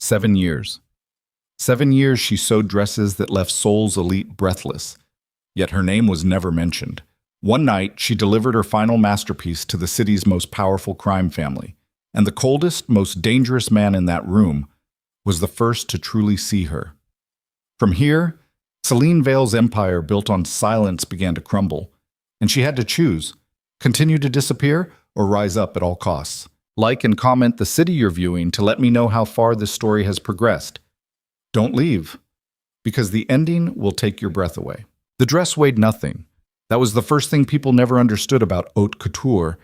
7 years. 7 years she sewed dresses that left Seoul's elite breathless, yet her name was never mentioned. One night, she delivered her final masterpiece to the city's most powerful crime family, and the coldest, most dangerous man in that room was the first to truly see her. From here, Selene Vale's empire built on silence began to crumble, and she had to choose: continue to disappear or rise up at all costs. Like and comment the city you're viewing to let me know how far this story has progressed. Don't leave, because the ending will take your breath away. The dress weighed nothing. That was the first thing people never understood about haute couture.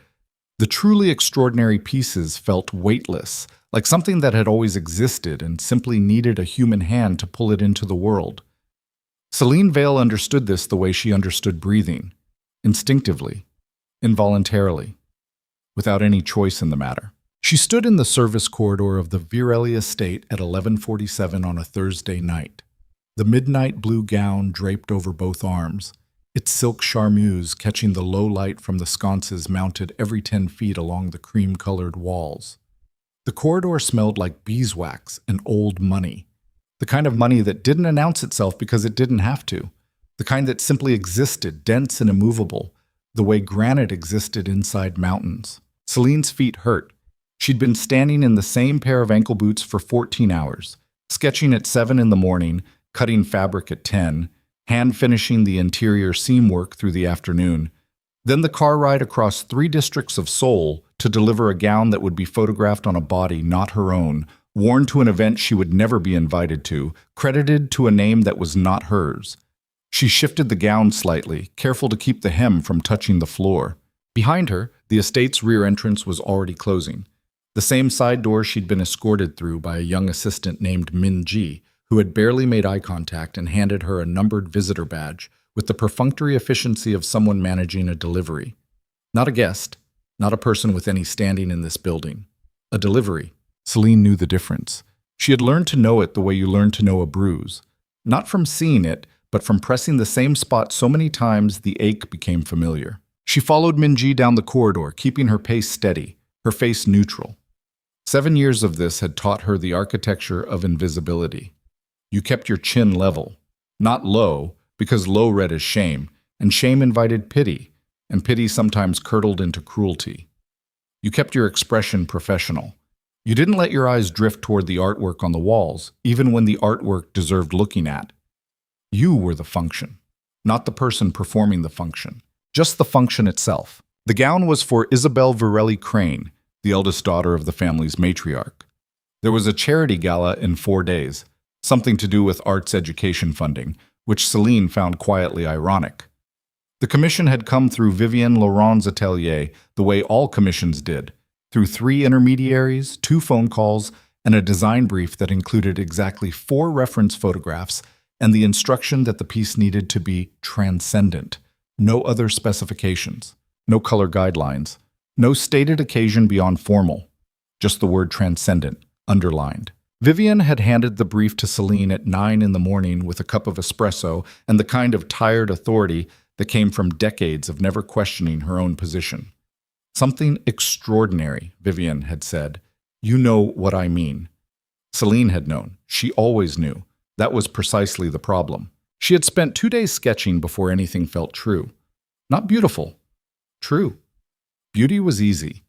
The truly extraordinary pieces felt weightless, like something that had always existed and simply needed a human hand to pull it into the world. Selene Vale understood this the way she understood breathing, instinctively, involuntarily, without any choice in the matter. She stood in the service corridor of the Vale estate at 11:47 on a Thursday night. The midnight blue gown draped over both arms, its silk charmeuse catching the low light from the sconces mounted every 10 feet along the cream-colored walls. The corridor smelled like beeswax and old money, the kind of money that didn't announce itself because it didn't have to, the kind that simply existed, dense and immovable, the way granite existed inside mountains. Selene's feet hurt. She'd been standing in the same pair of ankle boots for 14 hours, sketching at 7 in the morning, cutting fabric at 10, hand-finishing the interior seam work through the afternoon, then the car ride across 3 districts of Seoul to deliver a gown that would be photographed on a body not her own, worn to an event she would never be invited to, credited to a name that was not hers. She shifted the gown slightly, careful to keep the hem from touching the floor. Behind her, the estate's rear entrance was already closing, the same side door she'd been escorted through by a young assistant named Min Ji, who had barely made eye contact and handed her a numbered visitor badge with the perfunctory efficiency of someone managing a delivery. Not a guest, not a person with any standing in this building. A delivery. Selene knew the difference. She had learned to know it the way you learn to know a bruise. Not from seeing it, but from pressing the same spot so many times the ache became familiar. She followed Minji down the corridor, keeping her pace steady, her face neutral. 7 years of this had taught her the architecture of invisibility. You kept your chin level, not low, because low read as shame, and shame invited pity, and pity sometimes curdled into cruelty. You kept your expression professional. You didn't let your eyes drift toward the artwork on the walls, even when the artwork deserved looking at. You were the function, not the person performing the function, just the function itself. The gown was for Isabel Varelli Crane, the eldest daughter of the family's matriarch. There was a charity gala in 4 days, something to do with arts education funding, which Selene found quietly ironic. The commission had come through Vivienne Laurent's atelier the way all commissions did, through 3 intermediaries, 2 phone calls, and a design brief that included exactly 4 reference photographs and the instruction that the piece needed to be transcendent. No other specifications, no color guidelines, no stated occasion beyond formal, just the word transcendent, underlined. Vivienne had handed the brief to Selene at 9 in the morning with a cup of espresso and the kind of tired authority that came from decades of never questioning her own position. Something extraordinary, Vivienne had said. You know what I mean. Selene had known. She always knew. That was precisely the problem. She had spent 2 days sketching before anything felt true. Not beautiful. True. Beauty was easy.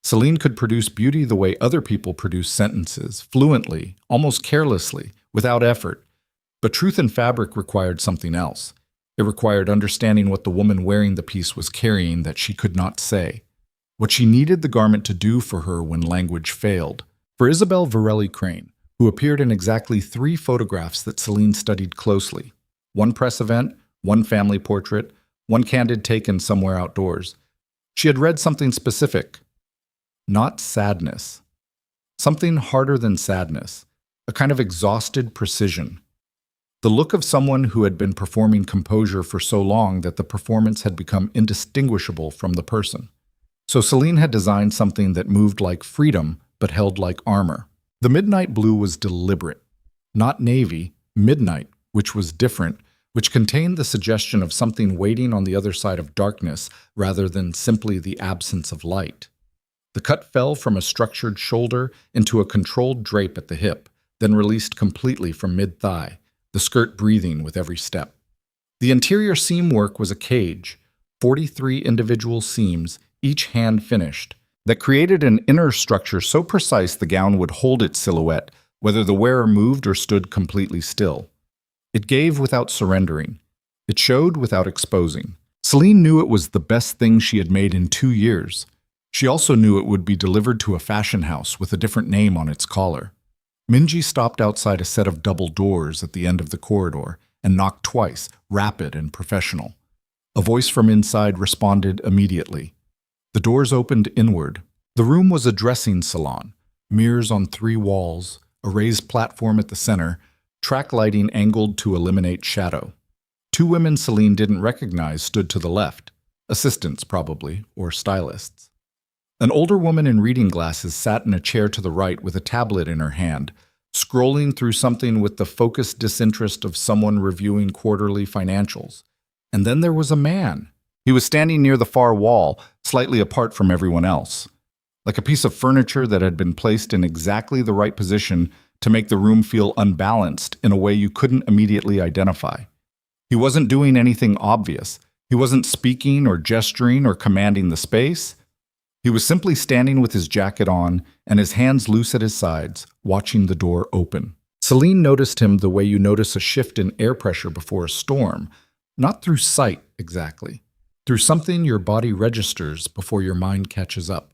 Selene could produce beauty the way other people produce sentences, fluently, almost carelessly, without effort. But truth in fabric required something else. It required understanding what the woman wearing the piece was carrying that she could not say, what she needed the garment to do for her when language failed. For Isabel Varelli Crane, who appeared in exactly 3 photographs that Selene studied closely, 1 press event, 1 family portrait, 1 candid taken somewhere outdoors, she had read something specific. Not sadness. Something harder than sadness, a kind of exhausted precision. The look of someone who had been performing composure for so long that the performance had become indistinguishable from the person. So Selene had designed something that moved like freedom but held like armor. The midnight blue was deliberate. Not navy, midnight, which was different, which contained the suggestion of something waiting on the other side of darkness rather than simply the absence of light. The cut fell from a structured shoulder into a controlled drape at the hip, then released completely from mid-thigh, the skirt breathing with every step. The interior seam work was a cage, 43 individual seams, each hand-finished, that created an inner structure so precise the gown would hold its silhouette, whether the wearer moved or stood completely still. It gave without surrendering. It showed without exposing. Selene knew it was the best thing she had made in 2 years. She also knew it would be delivered to a fashion house with a different name on its collar. Minji stopped outside a set of double doors at the end of the corridor and knocked twice, rapid and professional. A voice from inside responded immediately. The doors opened inward. The room was a dressing salon, mirrors on 3 walls, a raised platform at the center, track lighting angled to eliminate shadow. 2 women Selene didn't recognize stood to the left, assistants probably, or stylists. An older woman in reading glasses sat in a chair to the right with a tablet in her hand, scrolling through something with the focused disinterest of someone reviewing quarterly financials. And then there was a man. He was standing near the far wall, slightly apart from everyone else, like a piece of furniture that had been placed in exactly the right position to make the room feel unbalanced in a way you couldn't immediately identify. He wasn't doing anything obvious. He wasn't speaking or gesturing or commanding the space. He was simply standing with his jacket on and his hands loose at his sides, watching the door open. Selene noticed him the way you notice a shift in air pressure before a storm, not through sight exactly, through something your body registers before your mind catches up.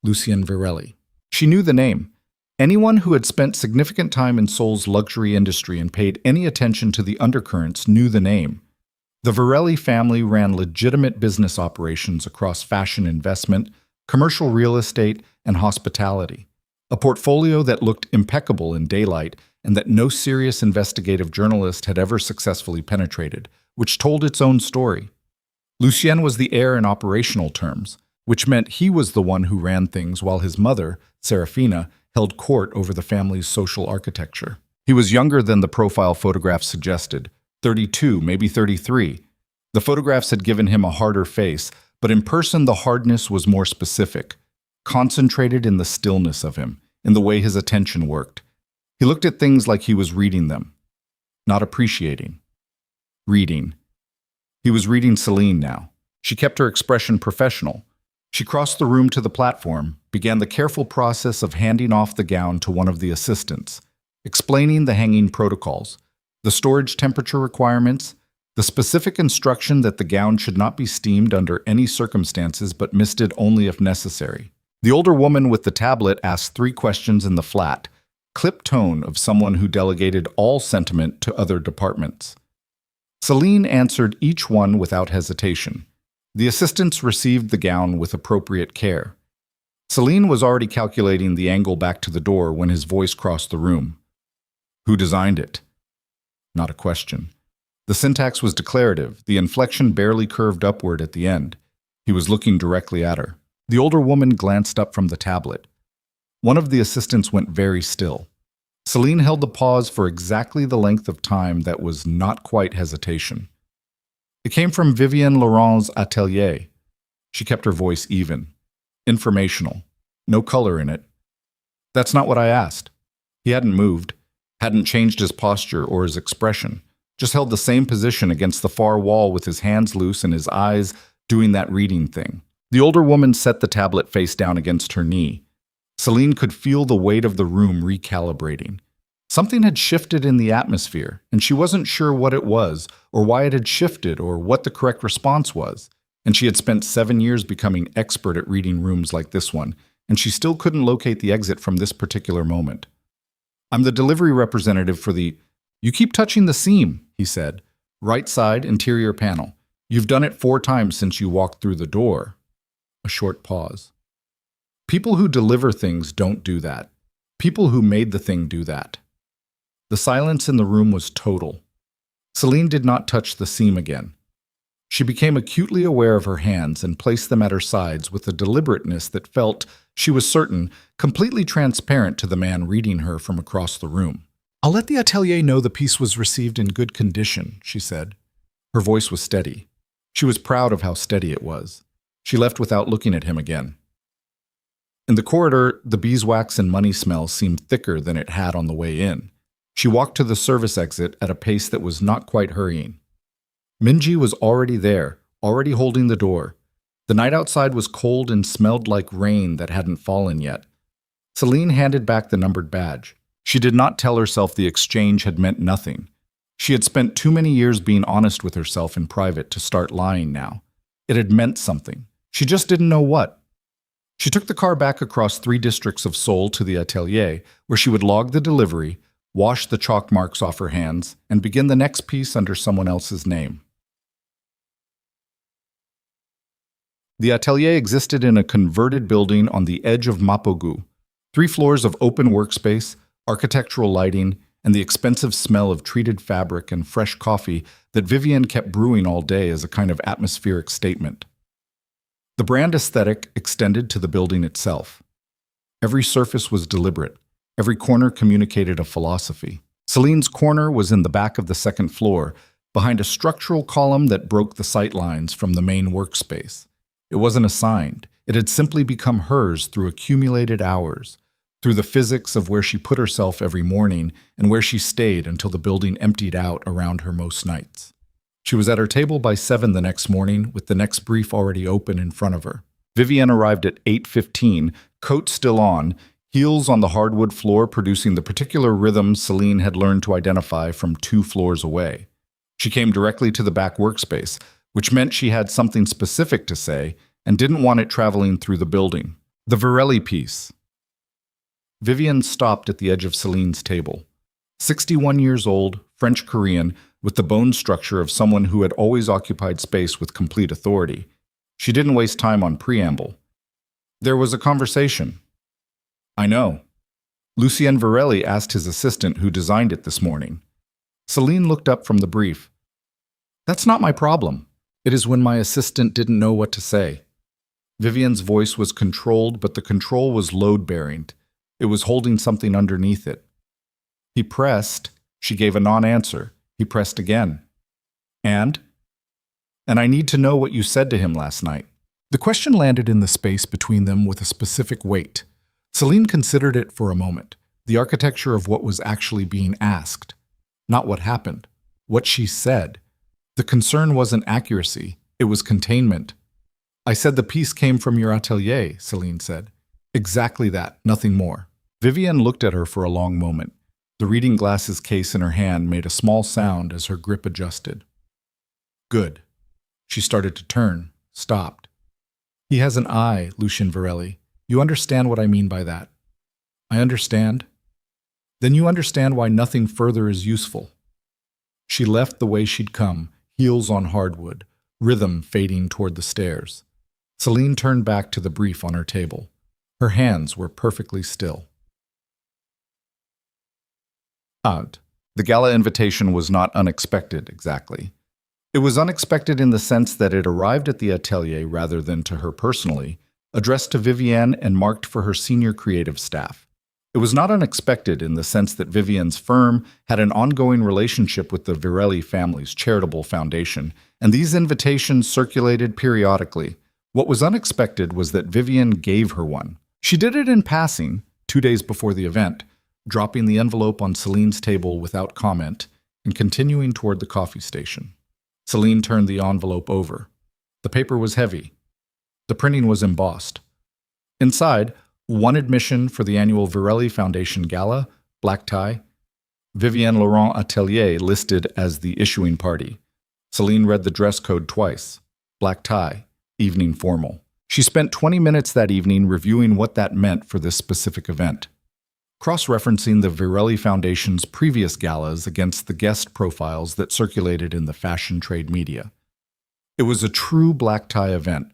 Lucien Virelli. She knew the name. Anyone who had spent significant time in Seoul's luxury industry and paid any attention to the undercurrents knew the name. The Virelli family ran legitimate business operations across fashion investment, commercial real estate, and hospitality, a portfolio that looked impeccable in daylight and that no serious investigative journalist had ever successfully penetrated, which told its own story. Lucien was the heir in operational terms, which meant he was the one who ran things while his mother, Serafina, held court over the family's social architecture. He was younger than the profile photographs suggested, 32, maybe 33. The photographs had given him a harder face, but in person the hardness was more specific, concentrated in the stillness of him, in the way his attention worked. He looked at things like he was reading them, not appreciating. Reading. He was reading Selene now. She kept her expression professional. She crossed the room to the platform, began the careful process of handing off the gown to one of the assistants, explaining the hanging protocols, the storage temperature requirements, the specific instruction that the gown should not be steamed under any circumstances but misted only if necessary. The older woman with the tablet asked 3 questions in the flat, clipped tone of someone who delegated all sentiment to other departments. Selene answered each one without hesitation. The assistants received the gown with appropriate care. Selene was already calculating the angle back to the door when his voice crossed the room. Who designed it? Not a question. The syntax was declarative, the inflection barely curved upward at the end. He was looking directly at her. The older woman glanced up from the tablet. One of the assistants went very still. Selene held the pause for exactly the length of time that was not quite hesitation. It came from Vivienne Laurent's atelier. She kept her voice even. Informational. No color in it. That's not what I asked. He hadn't moved, hadn't changed his posture or his expression, just held the same position against the far wall with his hands loose and his eyes doing that reading thing. The older woman set the tablet face down against her knee. Selene could feel the weight of the room recalibrating. Something had shifted in the atmosphere, and she wasn't sure what it was, or why it had shifted, or what the correct response was. And she had spent 7 years becoming expert at reading rooms like this one, and she still couldn't locate the exit from this particular moment. I'm the delivery representative for the... You keep touching the seam, he said. Right side, interior panel. You've done it 4 times since you walked through the door. A short pause. People who deliver things don't do that. People who made the thing do that. The silence in the room was total. Selene did not touch the seam again. She became acutely aware of her hands and placed them at her sides with a deliberateness that felt, she was certain, completely transparent to the man reading her from across the room. I'll let the atelier know the piece was received in good condition, she said. Her voice was steady. She was proud of how steady it was. She left without looking at him again. In the corridor, the beeswax and money smell seemed thicker than it had on the way in. She walked to the service exit at a pace that was not quite hurrying. Minji was already there, already holding the door. The night outside was cold and smelled like rain that hadn't fallen yet. Selene handed back the numbered badge. She did not tell herself the exchange had meant nothing. She had spent too many years being honest with herself in private to start lying now. It had meant something. She just didn't know what. She took the car back across 3 districts of Seoul to the atelier, where she would log the delivery, wash the chalk marks off her hands, and begin the next piece under someone else's name. The atelier existed in a converted building on the edge of Mapogu. 3 floors of open workspace, architectural lighting, and the expensive smell of treated fabric and fresh coffee that Vivienne kept brewing all day as a kind of atmospheric statement. The brand aesthetic extended to the building itself. Every surface was deliberate. Every corner communicated a philosophy. Selene's corner was in the back of the 2nd floor, behind a structural column that broke the sight lines from the main workspace. It wasn't assigned. It had simply become hers through accumulated hours, through the physics of where she put herself every morning and where she stayed until the building emptied out around her most nights. She was at her table by 7 the next morning, with the next brief already open in front of her. Vivienne arrived at 8:15, coat still on, heels on the hardwood floor producing the particular rhythm Selene had learned to identify from 2 floors away. She came directly to the back workspace, which meant she had something specific to say and didn't want it traveling through the building. The Varelli piece. Vivienne stopped at the edge of Selene's table. 61 years old, French-Korean, with the bone structure of someone who had always occupied space with complete authority. She didn't waste time on preamble. There was a conversation. I know. Lucien Varelli asked his assistant who designed it this morning. Selene looked up from the brief. That's not my problem. It is when my assistant didn't know what to say. Vivienne's voice was controlled, but the control was load-bearing. It was holding something underneath it. He pressed. She gave a non-answer. He pressed again. And I need to know what you said to him last night. The question landed in the space between them with a specific weight. Selene considered it for a moment, the architecture of what was actually being asked. Not what happened, what she said. The concern wasn't accuracy, it was containment. I said the piece came from your atelier, Selene said. Exactly that, nothing more. Vivienne looked at her for a long moment. The reading glasses case in her hand made a small sound as her grip adjusted. Good. She started to turn, stopped. He has an eye, Lucien Varelli. You understand what I mean by that? I understand. Then you understand why nothing further is useful. She left the way she'd come, heels on hardwood, rhythm fading toward the stairs. Selene turned back to the brief on her table. Her hands were perfectly still. Odd. The gala invitation was not unexpected, exactly. It was unexpected in the sense that it arrived at the atelier rather than to her personally, addressed to Vivienne and marked for her senior creative staff. It was not unexpected in the sense that Vivienne's firm had an ongoing relationship with the Varelli family's charitable foundation, and these invitations circulated periodically. What was unexpected was that Vivienne gave her one. She did it in passing, 2 days before the event, dropping the envelope on Selene's table without comment and continuing toward the coffee station. Selene turned the envelope over. The paper was heavy. The printing was embossed. Inside, one admission for the annual Varelli Foundation Gala, black tie. Vivienne Laurent Atelier listed as the issuing party. Selene read the dress code twice. Black tie, evening formal. She spent 20 minutes that evening reviewing what that meant for this specific event, cross-referencing the Varelli Foundation's previous galas against the guest profiles that circulated in the fashion trade media. It was a true black tie event.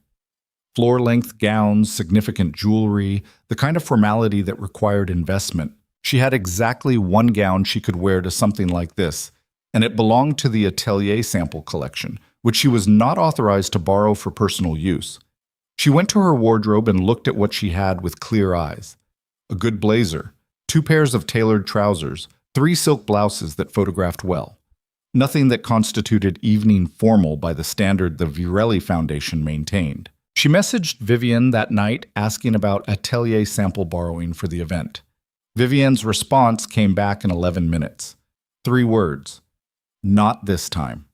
Floor-length gowns, significant jewelry, the kind of formality that required investment. She had exactly one gown she could wear to something like this, and it belonged to the Atelier sample collection, which she was not authorized to borrow for personal use. She went to her wardrobe and looked at what she had with clear eyes. A good blazer, 2 pairs of tailored trousers, 3 silk blouses that photographed well. Nothing that constituted evening formal by the standard the Varelli Foundation maintained. She messaged Vivian that night asking about atelier sample borrowing for the event. Vivian's response came back in 11 minutes. 3 words. Not this time.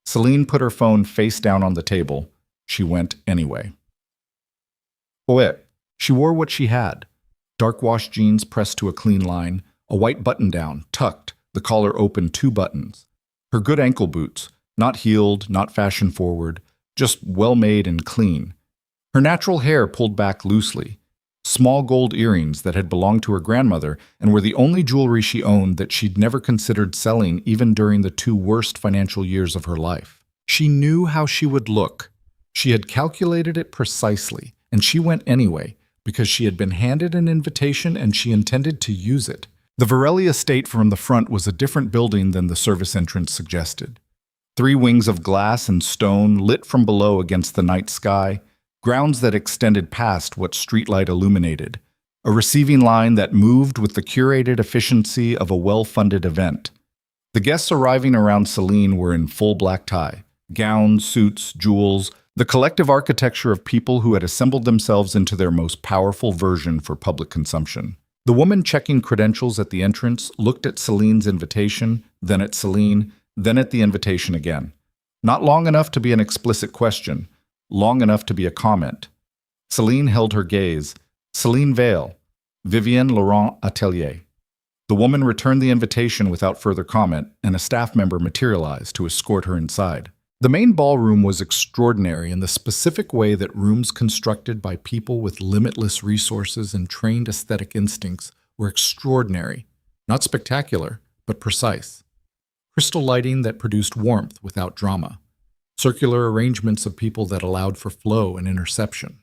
Selene put her phone face down on the table. She went anyway. Poet. She wore what she had. Dark wash jeans pressed to a clean line, a white button-down, tucked, the collar open 2 buttons. Her good ankle boots, not heeled, not fashion-forward, just well-made and clean. Her natural hair pulled back loosely. Small gold earrings that had belonged to her grandmother and were the only jewelry she owned that she'd never considered selling even during the 2 worst financial years of her life. She knew how she would look. She had calculated it precisely, and she went anyway, because she had been handed an invitation and she intended to use it. The Varelli estate from the front was a different building than the service entrance suggested. 3 wings of glass and stone lit from below against the night sky, grounds that extended past what streetlight illuminated, a receiving line that moved with the curated efficiency of a well-funded event. The guests arriving around Selene were in full black tie, gowns, suits, jewels, the collective architecture of people who had assembled themselves into their most powerful version for public consumption. The woman checking credentials at the entrance looked at Selene's invitation, then at Selene, then at the invitation again. Not long enough to be an explicit question, long enough to be a comment. Selene held her gaze. Selene Vale, Vivian Laurent Atelier. The woman returned the invitation without further comment, and a staff member materialized to escort her inside. The main ballroom was extraordinary in the specific way that rooms constructed by people with limitless resources and trained aesthetic instincts were extraordinary, not spectacular, but precise. Crystal lighting that produced warmth without drama. Circular arrangements of people that allowed for flow and interception.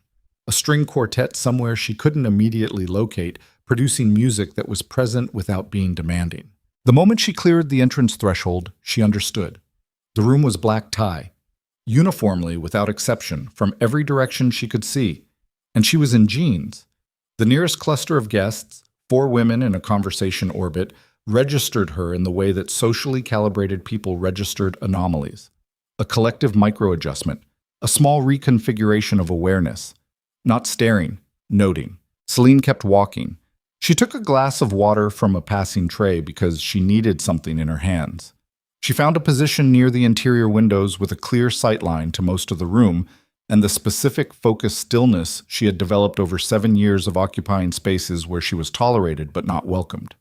A string quartet somewhere she couldn't immediately locate, producing music that was present without being demanding. The moment she cleared the entrance threshold, she understood. The room was black tie, uniformly without exception, from every direction she could see, and she was in jeans. The nearest cluster of guests, 4 women in a conversation orbit, registered her in the way that socially calibrated people registered anomalies. A collective microadjustment, a small reconfiguration of awareness. Not staring, noting. Selene kept walking. She took a glass of water from a passing tray because she needed something in her hands. She found a position near the interior windows with a clear sightline to most of the room and the specific focused stillness she had developed over 7 years of occupying spaces where she was tolerated but not welcomed.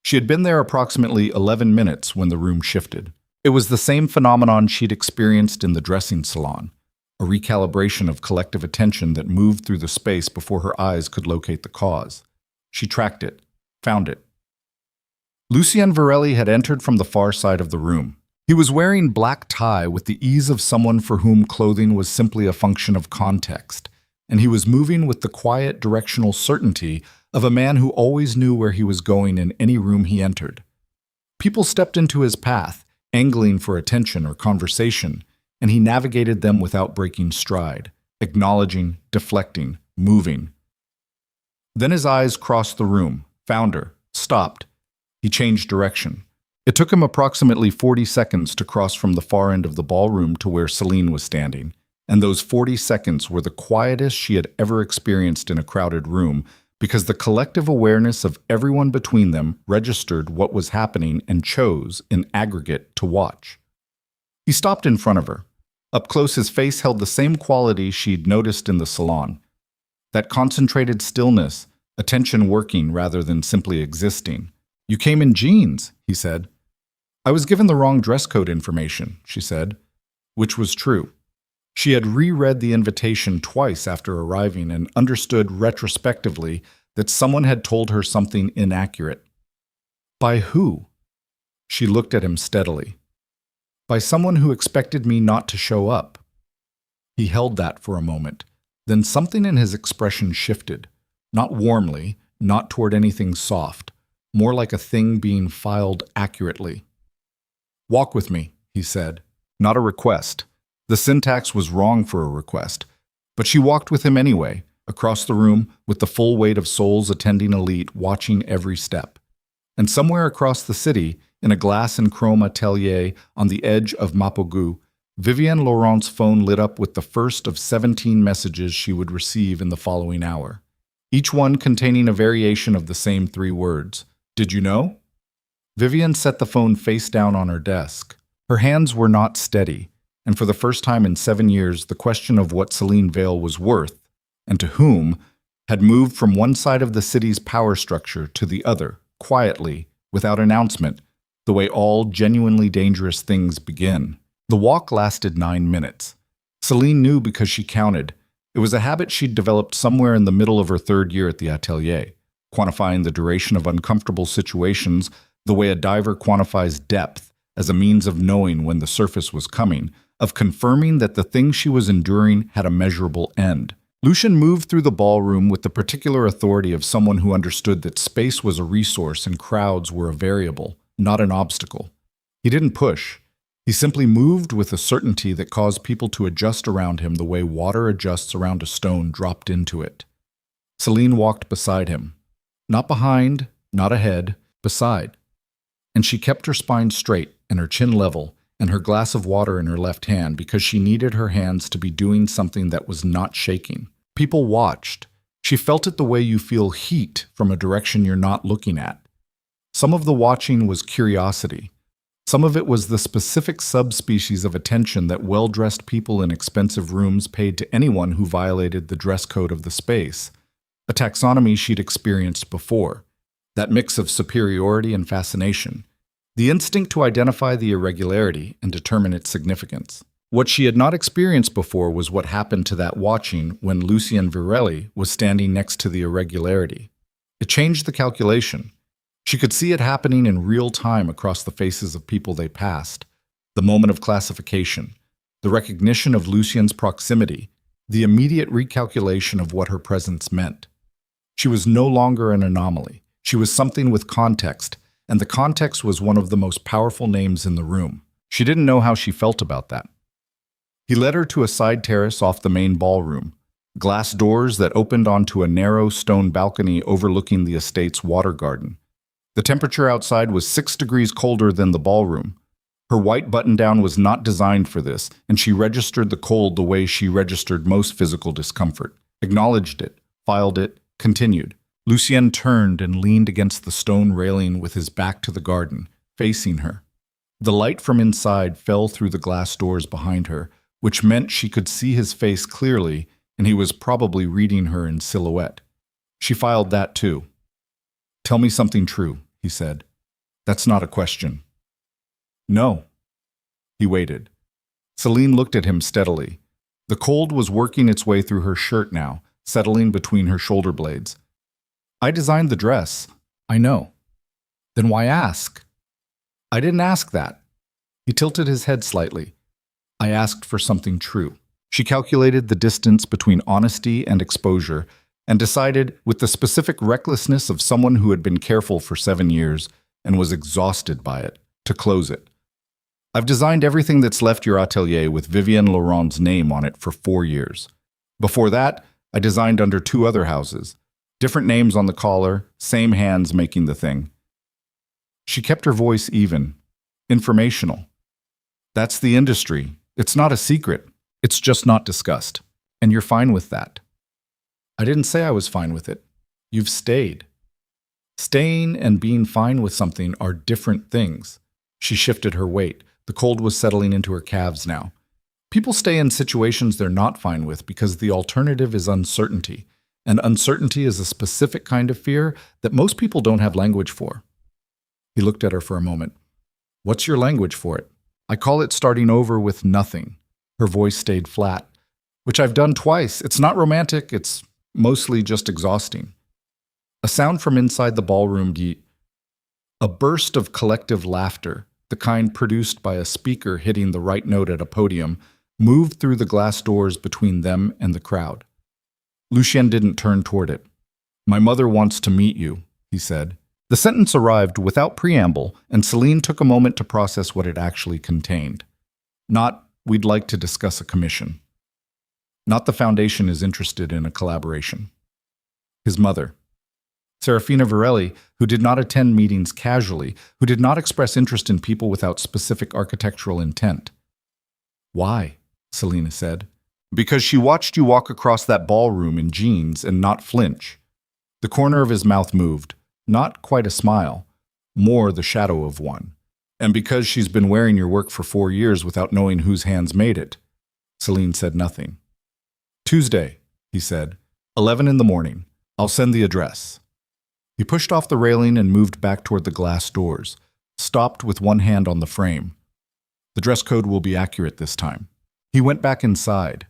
She had been there approximately 11 minutes when the room shifted. It was the same phenomenon she'd experienced in the dressing salon, a recalibration of collective attention that moved through the space before her eyes could locate the cause. She tracked it, found it. Lucien Varelli had entered from the far side of the room. He was wearing black tie with the ease of someone for whom clothing was simply a function of context, and he was moving with the quiet, directional certainty of a man who always knew where he was going in any room he entered. People stepped into his path, angling for attention or conversation, and he navigated them without breaking stride, acknowledging, deflecting, moving. Then his eyes crossed the room, found her, stopped. He changed direction. It took him approximately 40 seconds to cross from the far end of the ballroom to where Selene was standing, and those 40 seconds were the quietest she had ever experienced in a crowded room because the collective awareness of everyone between them registered what was happening and chose, in aggregate, to watch. He stopped in front of her. Up close, his face held the same quality she'd noticed in the salon. That concentrated stillness, attention working rather than simply existing. "You came in jeans," he said. "I was given the wrong dress code information," she said, which was true. She had reread the invitation twice after arriving and understood retrospectively that someone had told her something inaccurate. By who? She looked at him steadily. By someone who expected me not to show up. He held that for a moment. Then something in his expression shifted, not warmly, not toward anything soft, more like a thing being filed accurately. "Walk with me," he said, not a request. The syntax was wrong for a request, but she walked with him anyway, across the room, with the full weight of souls attending elite watching every step. And somewhere across the city, in a glass and chrome atelier on the edge of Mapogu, Vivienne Laurent's phone lit up with the first of 17 messages she would receive in the following hour, each one containing a variation of the same three words. Did you know? Vivienne set the phone face down on her desk. Her hands were not steady, and for the first time in 7 years, the question of what Selene Vale was worth, and to whom, had moved from one side of the city's power structure to the other, quietly, without announcement, the way all genuinely dangerous things begin. The walk lasted 9 minutes. Selene knew because she counted. It was a habit she'd developed somewhere in the middle of her 3rd year at the atelier, quantifying the duration of uncomfortable situations the way a diver quantifies depth as a means of knowing when the surface was coming, of confirming that the thing she was enduring had a measurable end. Lucien moved through the ballroom with the particular authority of someone who understood that space was a resource and crowds were a variable, not an obstacle. He didn't push. He simply moved with a certainty that caused people to adjust around him the way water adjusts around a stone dropped into it. Selene walked beside him. Not behind, not ahead, beside. And she kept her spine straight and her chin level and her glass of water in her left hand because she needed her hands to be doing something that was not shaking. People watched. She felt it the way you feel heat from a direction you're not looking at. Some of the watching was curiosity. Some of it was the specific subspecies of attention that well-dressed people in expensive rooms paid to anyone who violated the dress code of the space, a taxonomy she'd experienced before, that mix of superiority and fascination, the instinct to identify the irregularity and determine its significance. What she had not experienced before was what happened to that watching when Selene Vale was standing next to the irregularity. It changed the calculation. She could see it happening in real time across the faces of people they passed, the moment of classification, the recognition of Lucien's proximity, the immediate recalculation of what her presence meant. She was no longer an anomaly. She was something with context, and the context was one of the most powerful names in the room. She didn't know how she felt about that. He led her to a side terrace off the main ballroom, glass doors that opened onto a narrow stone balcony overlooking the estate's water garden. The temperature outside was 6 degrees colder than the ballroom. Her white button-down was not designed for this, and she registered the cold the way she registered most physical discomfort, acknowledged it, filed it, continued. Lucien turned and leaned against the stone railing with his back to the garden, facing her. The light from inside fell through the glass doors behind her, which meant she could see his face clearly, and he was probably reading her in silhouette. She filed that too. "Tell me something true," he said. "That's not a question." "No." He waited. Selene looked at him steadily. The cold was working its way through her shirt now, settling between her shoulder blades. "I designed the dress." "I know." "Then why ask?" "I didn't ask that." He tilted his head slightly. "I asked for something true." She calculated the distance between honesty and exposure and decided, with the specific recklessness of someone who had been careful for 7 years and was exhausted by it, to close it. "I've designed everything that's left your atelier with Vivienne Laurent's name on it for 4 years. Before that, I designed under 2 other houses. Different names on the collar, same hands making the thing." She kept her voice even. "Informational. That's the industry. It's not a secret. It's just not discussed. And you're fine with that." "I didn't say I was fine with it. You've stayed." Staying and being fine with something are different things. She shifted her weight. The cold was settling into her calves now. People stay in situations they're not fine with because the alternative is uncertainty. And uncertainty is a specific kind of fear that most people don't have language for. He looked at her for a moment. "What's your language for it?" "I call it starting over with nothing." Her voice stayed flat. "Which I've done twice. It's not romantic. It's mostly just exhausting." A sound from inside the ballroom a burst of collective laughter, the kind produced by a speaker hitting the right note at a podium, moved through the glass doors between them and the crowd. Lucien didn't turn toward it. "My mother wants to meet you," he said. The sentence arrived without preamble, and Selene took a moment to process what it actually contained. Not, "We'd like to discuss a commission." Not, "The foundation is interested in a collaboration." His mother. Serafina Varelli, who did not attend meetings casually, who did not express interest in people without specific architectural intent. Why? Selena said. Because she watched you walk across that ballroom in jeans and not flinch. The corner of his mouth moved, not quite a smile, more the shadow of one. And because she's been wearing your work for 4 years without knowing whose hands made it. Selene said nothing. Tuesday, he said, 11 in the morning. I'll send the address. He pushed off the railing and moved back toward the glass doors, stopped with one hand on the frame. The dress code will be accurate this time. He went back inside.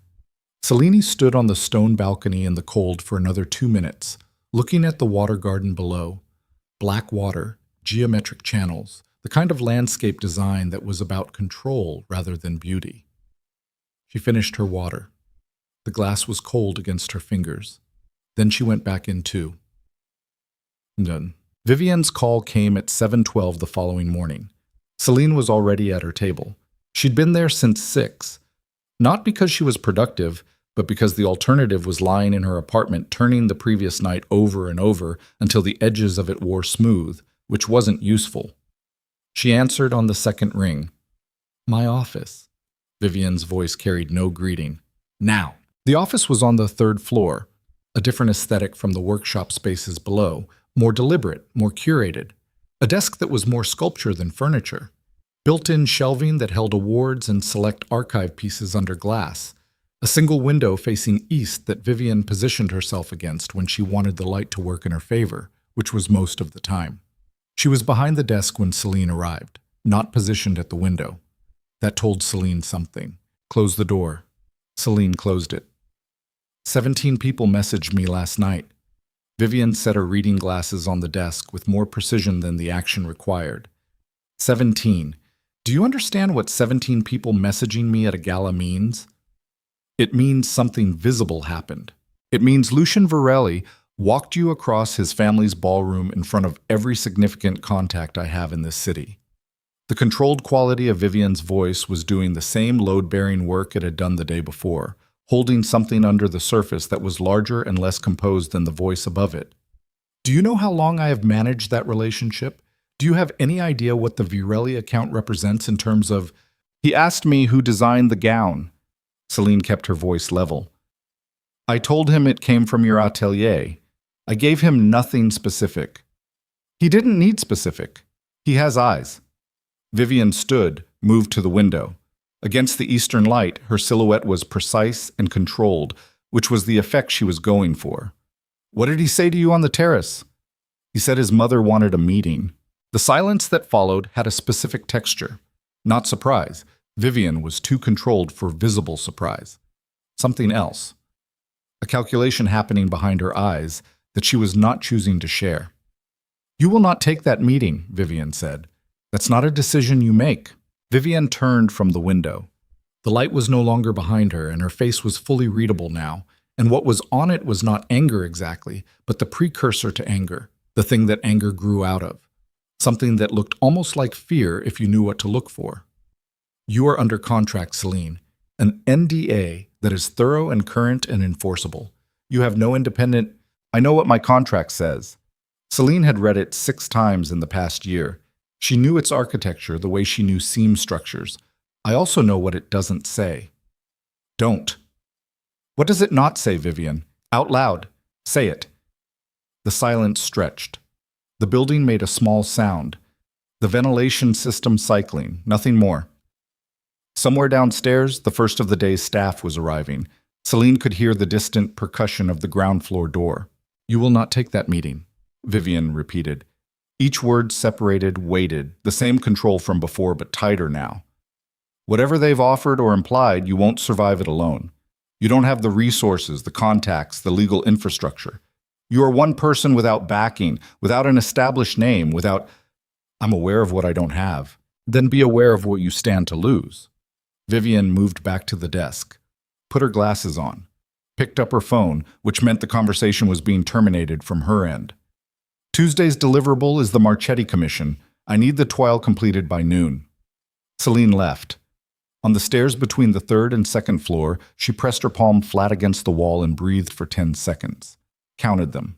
Selene stood on the stone balcony in the cold for another 2 minutes, looking at the water garden below. Black water, geometric channels, the kind of landscape design that was about control rather than beauty. She finished her water. The glass was cold against her fingers. Then she went back in too. Done. Vivian's call came at 7:12 the following morning. Selene was already at her table. She'd been there since 6. Not because she was productive, but because the alternative was lying in her apartment turning the previous night over and over until the edges of it wore smooth, which wasn't useful. She answered on the second ring. My office. Vivian's voice carried no greeting. Now. The office was on the 3rd floor, a different aesthetic from the workshop spaces below, more deliberate, more curated. A desk that was more sculpture than furniture. Built-in shelving that held awards and select archive pieces under glass. A single window facing east that Vivian positioned herself against when she wanted the light to work in her favor, which was most of the time. She was behind the desk when Selene arrived, not positioned at the window. That told Selene something. Close the door. Selene closed it. 17 people messaged me last night. Vivian set her reading glasses on the desk with more precision than the action required. 17. Do you understand what 17 people messaging me at a gala means? It means something visible happened. It means Lucian Varelli walked you across his family's ballroom in front of every significant contact I have in this city. The controlled quality of Vivian's voice was doing the same load-bearing work it had done the day before, holding something under the surface that was larger and less composed than the voice above it. Do you know how long I have managed that relationship? Do you have any idea what the Varelli account represents in terms of... He asked me who designed the gown. Selene kept her voice level. I told him it came from your atelier. I gave him nothing specific. He didn't need specific. He has eyes. Vivian stood, moved to the window. Against the eastern light, her silhouette was precise and controlled, which was the effect she was going for. What did he say to you on the terrace? He said his mother wanted a meeting. The silence that followed had a specific texture. Not surprise. Vivian was too controlled for visible surprise. Something else. A calculation happening behind her eyes that she was not choosing to share. You will not take that meeting, Vivian said. That's not a decision you make. Vivian turned from the window. The light was no longer behind her, and her face was fully readable now, and what was on it was not anger exactly, but the precursor to anger, the thing that anger grew out of. Something that looked almost like fear if you knew what to look for. You are under contract, Selene. An NDA that is thorough and current and enforceable. You have no independent... I know what my contract says. Selene had read it 6 times in the past year. She knew its architecture the way she knew seam structures. I also know what it doesn't say. Don't. What does it not say, Vivian? Out loud. Say it. The silence stretched. The building made a small sound. The ventilation system cycling, nothing more. Somewhere downstairs, the first of the day's staff was arriving. Selene could hear the distant percussion of the ground floor door. You will not take that meeting, Vivian repeated. Each word separated, weighted, the same control from before, but tighter now. Whatever they've offered or implied, you won't survive it alone. You don't have the resources, the contacts, the legal infrastructure. You are one person without backing, without an established name, without... I'm aware of what I don't have. Then be aware of what you stand to lose. Vivian moved back to the desk, put her glasses on, picked up her phone, which meant the conversation was being terminated from her end. Tuesday's deliverable is the Marchetti Commission. I need the trial completed by noon. Selene left. On the stairs between the 3rd and 2nd floor, she pressed her palm flat against the wall and breathed for 10 seconds. Counted them.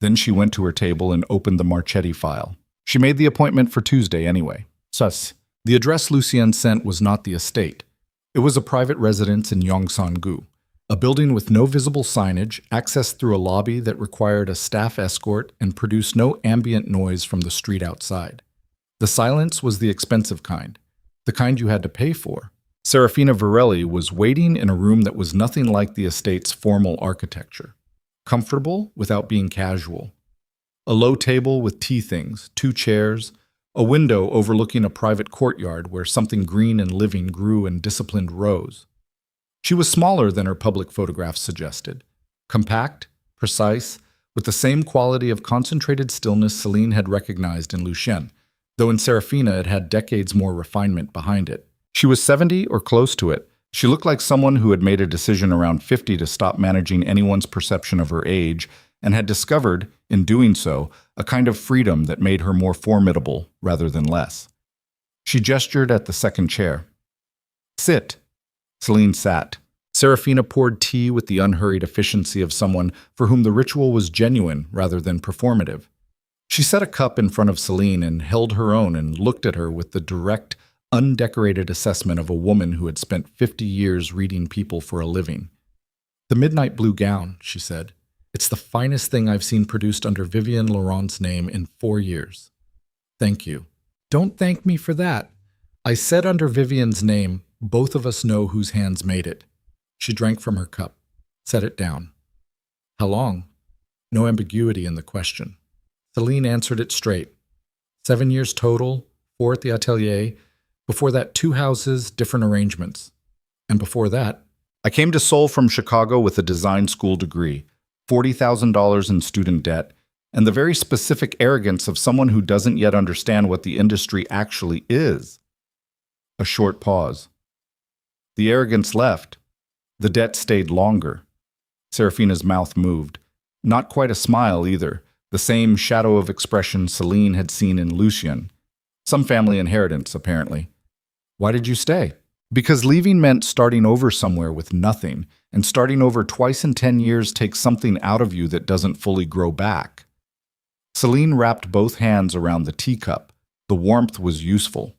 Then she went to her table and opened the Marchetti file. She made the appointment for Tuesday anyway. Sus. The address Lucien sent was not the estate. It was a private residence in Yongsan-gu, a building with no visible signage, accessed through a lobby that required a staff escort and produced no ambient noise from the street outside. The silence was the expensive kind, the kind you had to pay for. Serafina Varelli was waiting in a room that was nothing like the estate's formal architecture. Comfortable without being casual. A low table with tea things, 2 chairs, a window overlooking a private courtyard where something green and living grew in disciplined rows. She was smaller than her public photographs suggested. Compact, precise, with the same quality of concentrated stillness Selene had recognized in Lucien, though in Serafina it had decades more refinement behind it. She was 70 or close to it. She looked like someone who had made a decision around 50 to stop managing anyone's perception of her age and had discovered, in doing so, a kind of freedom that made her more formidable rather than less. She gestured at the second chair. "Sit." Selene sat. Serafina poured tea with the unhurried efficiency of someone for whom the ritual was genuine rather than performative. She set a cup in front of Selene and held her own and looked at her with the direct, undecorated assessment of a woman who had spent 50 years reading people for a living. "The midnight blue gown," she said. "It's the finest thing I've seen produced under Vivienne Laurent's name in 4 years. Thank you." "Don't thank me for that. I said under Vivienne's name, both of us know whose hands made it." She drank from her cup, set it down. "How long?" No ambiguity in the question. Selene answered it straight. 7 years total, 4 at the atelier. Before that, 2 houses, different arrangements. And before that, "I came to Seoul from Chicago with a design school degree, $40,000 in student debt, and the very specific arrogance of someone who doesn't yet understand what the industry actually is." A short pause. The arrogance left. The debt stayed longer. Serafina's mouth moved. Not quite a smile either, the same shadow of expression Selene had seen in Lucien. Some family inheritance, apparently. "Why did you stay?" "Because leaving meant starting over somewhere with nothing, and starting over twice in 10 years takes something out of you that doesn't fully grow back." Selene wrapped both hands around the teacup. The warmth was useful.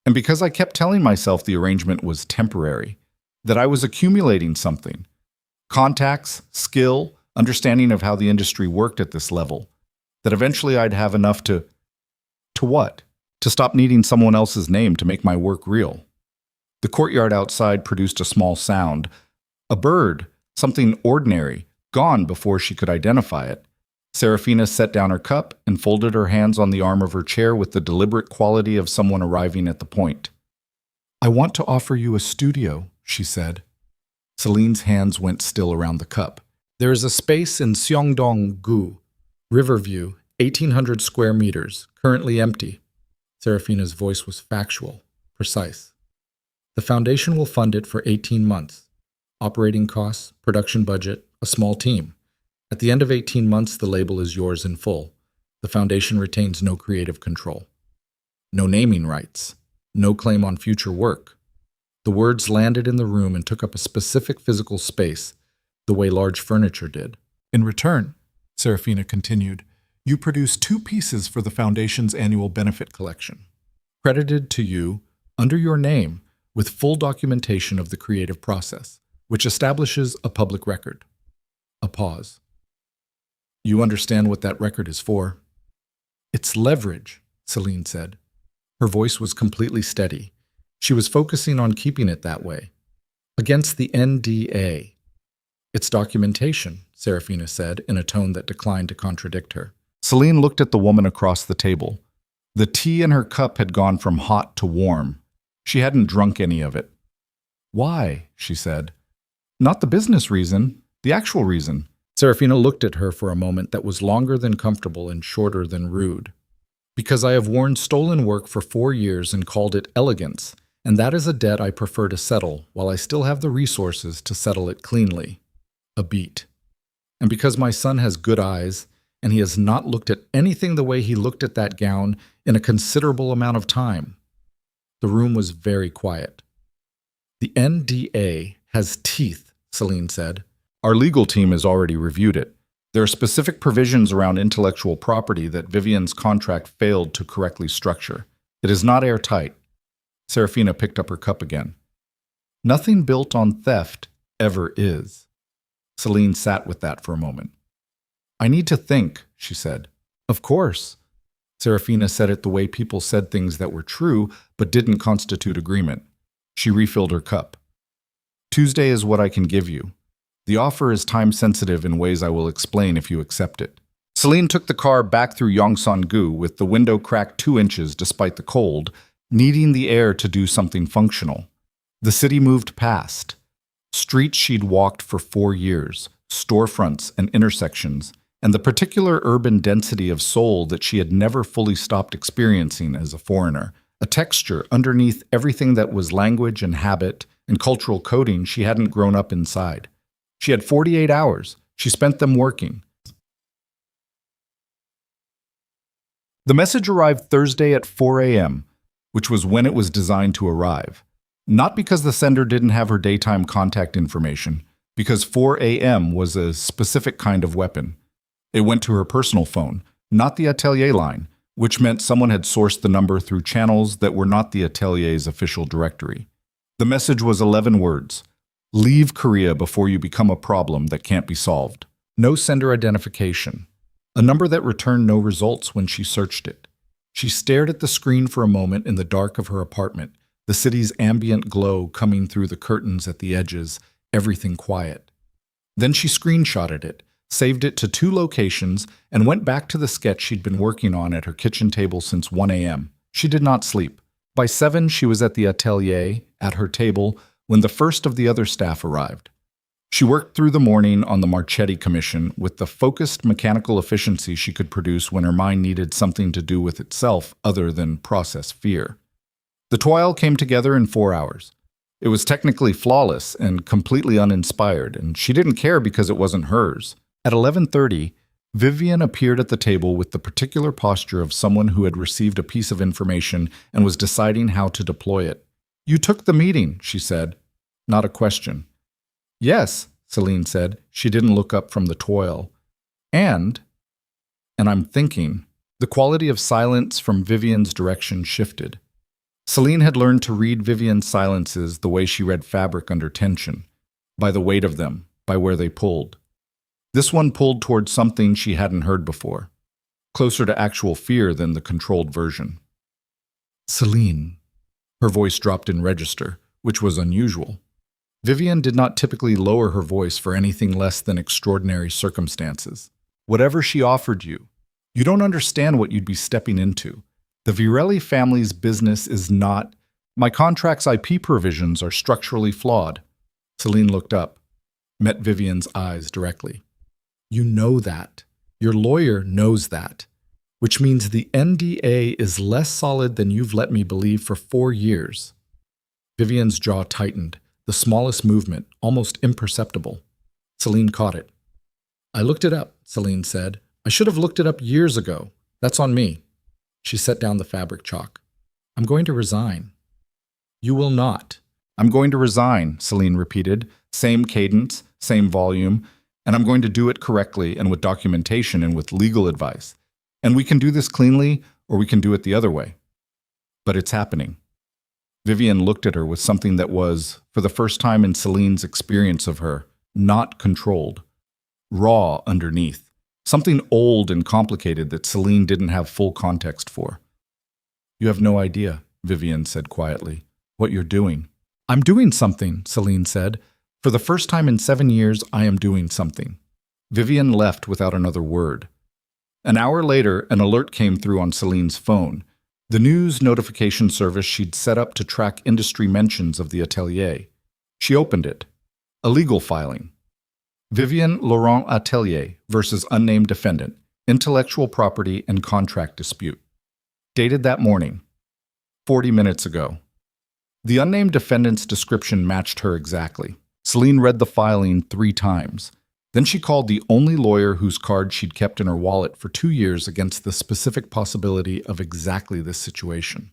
"And because I kept telling myself the arrangement was temporary, that I was accumulating something. Contacts, skill, understanding of how the industry worked at this level. That eventually I'd have enough to what? To stop needing someone else's name to make my work real." The courtyard outside produced a small sound. A bird, something ordinary, gone before she could identify it. Serafina set down her cup and folded her hands on the arm of her chair with the deliberate quality of someone arriving at the point. "I want to offer you a studio," she said. Celine's hands went still around the cup. "There is a space in Seongdong-gu, Riverview, 1,800 square meters, currently empty." Serafina's voice was factual, precise. "The foundation will fund it for 18 months. Operating costs, production budget, a small team. At the end of 18 months, the label is yours in full. The foundation retains no creative control. No naming rights. No claim on future work." The words landed in the room and took up a specific physical space, the way large furniture did. "In return," Serafina continued, "you produce 2 pieces for the Foundation's annual benefit collection. Credited to you, under your name, with full documentation of the creative process, which establishes a public record." A pause. "You understand what that record is for?" "It's leverage," Selene said. Her voice was completely steady. She was focusing on keeping it that way. "Against the NDA. "It's documentation," Serafina said in a tone that declined to contradict her. Selene looked at the woman across the table. The tea in her cup had gone from hot to warm. She hadn't drunk any of it. "Why?" she said. "Not the business reason, the actual reason." Serafina looked at her for a moment that was longer than comfortable and shorter than rude. "Because I have worn stolen work for 4 years and called it elegance, and that is a debt I prefer to settle while I still have the resources to settle it cleanly." A beat. "And because my son has good eyes, and he has not looked at anything the way he looked at that gown in a considerable amount of time." The room was very quiet. "The NDA has teeth," Selene said. "Our legal team has already reviewed it. There are specific provisions around intellectual property that Vivienne's contract failed to correctly structure. It is not airtight." Serafina picked up her cup again. Nothing built on theft ever is. Selene sat with that for a moment. I need to think, she said. Of course. Serafina said it the way people said things that were true but didn't constitute agreement. She refilled her cup. Tuesday is what I can give you. The offer is time-sensitive in ways I will explain if you accept it. Selene took the car back through Yongsan-gu with the window cracked 2 inches despite the cold, needing the air to do something functional. The city moved past. Streets she'd walked for 4 years, storefronts and intersections, and the particular urban density of Seoul that she had never fully stopped experiencing as a foreigner, a texture underneath everything that was language and habit and cultural coding she hadn't grown up inside. She had 48 hours. She spent them working. The message arrived Thursday at 4 a.m., which was when it was designed to arrive. Not because the sender didn't have her daytime contact information, because 4 a.m. was a specific kind of weapon. It went to her personal phone, not the atelier line, which meant someone had sourced the number through channels that were not the atelier's official directory. The message was 11 words. Leave Korea before you become a problem that can't be solved. No sender identification. A number that returned no results when she searched it. She stared at the screen for a moment in the dark of her apartment, the city's ambient glow coming through the curtains at the edges, everything quiet. Then she screenshotted it, saved it to 2 locations, and went back to the sketch she'd been working on at her kitchen table since 1 a.m. She did not sleep. By 7, she was at the atelier, at her table, when the first of the other staff arrived. She worked through the morning on the Marchetti Commission with the focused mechanical efficiency she could produce when her mind needed something to do with itself other than process fear. The toil came together in 4 hours. It was technically flawless and completely uninspired, and she didn't care because it wasn't hers. At 11:30, Vivian appeared at the table with the particular posture of someone who had received a piece of information and was deciding how to deploy it. You took the meeting, she said. Not a question. Yes, Selene said. She didn't look up from the toil. And I'm thinking, the quality of silence from Vivian's direction shifted. Selene had learned to read Vivian's silences the way she read fabric under tension, by the weight of them, by where they pulled. This one pulled towards something she hadn't heard before, closer to actual fear than the controlled version. Selene. Her voice dropped in register, which was unusual. Vivian did not typically lower her voice for anything less than extraordinary circumstances. Whatever she offered you, you don't understand what you'd be stepping into. The Virelli family's business is not. My contract's IP provisions are structurally flawed. Selene looked up, met Vivian's eyes directly. You know that. Your lawyer knows that. Which means the NDA is less solid than you've let me believe for 4 years. Vivian's jaw tightened, the smallest movement, almost imperceptible. Selene caught it. I looked it up, Selene said. I should have looked it up years ago. That's on me. She set down the fabric chalk. I'm going to resign. You will not. I'm going to resign, Selene repeated. Same cadence, same volume, and I'm going to do it correctly and with documentation and with legal advice. And we can do this cleanly, or we can do it the other way. But it's happening. Vivian looked at her with something that was, for the first time in Selene's experience of her, not controlled. Raw underneath. Something old and complicated that Selene didn't have full context for. You have no idea, Vivian said quietly, what you're doing. I'm doing something, Selene said. For the first time in 7 years, I am doing something. Vivian left without another word. An hour later, an alert came through on Selene's phone, the news notification service she'd set up to track industry mentions of the atelier. She opened it. A legal filing. Vivian Laurent Atelier versus unnamed defendant, intellectual property and contract dispute. Dated that morning, 40 minutes ago. The unnamed defendant's description matched her exactly. Selene read the filing 3 times. Then she called the only lawyer whose card she'd kept in her wallet for 2 years against the specific possibility of exactly this situation.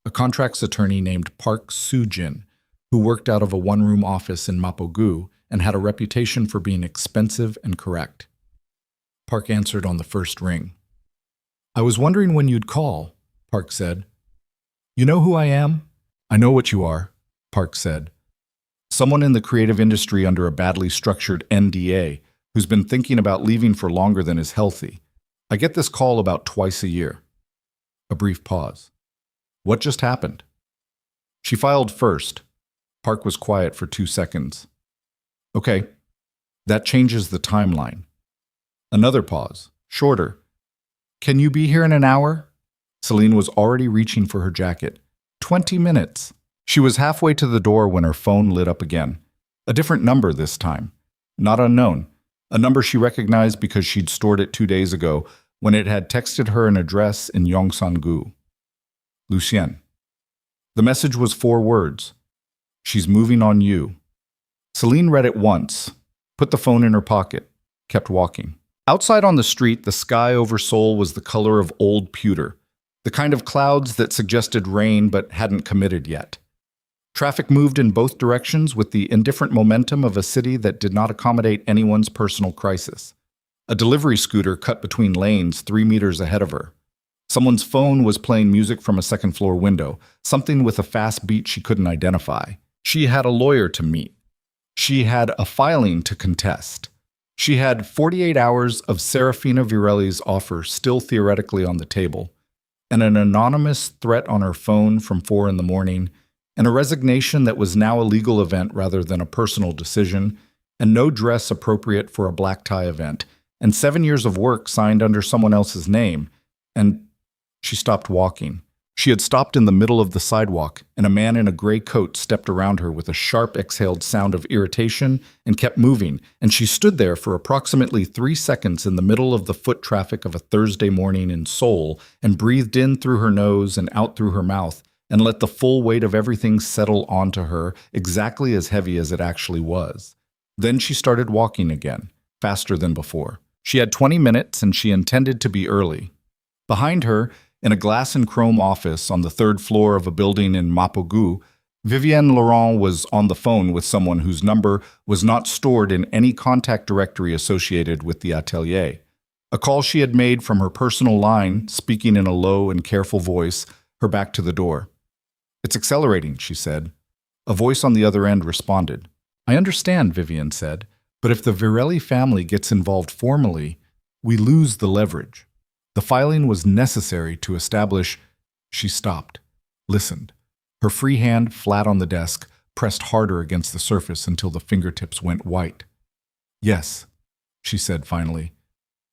A contracts attorney named Park Soo-jin, who worked out of a one-room office in Mapogu and had a reputation for being expensive and correct. Park answered on the first ring. I was wondering when you'd call, Park said. You know who I am? I know what you are, Park said. Someone in the creative industry under a badly structured NDA who's been thinking about leaving for longer than is healthy. I get this call about twice a year. A brief pause. What just happened? She filed first. Park was quiet for 2 seconds. Okay, that changes the timeline. Another pause, shorter. Can you be here in an hour? Selene was already reaching for her jacket. 20 minutes. She was halfway to the door when her phone lit up again. A different number this time. Not unknown. A number she recognized because she'd stored it 2 days ago when it had texted her an address in Yongsan-gu. Lucien. The message was 4 words. She's moving on you. Selene read it once, put the phone in her pocket, kept walking. Outside on the street, the sky over Seoul was the color of old pewter, the kind of clouds that suggested rain but hadn't committed yet. Traffic moved in both directions with the indifferent momentum of a city that did not accommodate anyone's personal crisis. A delivery scooter cut between lanes 3 meters ahead of her. Someone's phone was playing music from a second-floor window, something with a fast beat she couldn't identify. She had a lawyer to meet. She had a filing to contest. She had 48 hours of Serafina Virelli's offer still theoretically on the table, and an anonymous threat on her phone from 4 in the morning, and a resignation that was now a legal event rather than a personal decision, and no dress appropriate for a black tie event, and 7 years of work signed under someone else's name, and she stopped walking. She had stopped in the middle of the sidewalk, and a man in a gray coat stepped around her with a sharp exhaled sound of irritation and kept moving, and she stood there for approximately 3 seconds in the middle of the foot traffic of a Thursday morning in Seoul and breathed in through her nose and out through her mouth and let the full weight of everything settle onto her exactly as heavy as it actually was. Then she started walking again, faster than before. She had 20 minutes and she intended to be early. Behind her, in a glass and chrome office on the 3rd floor of a building in Mapogu, Vivienne Laurent was on the phone with someone whose number was not stored in any contact directory associated with the atelier. A call she had made from her personal line, speaking in a low and careful voice, her back to the door. "It's accelerating," she said. A voice on the other end responded. "I understand," Vivienne said, "but if the Virelli family gets involved formally, we lose the leverage." The filing was necessary to establish. She stopped, listened. Her free hand, flat on the desk, pressed harder against the surface until the fingertips went white. "Yes," she said finally.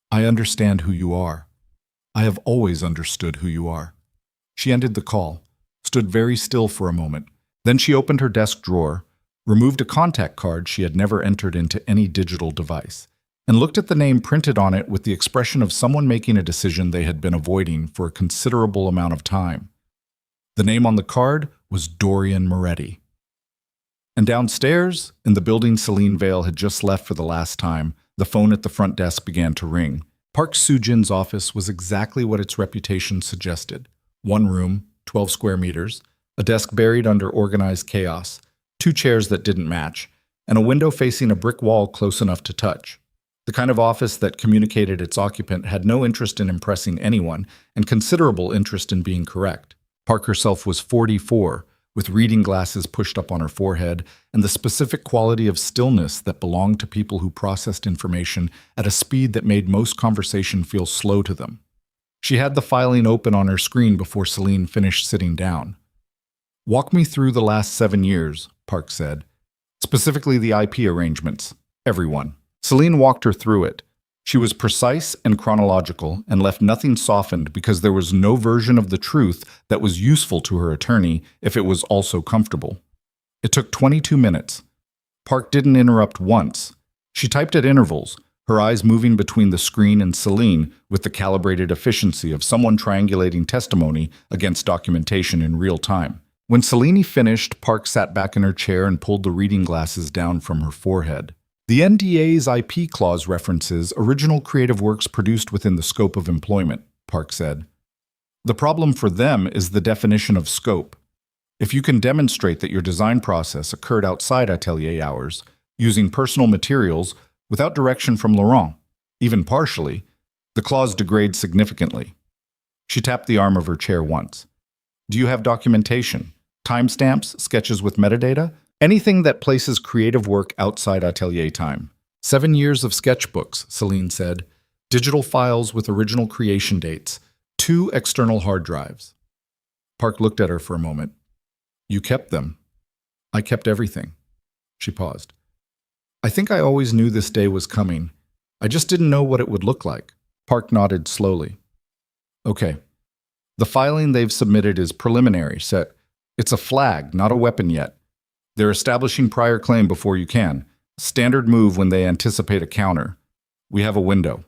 "I understand who you are. I have always understood who you are." She ended the call, stood very still for a moment. Then she opened her desk drawer, removed a contact card she had never entered into any digital device, and looked at the name printed on it with the expression of someone making a decision they had been avoiding for a considerable amount of time. The name on the card was Dorian Moretti. And downstairs, in the building Selene Vale had just left for the last time, the phone at the front desk began to ring. Park Soo-jin's office was exactly what its reputation suggested. 1 room, 12 square meters, a desk buried under organized chaos, 2 chairs that didn't match, and a window facing a brick wall close enough to touch. The kind of office that communicated its occupant had no interest in impressing anyone and considerable interest in being correct. Park herself was 44, with reading glasses pushed up on her forehead and the specific quality of stillness that belonged to people who processed information at a speed that made most conversation feel slow to them. She had the filing open on her screen before Selene finished sitting down. "Walk me through the last 7 years," Park said. "Specifically the IP arrangements. Everyone." Selene walked her through it. She was precise and chronological and left nothing softened because there was no version of the truth that was useful to her attorney if it was also comfortable. It took 22 minutes. Park didn't interrupt once. She typed at intervals, her eyes moving between the screen and Selene with the calibrated efficiency of someone triangulating testimony against documentation in real time. When Selene finished, Park sat back in her chair and pulled the reading glasses down from her forehead. The NDA's IP clause references original creative works produced within the scope of employment, Park said. The problem for them is the definition of scope. If you can demonstrate that your design process occurred outside atelier hours, using personal materials, without direction from Laurent, even partially, the clause degrades significantly. She tapped the arm of her chair once. Do you have documentation? Timestamps, sketches with metadata? Anything that places creative work outside atelier time. 7 years of sketchbooks, Selene said. Digital files with original creation dates. 2 external hard drives. Park looked at her for a moment. You kept them. I kept everything. She paused. I think I always knew this day was coming. I just didn't know what it would look like. Park nodded slowly. Okay. The filing they've submitted is preliminary, set. It's a flag, not a weapon yet. They're establishing prior claim before you can. Standard move when they anticipate a counter. We have a window.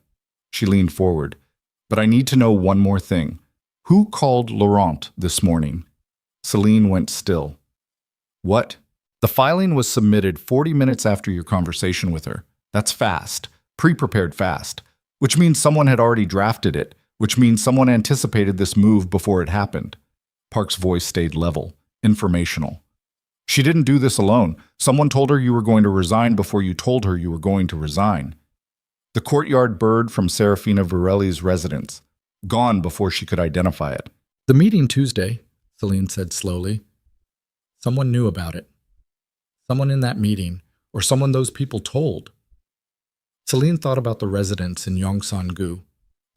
She leaned forward. But I need to know one more thing. Who called Laurent this morning? Selene went still. What? The filing was submitted 40 minutes after your conversation with her. That's fast. Pre-prepared fast. Which means someone had already drafted it. Which means someone anticipated this move before it happened. Park's voice stayed level, informational. She didn't do this alone. Someone told her you were going to resign before you told her you were going to resign. The courtyard bird from Serafina Varelli's residence. Gone before she could identify it. The meeting Tuesday, Selene said slowly. Someone knew about it. Someone in that meeting, or someone those people told. Selene thought about the residence in Yongsan-gu,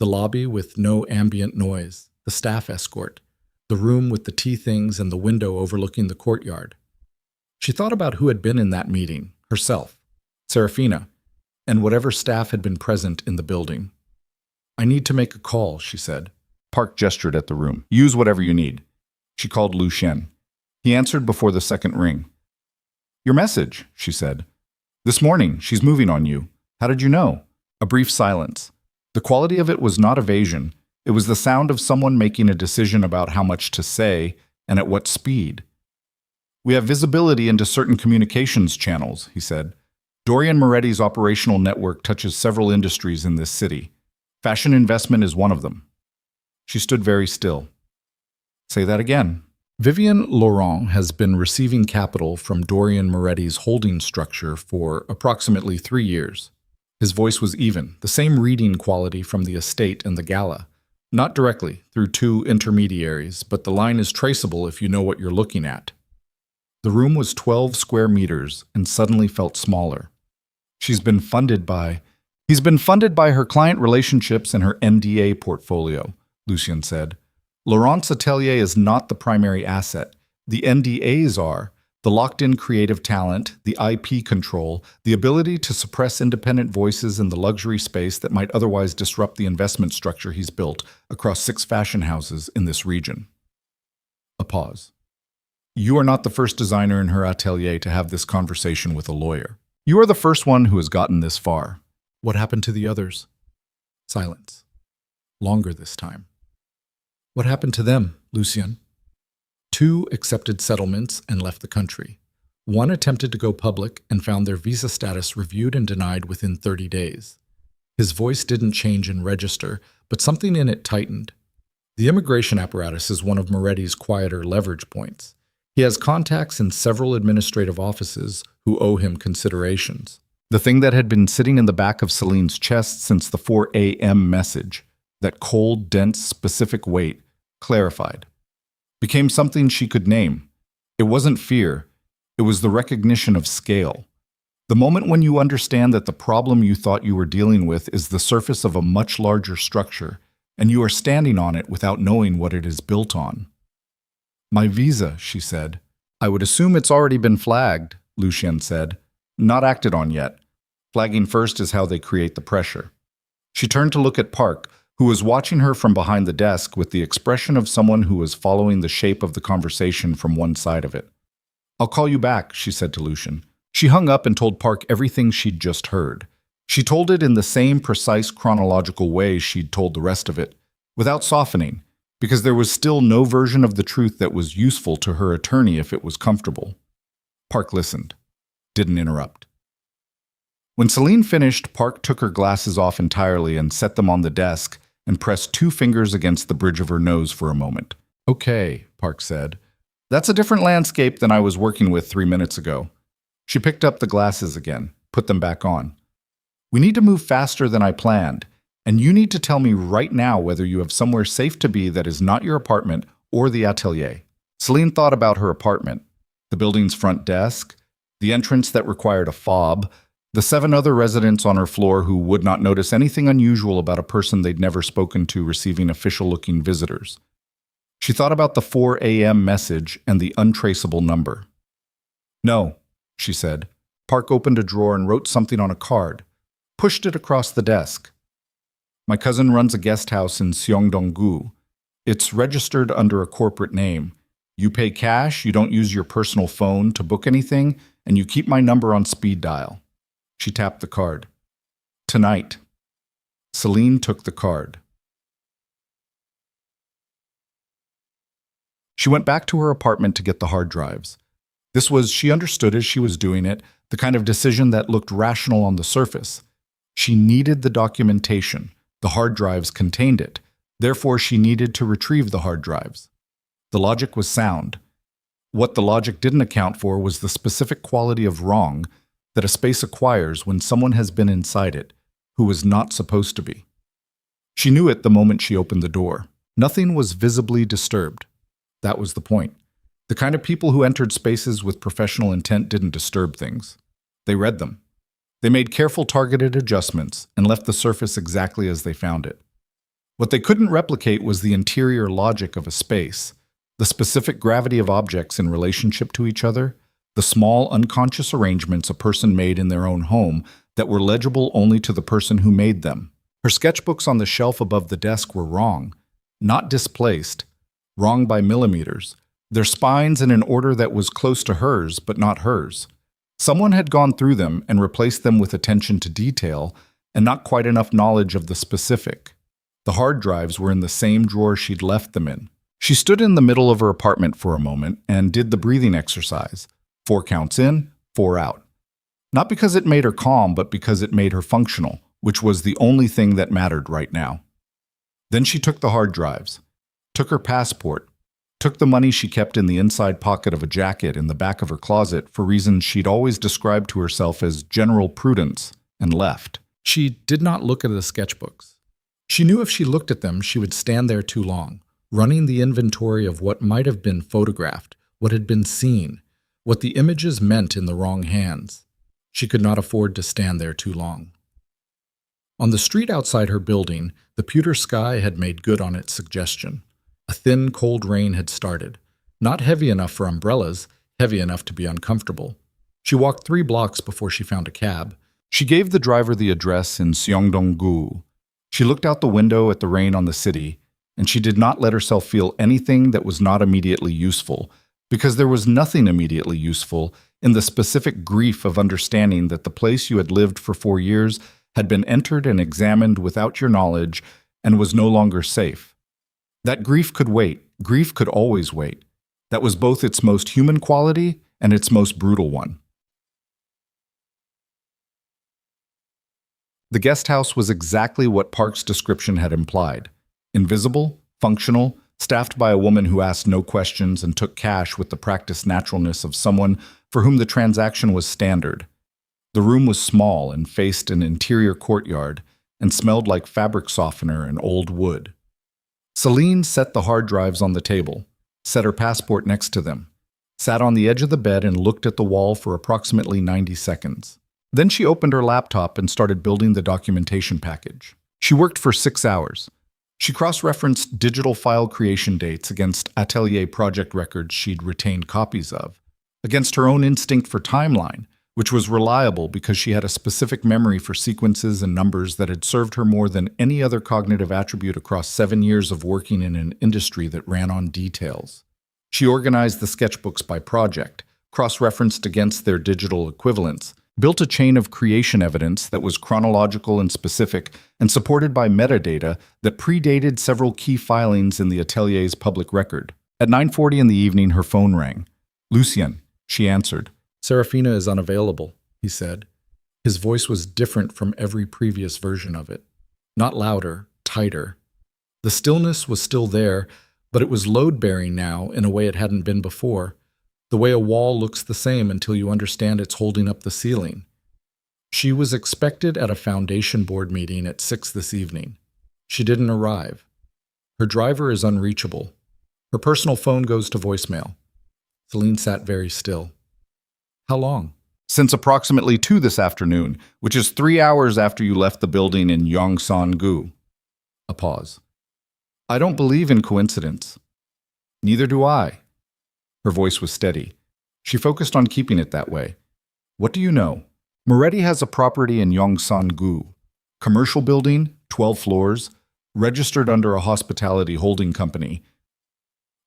the lobby with no ambient noise, the staff escort, the room with the tea things and the window overlooking the courtyard. She thought about who had been in that meeting, herself, Serafina, and whatever staff had been present in the building. I need to make a call, she said. Park gestured at the room. Use whatever you need. She called Lu Shen. He answered before the second ring. Your message, she said. This morning, she's moving on you. How did you know? A brief silence. The quality of it was not evasion. It was the sound of someone making a decision about how much to say and at what speed. We have visibility into certain communications channels, he said. Dorian Moretti's operational network touches several industries in this city. Fashion investment is one of them. She stood very still. Say that again. Vivian Laurent has been receiving capital from Dorian Moretti's holding structure for approximately 3 years. His voice was even, the same reading quality from the estate and the gala. Not directly, through 2 intermediaries, but the line is traceable if you know what you're looking at. The room was 12 square meters and suddenly felt smaller. He's been funded by her client relationships and her NDA portfolio, Lucien said. Laurent's atelier is not the primary asset. The NDAs are the locked-in creative talent, the IP control, the ability to suppress independent voices in the luxury space that might otherwise disrupt the investment structure he's built across 6 fashion houses in this region. A pause. You are not the first designer in her atelier to have this conversation with a lawyer. You are the first one who has gotten this far. What happened to the others? Silence. Longer this time. What happened to them, Lucien? 2 accepted settlements and left the country. 1 attempted to go public and found their visa status reviewed and denied within 30 days. His voice didn't change in register, but something in it tightened. The immigration apparatus is one of Moretti's quieter leverage points. He has contacts in several administrative offices who owe him considerations. The thing that had been sitting in the back of Celine's chest since the 4 a.m. message, that cold, dense, specific weight, clarified. Became something she could name. It wasn't fear. It was the recognition of scale. The moment when you understand that the problem you thought you were dealing with is the surface of a much larger structure, and you are standing on it without knowing what it is built on. My visa, she said. I would assume it's already been flagged, Lucien said. Not acted on yet. Flagging first is how they create the pressure. She turned to look at Park, who was watching her from behind the desk with the expression of someone who was following the shape of the conversation from one side of it. I'll call you back, she said to Lucien. She hung up and told Park everything she'd just heard. She told it in the same precise chronological way she'd told the rest of it, without softening, because there was still no version of the truth that was useful to her attorney if it was comfortable. Park listened, didn't interrupt. When Selene finished, Park took her glasses off entirely and set them on the desk and pressed 2 fingers against the bridge of her nose for a moment. Okay, Park said. That's a different landscape than I was working with 3 minutes ago. She picked up the glasses again, put them back on. We need to move faster than I planned, and you need to tell me right now whether you have somewhere safe to be that is not your apartment or the atelier. Selene thought about her apartment, the building's front desk, the entrance that required a fob, the 7 other residents on her floor who would not notice anything unusual about a person they'd never spoken to receiving official-looking visitors. She thought about the 4 a.m. message and the untraceable number. "No," she said. Park opened a drawer and wrote something on a card, pushed it across the desk. "My cousin runs a guest house in Seongdong-gu. It's registered under a corporate name. You pay cash, you don't use your personal phone to book anything, and you keep my number on speed dial." She tapped the card. "Tonight." Selene took the card. She went back to her apartment to get the hard drives. This was, she understood as she was doing it, the kind of decision that looked rational on the surface. She needed the documentation. The hard drives contained it. Therefore, she needed to retrieve the hard drives. The logic was sound. What the logic didn't account for was the specific quality of wrong that a space acquires when someone has been inside it, who was not supposed to be. She knew it the moment she opened the door. Nothing was visibly disturbed. That was the point. The kind of people who entered spaces with professional intent didn't disturb things. They read them. They made careful targeted adjustments and left the surface exactly as they found it. What they couldn't replicate was the interior logic of a space, the specific gravity of objects in relationship to each other, the small unconscious arrangements a person made in their own home that were legible only to the person who made them. Her sketchbooks on the shelf above the desk were wrong, not displaced, wrong by millimeters, their spines in an order that was close to hers but not hers. Someone had gone through them and replaced them with attention to detail and not quite enough knowledge of the specific. The hard drives were in the same drawer she'd left them in. She stood in the middle of her apartment for a moment and did the breathing exercise. 4 counts in, 4 out. Not because it made her calm, but because it made her functional, which was the only thing that mattered right now. Then she took the hard drives, took her passport, took the money she kept in the inside pocket of a jacket in the back of her closet for reasons she'd always described to herself as general prudence, and left. She did not look at the sketchbooks. She knew if she looked at them, she would stand there too long, running the inventory of what might have been photographed, what had been seen, what the images meant in the wrong hands. She could not afford to stand there too long. On the street outside her building, the pewter sky had made good on its suggestion. A thin, cold rain had started. Not heavy enough for umbrellas, heavy enough to be uncomfortable. She walked 3 blocks before she found a cab. She gave the driver the address in Seongdong-gu. She looked out the window at the rain on the city, and she did not let herself feel anything that was not immediately useful, because there was nothing immediately useful in the specific grief of understanding that the place you had lived for 4 years had been entered and examined without your knowledge and was no longer safe. That grief could wait. Grief could always wait. That was both its most human quality and its most brutal one. The guest house was exactly what Park's description had implied. Invisible, functional, staffed by a woman who asked no questions and took cash with the practiced naturalness of someone for whom the transaction was standard. The room was small and faced an interior courtyard and smelled like fabric softener and old wood. Selene set the hard drives on the table, set her passport next to them, sat on the edge of the bed and looked at the wall for approximately 90 seconds. Then she opened her laptop and started building the documentation package. She worked for 6 hours. She cross-referenced digital file creation dates against Atelier project records she'd retained copies of, against her own instinct for timeline, which was reliable because she had a specific memory for sequences and numbers that had served her more than any other cognitive attribute across 7 years of working in an industry that ran on details. She organized the sketchbooks by project, cross-referenced against their digital equivalents, built a chain of creation evidence that was chronological and specific and supported by metadata that predated several key filings in the Atelier's public record. At 9:40 in the evening, her phone rang. "Lucien," she answered. "Serafina is unavailable," he said. His voice was different from every previous version of it. Not louder, tighter. The stillness was still there, but it was load-bearing now in a way it hadn't been before. The way a wall looks the same until you understand it's holding up the ceiling. She was expected at a foundation board meeting at 6 this evening. She didn't arrive. Her driver is unreachable. Her personal phone goes to voicemail. Selene sat very still. How long? Since approximately 2 this afternoon, which is 3 hours after you left the building in Yongsan-gu. A pause. I don't believe in coincidence. Neither do I. Her voice was steady. She focused on keeping it that way. What do you know? Moretti has a property in Yongsan-gu. Commercial building, 12 floors, registered under a hospitality holding company.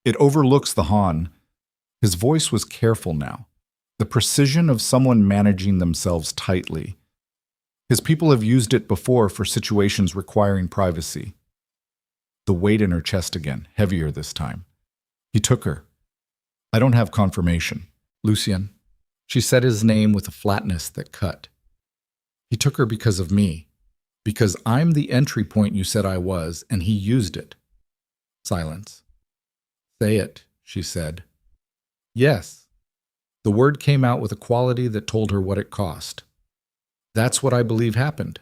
It overlooks the Han. His voice was careful now, the precision of someone managing themselves tightly. His people have used it before for situations requiring privacy. The weight in her chest again, heavier this time. He took her. I don't have confirmation. Lucien. She said his name with a flatness that cut. He took her because of me. Because I'm the entry point you said I was, and he used it. Silence. Say it, she said. Yes. The word came out with a quality that told her what it cost. That's what I believe happened.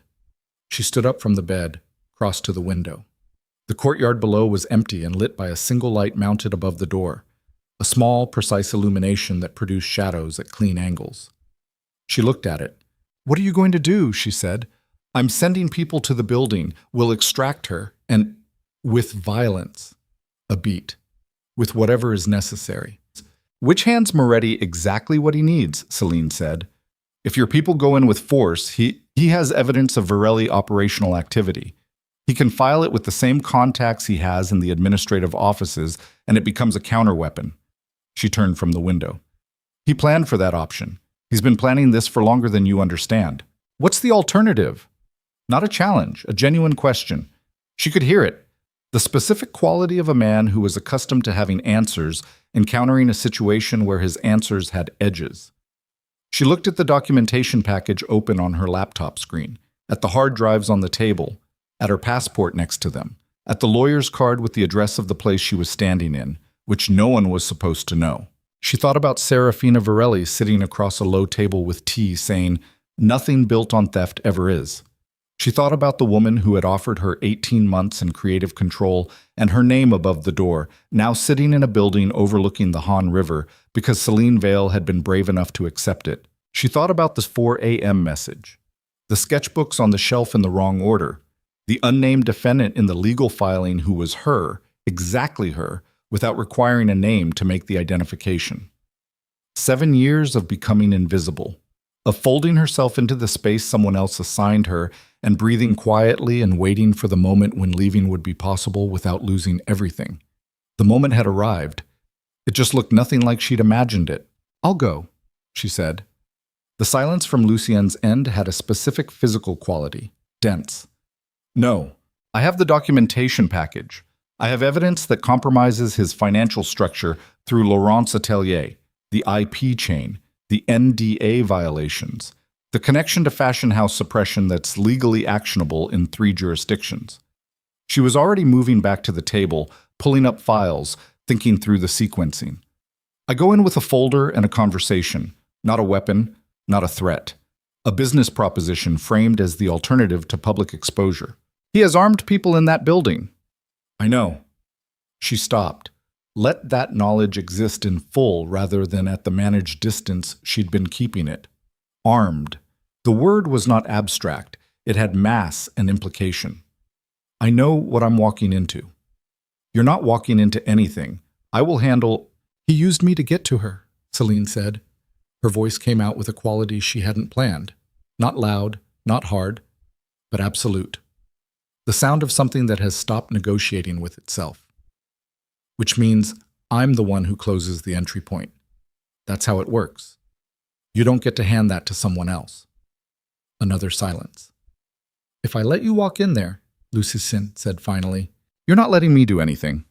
She stood up from the bed, crossed to the window. The courtyard below was empty and lit by a single light mounted above the door, a small, precise illumination that produced shadows at clean angles. She looked at it. What are you going to do? She said. I'm sending people to the building. We'll extract her, and with violence. A beat. With whatever is necessary. Which hands Moretti exactly what he needs, Selene said. If your people go in with force, he has evidence of Varelli operational activity. He can file it with the same contacts he has in the administrative offices, and it becomes a counterweapon. She turned from the window. He planned for that option. He's been planning this for longer than you understand. What's the alternative? Not a challenge, a genuine question. She could hear it. The specific quality of a man who was accustomed to having answers, encountering a situation where his answers had edges. She looked at the documentation package open on her laptop screen, at the hard drives on the table, at her passport next to them, at the lawyer's card with the address of the place she was standing in, which no one was supposed to know. She thought about Serafina Varelli sitting across a low table with tea saying, "Nothing built on theft ever is." She thought about the woman who had offered her 18 months in creative control and her name above the door, now sitting in a building overlooking the Han River because Selene Vale had been brave enough to accept it. She thought about the 4 a.m. message, the sketchbooks on the shelf in the wrong order, the unnamed defendant in the legal filing who was her, exactly her, without requiring a name to make the identification. 7 years of becoming invisible, of folding herself into the space someone else assigned her and breathing quietly and waiting for the moment when leaving would be possible without losing everything. The moment had arrived. It just looked nothing like she'd imagined it. I'll go, she said. The silence from Lucien's end had a specific physical quality, dense. No, I have the documentation package. I have evidence that compromises his financial structure through Laurent's Atelier, the IP chain, the NDA violations, the connection to fashion house suppression that's legally actionable in 3 jurisdictions. She was already moving back to the table, pulling up files, thinking through the sequencing. I go in with a folder and a conversation, not a weapon, not a threat. A business proposition framed as the alternative to public exposure. He has armed people in that building. I know. She stopped. Let that knowledge exist in full rather than at the managed distance she'd been keeping it. Armed. The word was not abstract. It had mass and implication. I know what I'm walking into. You're not walking into anything. I will handle... He used me to get to her, Selene said. Her voice came out with a quality she hadn't planned. Not loud, not hard, but absolute. The sound of something that has stopped negotiating with itself. Which means I'm the one who closes the entry point. That's how it works. You don't get to hand that to someone else. Another silence. If I let you walk in there, Lucien said finally, you're not letting me do anything.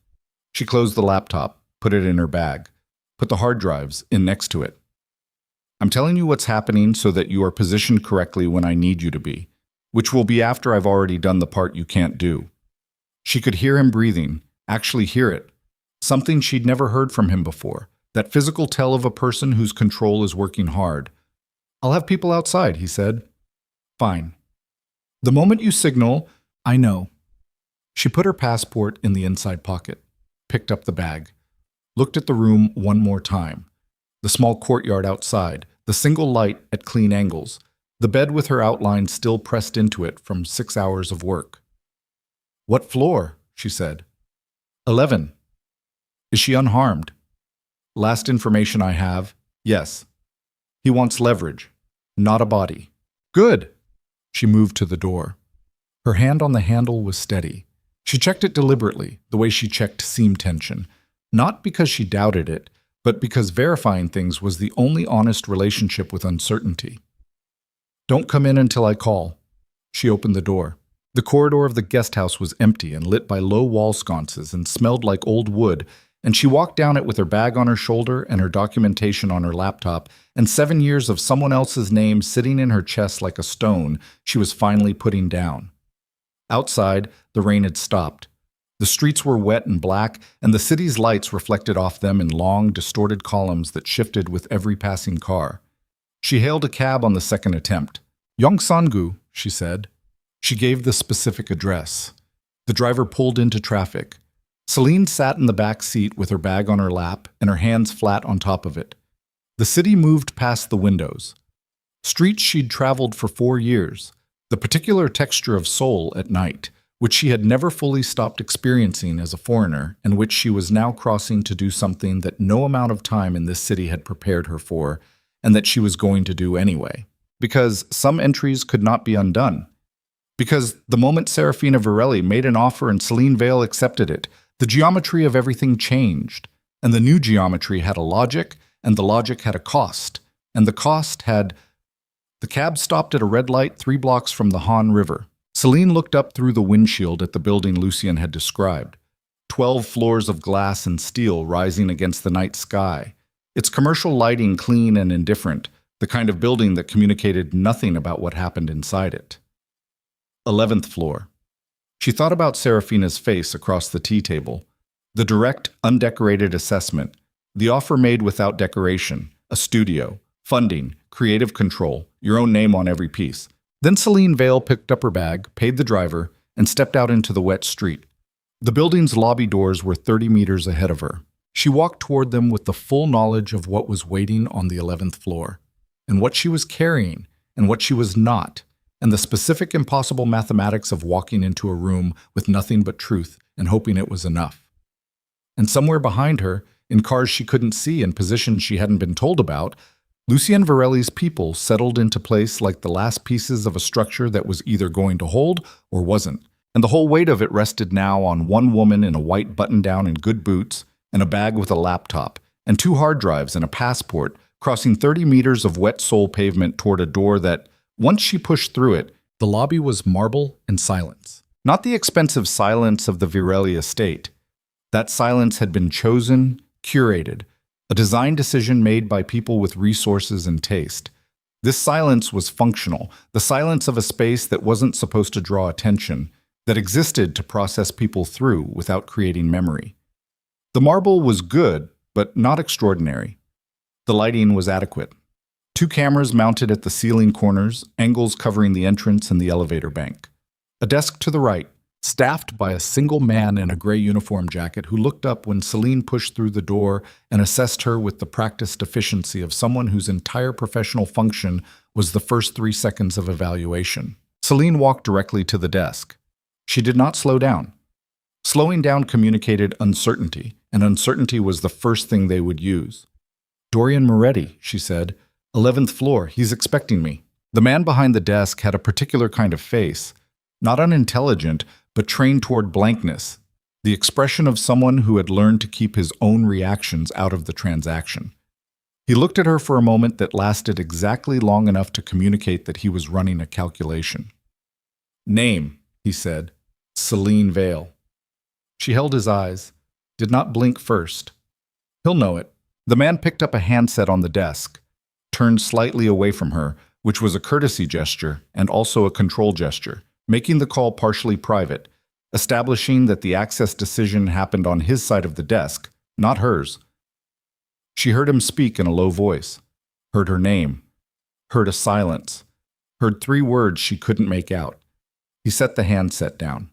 She closed the laptop, put it in her bag, put the hard drives in next to it. I'm telling you what's happening so that you are positioned correctly when I need you to be, which will be after I've already done the part you can't do. She could hear him breathing, actually hear it. Something she'd never heard from him before, that physical tell of a person whose control is working hard. I'll have people outside, he said. Fine. The moment you signal, I know. She put her passport in the inside pocket, picked up the bag, looked at the room one more time. The small courtyard outside, the single light at clean angles, the bed with her outline still pressed into it from 6 hours of work. "What floor?" she said. 11. "Is she unharmed?" "Last information I have, yes. He wants leverage, not a body." "Good." She moved to the door. Her hand on the handle was steady. She checked it deliberately, the way she checked seam tension, not because she doubted it, but because verifying things was the only honest relationship with uncertainty. "Don't come in until I call." She opened the door. The corridor of the guest house was empty and lit by low wall sconces and smelled like old wood, and she walked down it with her bag on her shoulder and her documentation on her laptop, and 7 years of someone else's name sitting in her chest like a stone she was finally putting down. Outside, the rain had stopped. The streets were wet and black, and the city's lights reflected off them in long, distorted columns that shifted with every passing car. She hailed a cab on the second attempt. "Yongsan-gu," she said. She gave the specific address. The driver pulled into traffic. Selene sat in the back seat with her bag on her lap and her hands flat on top of it. The city moved past the windows. Streets she'd traveled for 4 years, the particular texture of Seoul at night, which she had never fully stopped experiencing as a foreigner and which she was now crossing to do something that no amount of time in this city had prepared her for, and that she was going to do anyway. Because some entries could not be undone. Because the moment Serafina Varelli made an offer and Selene Vale accepted it, the geometry of everything changed, and the new geometry had a logic, and the logic had a cost, and the cost had... The cab stopped at a red light 3 blocks from the Han River. Selene looked up through the windshield at the building Lucien had described. 12 floors of glass and steel rising against the night sky. Its commercial lighting clean and indifferent, the kind of building that communicated nothing about what happened inside it. 11th floor. She thought about Serafina's face across the tea table. The direct, undecorated assessment. The offer made without decoration. A studio. Funding. Creative control. Your own name on every piece. Then Selene Vale picked up her bag, paid the driver, and stepped out into the wet street. The building's lobby doors were 30 meters ahead of her. She walked toward them with the full knowledge of what was waiting on the 11th floor, and what she was carrying, and what she was not, and the specific impossible mathematics of walking into a room with nothing but truth and hoping it was enough. And somewhere behind her, in cars she couldn't see and positions she hadn't been told about, Lucien Varelli's people settled into place like the last pieces of a structure that was either going to hold or wasn't, and the whole weight of it rested now on one woman in a white button-down and good boots, and a bag with a laptop, and 2 hard drives and a passport, crossing 30 meters of wet Seoul pavement toward a door that, once she pushed through it, the lobby was marble and silence. Not the expensive silence of the Varelli estate. That silence had been chosen, curated, a design decision made by people with resources and taste. This silence was functional, the silence of a space that wasn't supposed to draw attention, that existed to process people through without creating memory. The marble was good, but not extraordinary. The lighting was adequate. 2 cameras mounted at the ceiling corners, angles covering the entrance and the elevator bank. A desk to the right, staffed by a single man in a gray uniform jacket who looked up when Selene pushed through the door and assessed her with the practiced efficiency of someone whose entire professional function was the first 3 seconds of evaluation. Selene walked directly to the desk. She did not slow down. Slowing down communicated uncertainty, and uncertainty was the first thing they would use. "Dorian Moretti," she said. 11th floor, he's expecting me." The man behind the desk had a particular kind of face, not unintelligent, but trained toward blankness, the expression of someone who had learned to keep his own reactions out of the transaction. He looked at her for a moment that lasted exactly long enough to communicate that he was running a calculation. "Name," he said. "Selene Vale." She held his eyes, did not blink first. "He'll know it." The man picked up a handset on the desk, turned slightly away from her, which was a courtesy gesture and also a control gesture, making the call partially private, establishing that the access decision happened on his side of the desk, not hers. She heard him speak in a low voice, heard her name, heard a silence, heard 3 words she couldn't make out. He set the handset down.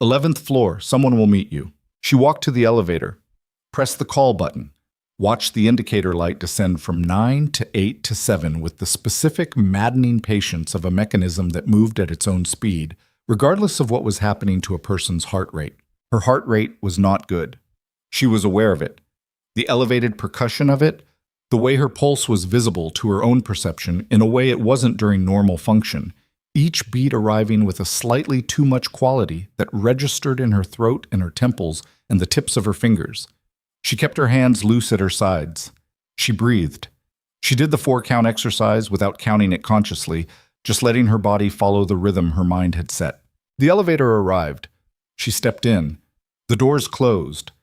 11th floor, someone will meet you." She walked to the elevator, pressed the call button, watched the indicator light descend from 9 to 8 to 7 with the specific, maddening patience of a mechanism that moved at its own speed, regardless of what was happening to a person's heart rate. Her heart rate was not good. She was aware of it. The elevated percussion of it, the way her pulse was visible to her own perception in a way it wasn't during normal function, each beat arriving with a slightly too much quality that registered in her throat and her temples and the tips of her fingers. She kept her hands loose at her sides. She breathed. She did the 4-count exercise without counting it consciously, just letting her body follow the rhythm her mind had set. The elevator arrived. She stepped in. The doors closed.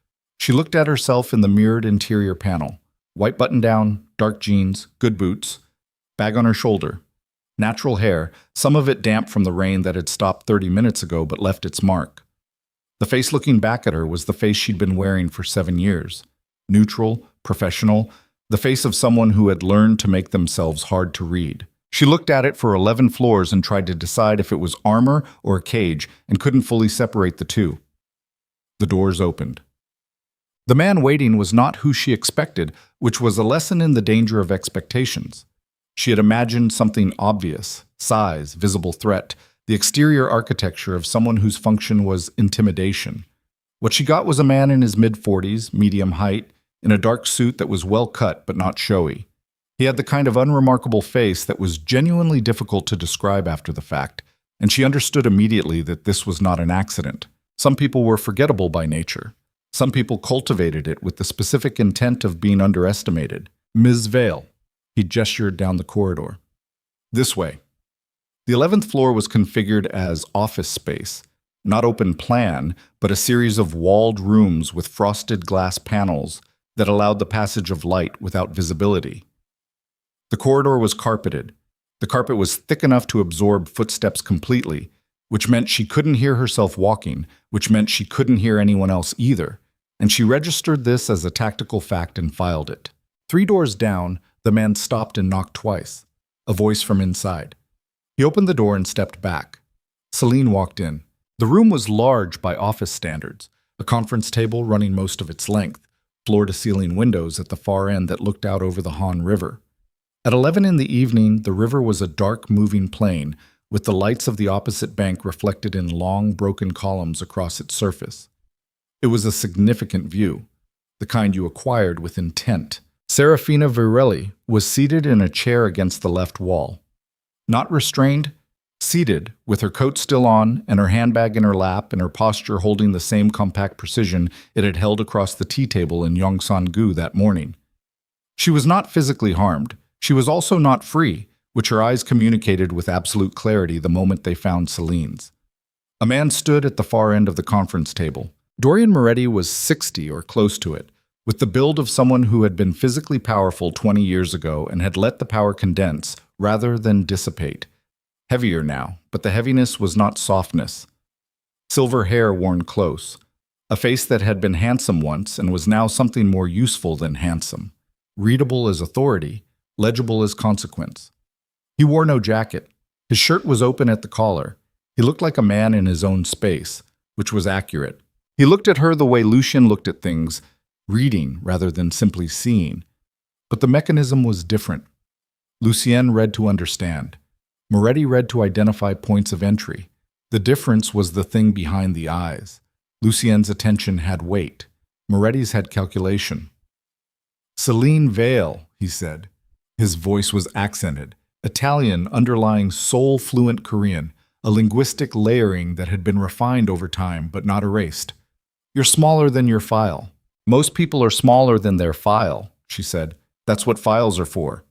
She looked at herself in the mirrored interior panel. White button-down, dark jeans, good boots, bag on her shoulder. Natural hair, some of it damp from the rain that had stopped 30 minutes ago but left its mark. The face looking back at her was the face she'd been wearing for 7 years. Neutral, professional, the face of someone who had learned to make themselves hard to read. She looked at it for 11 floors and tried to decide if it was armor or a cage and couldn't fully separate the two. The doors opened. The man waiting was not who she expected, which was a lesson in the danger of expectations. She had imagined something obvious, size, visible threat, the exterior architecture of someone whose function was intimidation. What she got was a man in his mid-40s, medium height, in a dark suit that was well cut but not showy. He had the kind of unremarkable face that was genuinely difficult to describe after the fact, and she understood immediately that this was not an accident. Some people were forgettable by nature. Some people cultivated it with the specific intent of being underestimated. Ms. Vale. He gestured down the corridor. This way. The 11th floor was configured as office space, not open plan, but a series of walled rooms with frosted glass panels that allowed the passage of light without visibility. The corridor was carpeted. The carpet was thick enough to absorb footsteps completely, which meant she couldn't hear herself walking, which meant she couldn't hear anyone else either, and she registered this as a tactical fact and filed it. 3 doors down, the man stopped and knocked twice. A voice from inside. He opened the door and stepped back. Selene walked in. The room was large by office standards, a conference table running most of its length, floor-to-ceiling windows at the far end that looked out over the Han River. At 11 in the evening, the river was a dark, moving plain, with the lights of the opposite bank reflected in long, broken columns across its surface. It was a significant view, the kind you acquired with intent. Selene Vale was seated in a chair against the left wall. Not restrained, seated, with her coat still on and her handbag in her lap and her posture holding the same compact precision it had held across the tea table in Yongsan-gu that morning. She was not physically harmed. She was also not free, which her eyes communicated with absolute clarity the moment they found Selene's. A man stood at the far end of the conference table. Dorian Moretti was 60 or close to it, with the build of someone who had been physically powerful 20 years ago and had let the power condense rather than dissipate. Heavier now, but the heaviness was not softness. Silver hair worn close. A face that had been handsome once and was now something more useful than handsome. Readable as authority, legible as consequence. He wore no jacket. His shirt was open at the collar. He looked like a man in his own space, which was accurate. He looked at her the way Lucien looked at things, reading rather than simply seeing. But the mechanism was different. Lucien read to understand. Moretti read to identify points of entry. The difference was the thing behind the eyes. Lucien's attention had weight. Moretti's had calculation. Selene Vale, he said. His voice was accented. Italian underlying Seoul-fluent Korean, a linguistic layering that had been refined over time but not erased. You're smaller than your file. Most people are smaller than their file, she said. That's what files are for.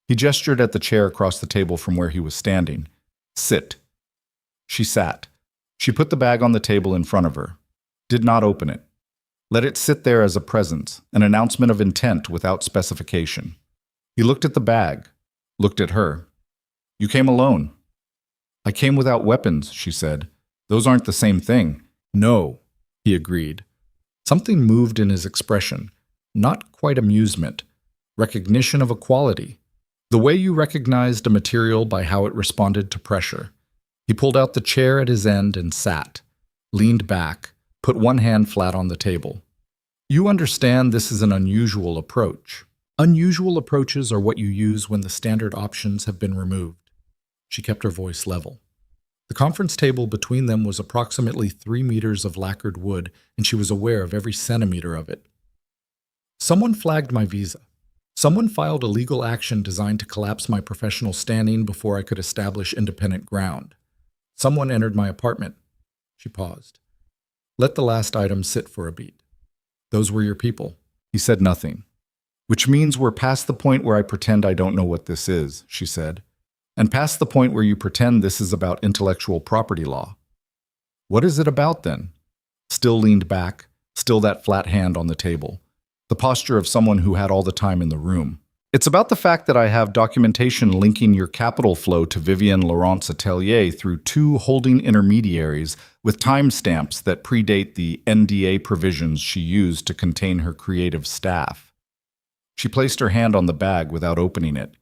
He gestured at the chair across the table from where he was standing. Sit. She sat. She put the bag on the table in front of her. Did not open it. Let it sit there as a presence, an announcement of intent without specification. He looked at the bag, looked at her. You came alone. I came without weapons, she said. Those aren't the same thing. No, he agreed. Something moved in his expression, not quite amusement, recognition of equality. The way you recognized a material by how it responded to pressure. He pulled out the chair at his end and sat, leaned back, put one hand flat on the table. You understand this is an unusual approach. Unusual approaches are what you use when the standard options have been removed. She kept her voice level. The conference table between them was approximately 3 meters of lacquered wood, and she was aware of every centimeter of it. Someone flagged my visa. Someone filed a legal action designed to collapse my professional standing before I could establish independent ground. Someone entered my apartment. She paused. Let the last item sit for a beat. Those were your people. He said nothing. Which means we're past the point where I pretend I don't know what this is, she said. And past the point where you pretend this is about intellectual property law. What is it about then? Still leaned back, still that flat hand on the table. The posture of someone who had all the time in the room. It's about the fact that I have documentation linking your capital flow to Vivienne Laurent's atelier through 2 holding intermediaries with timestamps that predate the NDA provisions she used to contain her creative staff. She placed her hand on the bag without opening it.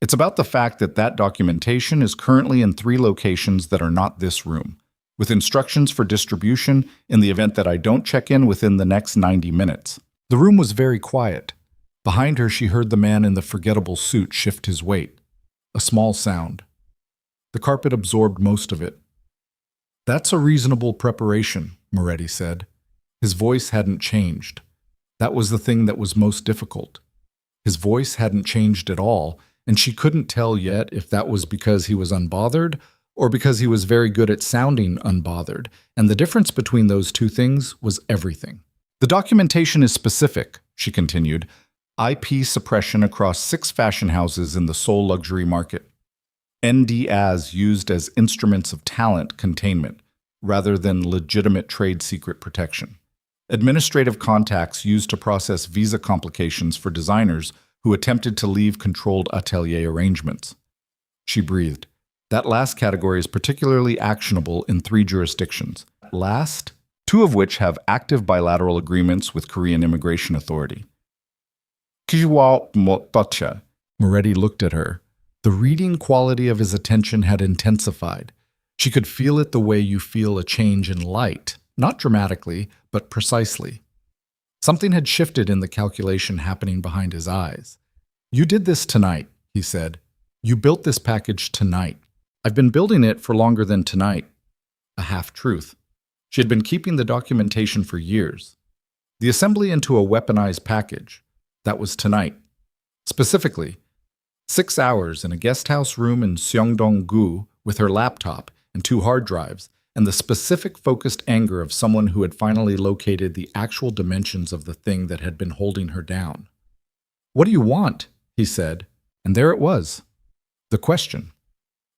It's about the fact that that documentation is currently in 3 locations that are not this room, with instructions for distribution in the event that I don't check in within the next 90 minutes. The room was very quiet. Behind her, she heard the man in the forgettable suit shift his weight. A small sound. The carpet absorbed most of it. That's a reasonable preparation, Moretti said. His voice hadn't changed. That was the thing that was most difficult. His voice hadn't changed at all, and she couldn't tell yet if that was because he was unbothered or because he was very good at sounding unbothered, and the difference between those 2 things was everything. The documentation is specific, she continued. IP suppression across 6 fashion houses in the Seoul luxury market. NDAs used as instruments of talent containment, rather than legitimate trade secret protection. Administrative contacts used to process visa complications for designers who attempted to leave controlled atelier arrangements. She breathed. That last category is particularly actionable in 3 jurisdictions. Last, 2 of which have active bilateral agreements with Korean Immigration Authority. Moretti looked at her. The reading quality of his attention had intensified. She could feel it the way you feel a change in light, not dramatically, but precisely. Something had shifted in the calculation happening behind his eyes. You did this tonight, he said. You built this package tonight. I've been building it for longer than tonight. A half-truth. She had been keeping the documentation for years. The assembly into a weaponized package. That was tonight. Specifically, 6 hours in a guest house room in Seongdong-gu with her laptop and 2 hard drives, and the specific focused anger of someone who had finally located the actual dimensions of the thing that had been holding her down. What do you want? He said, and there it was. The question.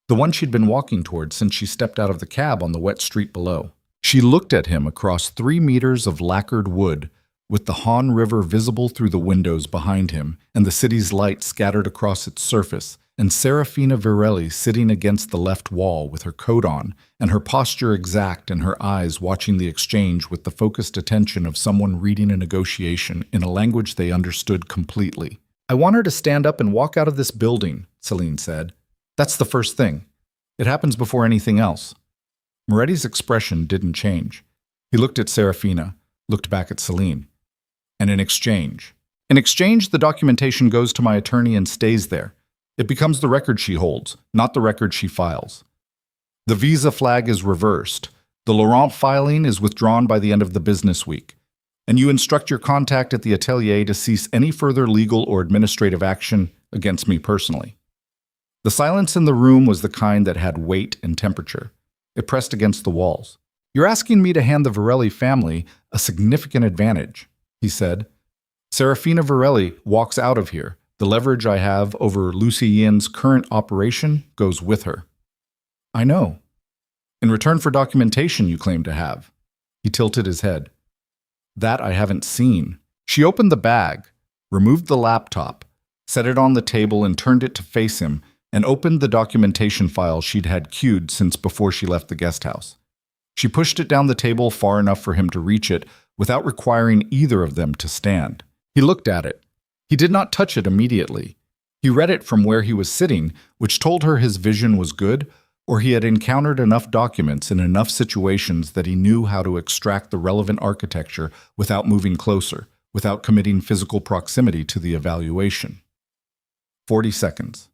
The one she'd been walking toward since she stepped out of the cab on the wet street below. She looked at him across 3 meters of lacquered wood, with the Han River visible through the windows behind him and the city's light scattered across its surface, and Serafina Vale sitting against the left wall with her coat on and her posture exact and her eyes watching the exchange with the focused attention of someone reading a negotiation in a language they understood completely. I want her to stand up and walk out of this building, Selene said. That's the first thing. It happens before anything else. Moretti's expression didn't change. He looked at Serafina, looked back at Selene. And in exchange, the documentation goes to my attorney and stays there. It becomes the record she holds, not the record she files. The visa flag is reversed. The Laurent filing is withdrawn by the end of the business week. And you instruct your contact at the atelier to cease any further legal or administrative action against me personally. The silence in the room was the kind that had weight and temperature. It pressed against the walls. You're asking me to hand the Vale family a significant advantage, he said. Serafina Vale walks out of here. The leverage I have over Lucy Yin's current operation goes with her. I know. In return for documentation you claim to have. He tilted his head. That I haven't seen. She opened the bag, removed the laptop, set it on the table and turned it to face him, and opened the documentation file she'd had queued since before she left the guest house. She pushed it down the table far enough for him to reach it without requiring either of them to stand. He looked at it. He did not touch it immediately. He read it from where he was sitting, which told her his vision was good, or he had encountered enough documents in enough situations that he knew how to extract the relevant architecture without moving closer, without committing physical proximity to the evaluation. 40 seconds.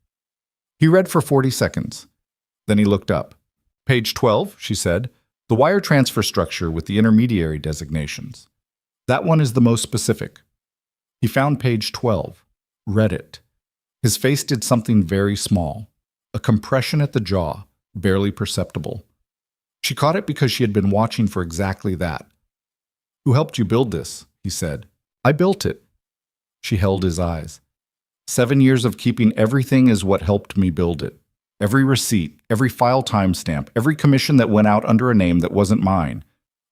He read for 40 seconds. Then he looked up. Page 12, she said, the wire transfer structure with the intermediary designations. That one is the most specific. He found page 12, read it. His face did something very small, a compression at the jaw, barely perceptible. She caught it because she had been watching for exactly that. Who helped you build this? He said. I built it. She held his eyes. 7 years of keeping everything is what helped me build it. Every receipt, every file timestamp, every commission that went out under a name that wasn't mine.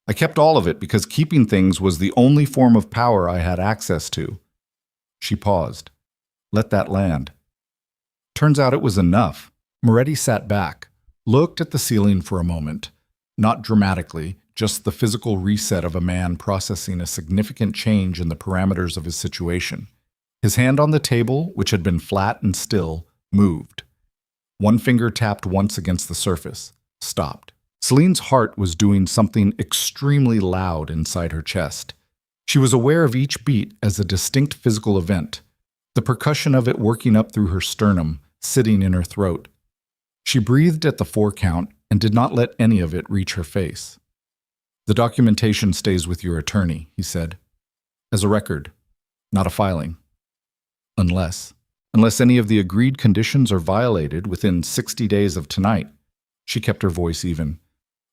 I kept all of it because keeping things was the only form of power I had access to. She paused. Let that land. Turns out it was enough. Moretti sat back, looked at the ceiling for a moment. Not dramatically, just the physical reset of a man processing a significant change in the parameters of his situation. His hand on the table, which had been flat and still, moved. One finger tapped once against the surface, stopped. Selene's heart was doing something extremely loud inside her chest. She was aware of each beat as a distinct physical event, the percussion of it working up through her sternum, sitting in her throat. She breathed at the 4 count and did not let any of it reach her face. The documentation stays with your attorney, he said, as a record, not a filing. Unless any of the agreed conditions are violated within 60 days of tonight. She kept her voice even.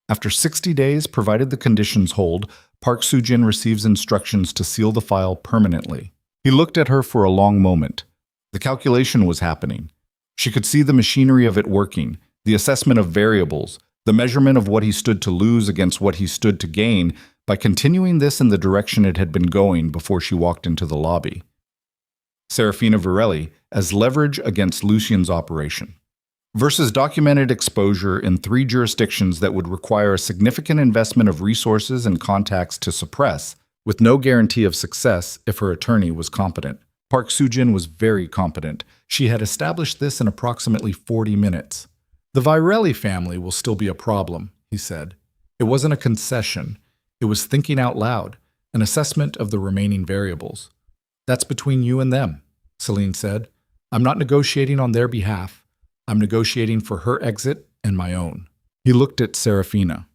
After 60 days, provided the conditions hold, Park Soo-jin receives instructions to seal the file permanently. He looked at her for a long moment. The calculation was happening. She could see the machinery of it working, the assessment of variables, the measurement of what he stood to lose against what he stood to gain by continuing this in the direction it had been going before she walked into the lobby. Serafina Varelli as leverage against Lucian's operation. Versus documented exposure in 3 jurisdictions that would require a significant investment of resources and contacts to suppress, with no guarantee of success if her attorney was competent. Park Soo-jin was very competent. She had established this in approximately 40 minutes. The Varelli family will still be a problem, he said. It wasn't a concession. It was thinking out loud, an assessment of the remaining variables. That's between you and them, Selene said. I'm not negotiating on their behalf. I'm negotiating for her exit and my own. He looked at Serafina.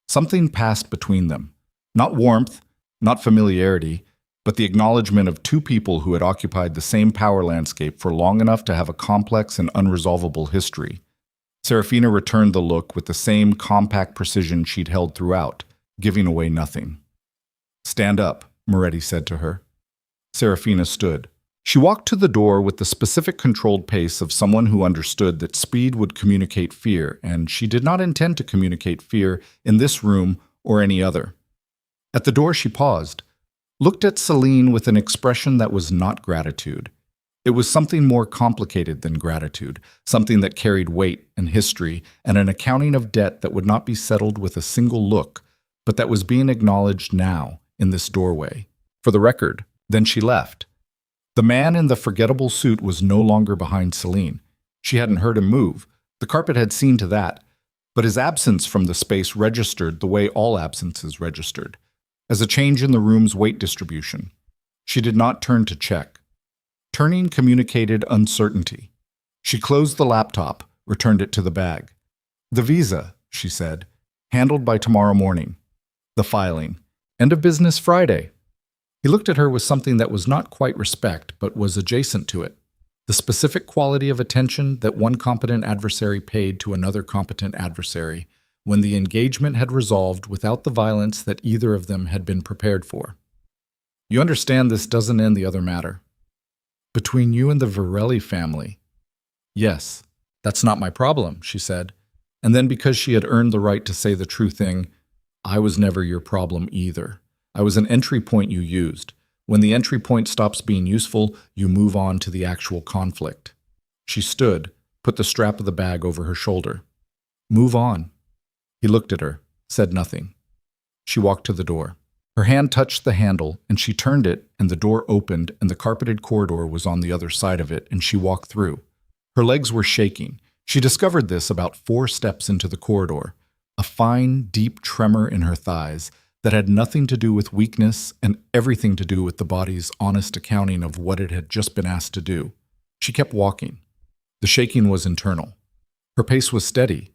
Something passed between them. Not warmth, not familiarity, but the acknowledgement of 2 people who had occupied the same power landscape for long enough to have a complex and unresolvable history. Serafina returned the look with the same compact precision she'd held throughout, giving away nothing. Stand up, Moretti said to her. Serafina stood. She walked to the door with the specific controlled pace of someone who understood that speed would communicate fear, and she did not intend to communicate fear in this room or any other. At the door she paused, looked at Selene with an expression that was not gratitude. It was something more complicated than gratitude, something that carried weight and history and an accounting of debt that would not be settled with a single look, but that was being acknowledged now in this doorway. For the record, then she left. The man in the forgettable suit was no longer behind Selene. She hadn't heard him move. The carpet had seen to that. But his absence from the space registered the way all absences registered, as a change in the room's weight distribution. She did not turn to check. Turning communicated uncertainty. She closed the laptop, returned it to the bag. The visa, she said, handled by tomorrow morning. The filing. End of business Friday. He looked at her with something that was not quite respect, but was adjacent to it. The specific quality of attention that one competent adversary paid to another competent adversary when the engagement had resolved without the violence that either of them had been prepared for. You understand this doesn't end the other matter. Between you and the Varelli family. Yes, that's not my problem, she said. And then because she had earned the right to say the true thing, I was never your problem either. I was an entry point you used. When the entry point stops being useful, you move on to the actual conflict. She stood, put the strap of the bag over her shoulder. Move on. He looked at her, said nothing. She walked to the door. Her hand touched the handle, and she turned it, and the door opened, and the carpeted corridor was on the other side of it, and she walked through. Her legs were shaking. She discovered this about 4 steps into the corridor, a fine, deep tremor in her thighs that had nothing to do with weakness and everything to do with the body's honest accounting of what it had just been asked to do. She kept walking. The shaking was internal. Her pace was steady.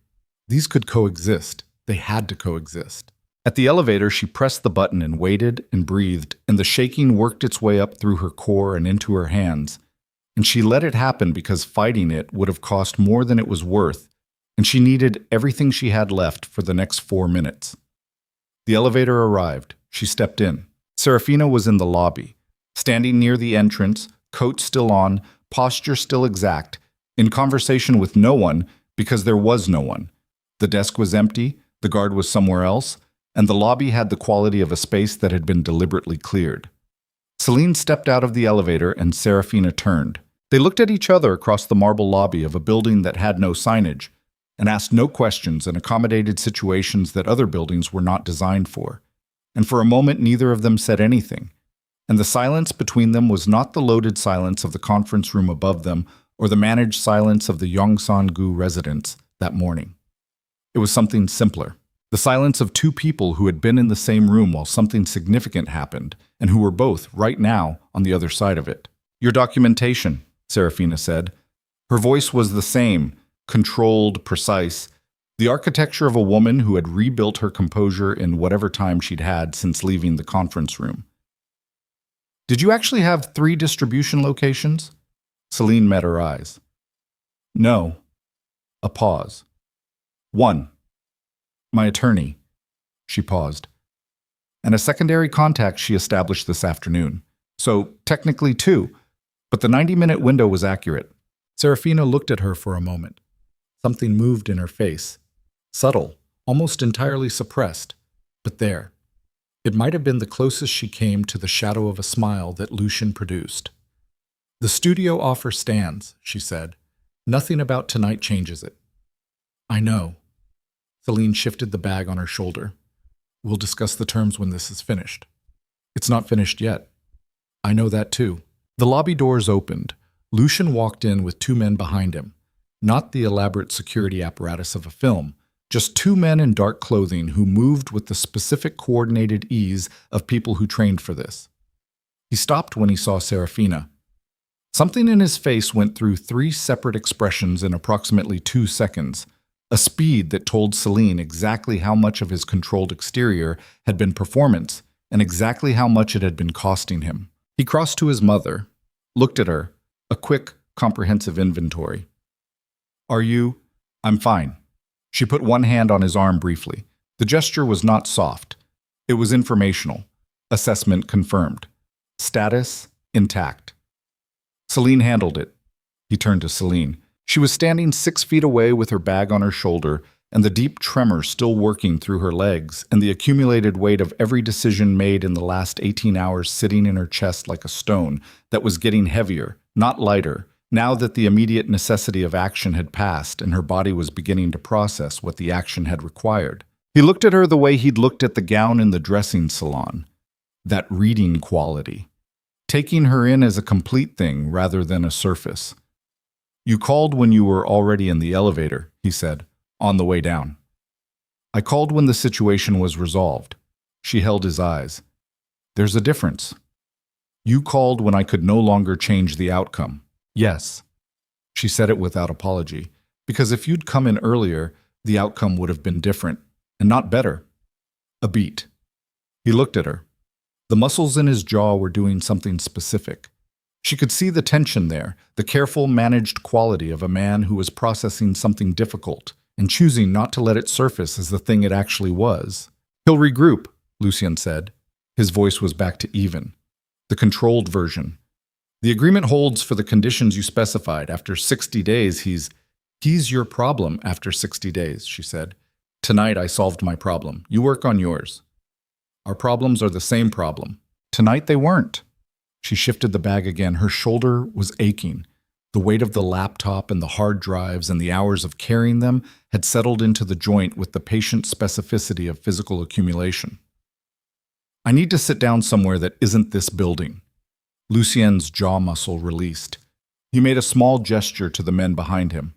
These could coexist. They had to coexist. At the elevator, she pressed the button and waited and breathed, and the shaking worked its way up through her core and into her hands. And she let it happen because fighting it would have cost more than it was worth, and she needed everything she had left for the next 4 minutes. The elevator arrived. She stepped in. Serafina was in the lobby, standing near the entrance, coat still on, posture still exact, in conversation with no one because there was no one. The desk was empty, the guard was somewhere else, and the lobby had the quality of a space that had been deliberately cleared. Selene stepped out of the elevator and Serafina turned. They looked at each other across the marble lobby of a building that had no signage, and asked no questions and accommodated situations that other buildings were not designed for. And for a moment neither of them said anything. And the silence between them was not the loaded silence of the conference room above them or the managed silence of the Yongsan-gu residence that morning. It was something simpler. The silence of 2 people who had been in the same room while something significant happened, and who were both, right now, on the other side of it. "Your documentation," Serafina said. Her voice was the same, controlled, precise, the architecture of a woman who had rebuilt her composure in whatever time she'd had since leaving the conference room. "Did you actually have 3 distribution locations?" Selene met her eyes. "No." A pause. "1. My attorney." She paused. "And a secondary contact she established this afternoon. So, technically 2, but the 90-minute window was accurate." Serafina looked at her for a moment. Something moved in her face. Subtle, almost entirely suppressed, but there. It might have been the closest she came to the shadow of a smile that Lucian produced. "The studio offer stands," she said. "Nothing about tonight changes it." "I know." Selene shifted the bag on her shoulder. "We'll discuss the terms when this is finished." "It's not finished yet." "I know that too." The lobby doors opened. Lucian walked in with 2 men behind him. Not the elaborate security apparatus of a film, just 2 men in dark clothing who moved with the specific coordinated ease of people who trained for this. He stopped when he saw Serafina. Something in his face went through 3 separate expressions in approximately 2 seconds, a speed that told Selene exactly how much of his controlled exterior had been performance and exactly how much it had been costing him. He crossed to his mother, looked at her, a quick, comprehensive inventory. "Are you?" "I'm fine." She put one hand on his arm briefly. The gesture was not soft. It was informational. Assessment confirmed. Status intact. Selene handled it. He turned to Selene. She was standing 6 feet away with her bag on her shoulder and the deep tremor still working through her legs and the accumulated weight of every decision made in the last 18 hours sitting in her chest like a stone that was getting heavier, not lighter, now that the immediate necessity of action had passed and her body was beginning to process what the action had required. He looked at her the way he'd looked at the gown in the dressing salon. That reading quality. Taking her in as a complete thing rather than a surface. "You called when you were already in the elevator," he said, "on the way down." "I called when the situation was resolved." She held his eyes. "There's a difference. You called when I could no longer change the outcome." "Yes." She said it without apology, because if you'd come in earlier, the outcome would have been different, and not better. A beat. He looked at her. The muscles in his jaw were doing something specific. She could see the tension there, the careful, managed quality of a man who was processing something difficult and choosing not to let it surface as the thing it actually was. "He'll regroup," Lucien said. His voice was back to even. The controlled version. "The agreement holds for the conditions you specified. After 60 days, he's your problem after 60 days," she said. "Tonight I solved my problem. You work on yours. Our problems are the same problem." Tonight they weren't. She shifted the bag again. Her shoulder was aching. The weight of the laptop and the hard drives and the hours of carrying them had settled into the joint with the patient specificity of physical accumulation. "I need to sit down somewhere that isn't this building." Lucien's jaw muscle released. He made a small gesture to the men behind him.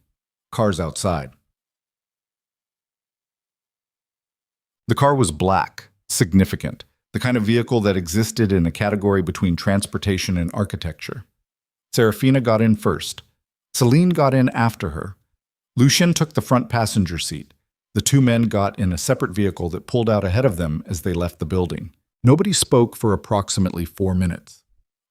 Cars outside. The car was black, significant, the kind of vehicle that existed in a category between transportation and architecture. Serafina got in first. Selene got in after her. Lucien took the front passenger seat. The two men got in a separate vehicle that pulled out ahead of them as they left the building. Nobody spoke for approximately 4 minutes.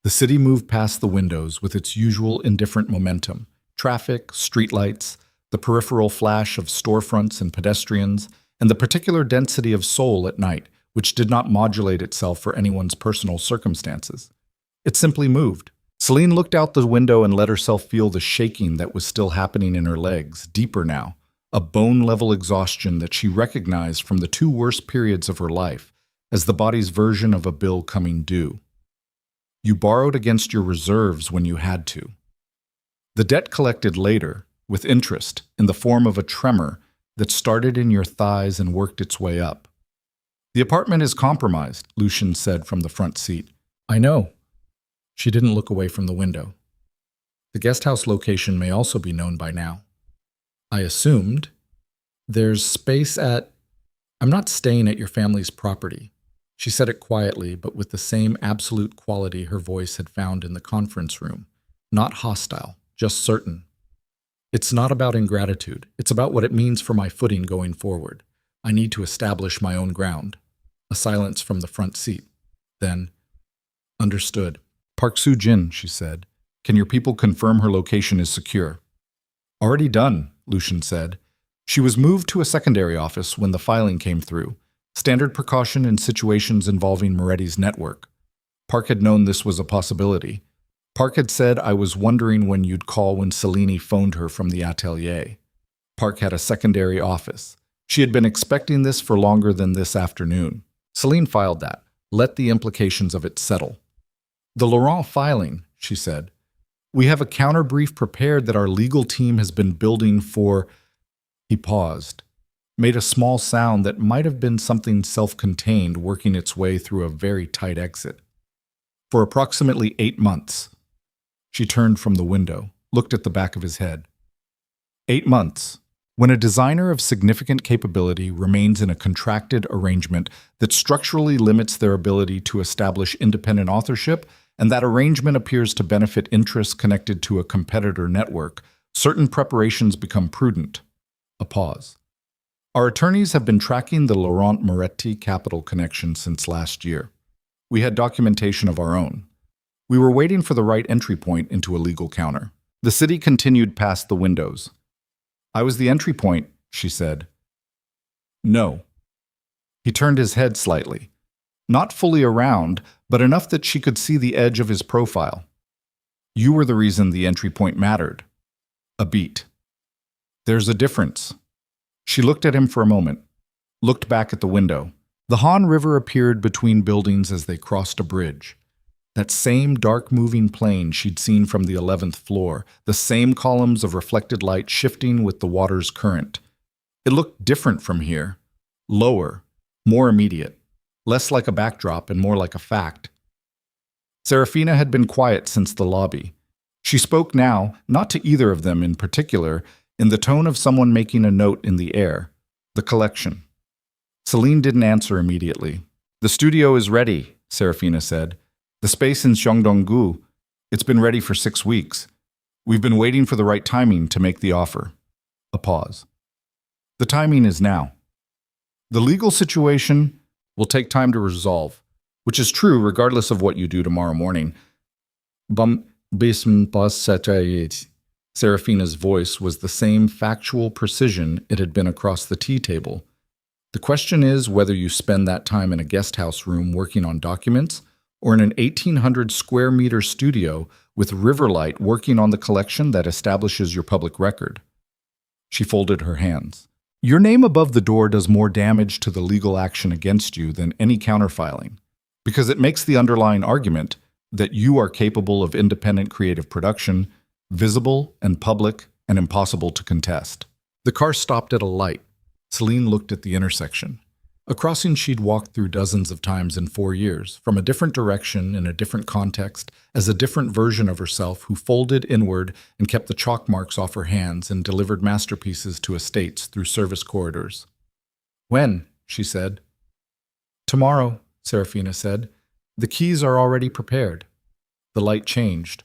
The city moved past the windows with its usual indifferent momentum. Traffic, streetlights, the peripheral flash of storefronts and pedestrians, and the particular density of Seoul at night, which did not modulate itself for anyone's personal circumstances. It simply moved. Selene looked out the window and let herself feel the shaking that was still happening in her legs, deeper now, a bone-level exhaustion that she recognized from the 2 worst periods of her life as the body's version of a bill coming due. You borrowed against your reserves when you had to. The debt collected later, with interest, in the form of a tremor that started in your thighs and worked its way up. The apartment is compromised, Lucien said from the front seat. I know. She didn't look away from the window. The guest house location may also be known by now. I assumed. There's space at... I'm not staying at your family's property. She said it quietly, but with the same absolute quality her voice had found in the conference room. Not hostile, just certain. It's not about ingratitude. It's about what it means for my footing going forward. I need to establish my own ground. A silence from the front seat. Then, understood. Park Soo-jin, she said. Can your people confirm her location is secure? Already done, Lucien said. She was moved to a secondary office when the filing came through. Standard precaution in situations involving Moretti's network. Park had known this was a possibility. Park had said, I was wondering when you'd call when Selene phoned her from the atelier. Park had a secondary office. She had been expecting this for longer than this afternoon. Selene filed that, let the implications of it settle. The Laurent filing, she said. We have a counter-brief prepared that our legal team has been building for... He paused, made a small sound that might have been something self-contained working its way through a very tight exit. For approximately 8 months. She turned from the window, looked at the back of his head. 8 months. When a designer of significant capability remains in a contracted arrangement that structurally limits their ability to establish independent authorship, and that arrangement appears to benefit interests connected to a competitor network, certain preparations become prudent. A pause. Our attorneys have been tracking the Laurent Moretti capital connection since last year. We had documentation of our own. We were waiting for the right entry point into a legal counter. The city continued past the windows. I was the entry point, she said. No. He turned his head slightly. Not fully around, but enough that she could see the edge of his profile. You were the reason the entry point mattered. A beat. There's a difference. She looked at him for a moment, looked back at the window. The Han River appeared between buildings as they crossed a bridge. That same dark-moving plane she'd seen from the 11th floor, the same columns of reflected light shifting with the water's current. It looked different from here. Lower, more immediate, less like a backdrop and more like a fact. Serafina had been quiet since the lobby. She spoke now, not to either of them in particular, in the tone of someone making a note in the air. The collection. Selene didn't answer immediately. The studio is ready, Serafina said. The space in Gyeongdong-gu, it's been ready for 6 weeks. We've been waiting for the right timing to make the offer. A pause. The timing is now. The legal situation will take time to resolve, which is true regardless of what you do tomorrow morning. Serafina's voice was the same factual precision it had been across the tea table. The question is whether you spend that time in a guest house room working on documents or in an 1,800 square meter studio with Riverlight working on the collection that establishes your public record. She folded her hands. Your name above the door does more damage to the legal action against you than any counterfiling, because it makes the underlying argument that you are capable of independent creative production, visible and public and impossible to contest. The car stopped at a light. Selene looked at the intersection. A crossing she'd walked through dozens of times in 4 years, from a different direction in a different context, as a different version of herself who folded inward and kept the chalk marks off her hands and delivered masterpieces to estates through service corridors. "When?" she said. "Tomorrow," Serafina said. "The keys are already prepared." The light changed.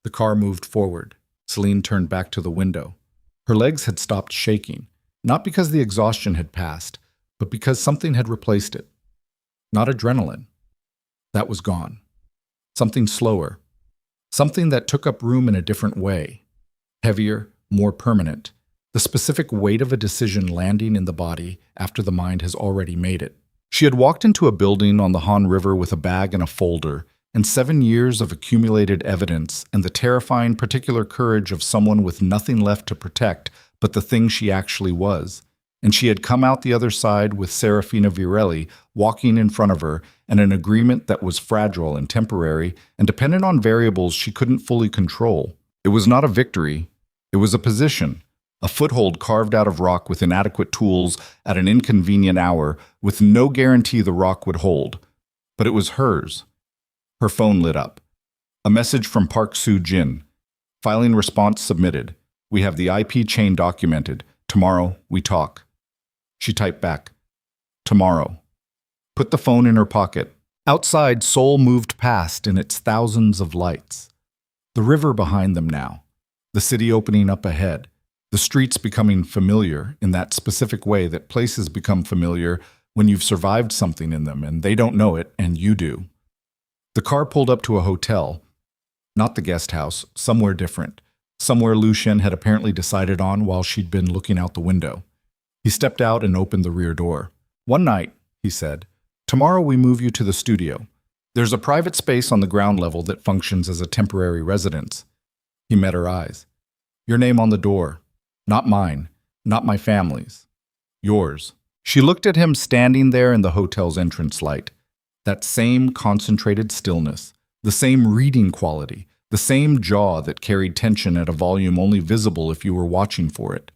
The car moved forward. Selene turned back to the window. Her legs had stopped shaking, not because the exhaustion had passed, but because something had replaced it. Not adrenaline. That was gone. Something slower. Something that took up room in a different way. Heavier, more permanent. The specific weight of a decision landing in the body after the mind has already made it. She had walked into a building on the Han River with a bag and a folder, and 7 years of accumulated evidence and the terrifying particular courage of someone with nothing left to protect but the thing she actually was. And she had come out the other side with Serafina Vale walking in front of her, and an agreement that was fragile and temporary and dependent on variables she couldn't fully control. It was not a victory. It was a position, a foothold carved out of rock with inadequate tools at an inconvenient hour, with no guarantee the rock would hold. But it was hers. Her phone lit up. A message from Park Soo-jin. Filing response submitted. We have the IP chain documented. Tomorrow, we talk. She typed back. Tomorrow. Put the phone in her pocket. Outside, Seoul moved past in its thousands of lights. The river behind them now. The city opening up ahead. The streets becoming familiar in that specific way that places become familiar when you've survived something in them and they don't know it and you do. The car pulled up to a hotel. Not the guest house, somewhere different. Somewhere Lu Shen had apparently decided on while she'd been looking out the window. He stepped out and opened the rear door. "One night," he said. "Tomorrow we move you to the studio. There's a private space on the ground level that functions as a temporary residence." He met her eyes. "Your name on the door. Not mine. Not my family's. Yours." She looked at him standing there in the hotel's entrance light. That same concentrated stillness, the same reading quality, the same jaw that carried tension at a volume only visible if you were watching for it.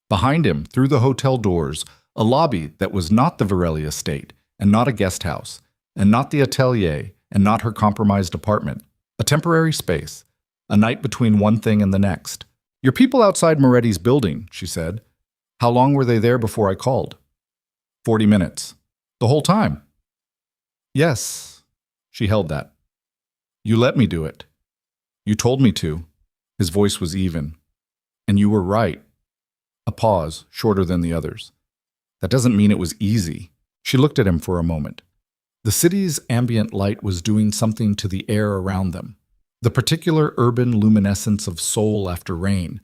Behind him, through the hotel doors, a lobby that was not the Varelli estate, and not a guest house, and not the atelier, and not her compromised apartment. A temporary space, a night between one thing and the next. "Your people outside Moretti's building," she said. "How long were they there before I called?" 40 minutes. "The whole time?" "Yes." She held that. "You let me do it. You told me to." His voice was even. "And you were right." A pause, shorter than the others. "That doesn't mean it was easy." She looked at him for a moment. The city's ambient light was doing something to the air around them. The particular urban luminescence of Seoul after rain.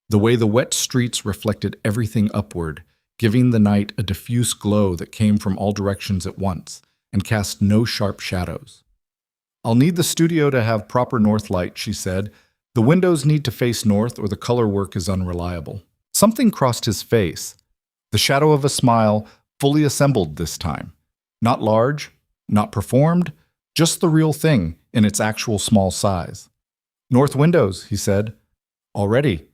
The way the wet streets reflected everything upward, giving the night a diffuse glow that came from all directions at once, and cast no sharp shadows. "I'll need the studio to have proper north light," she said. "The windows need to face north or the color work is unreliable." Something crossed his face. The shadow of a smile, fully assembled this time. Not large, not performed, just the real thing in its actual small size. "North windows," he said. "Already."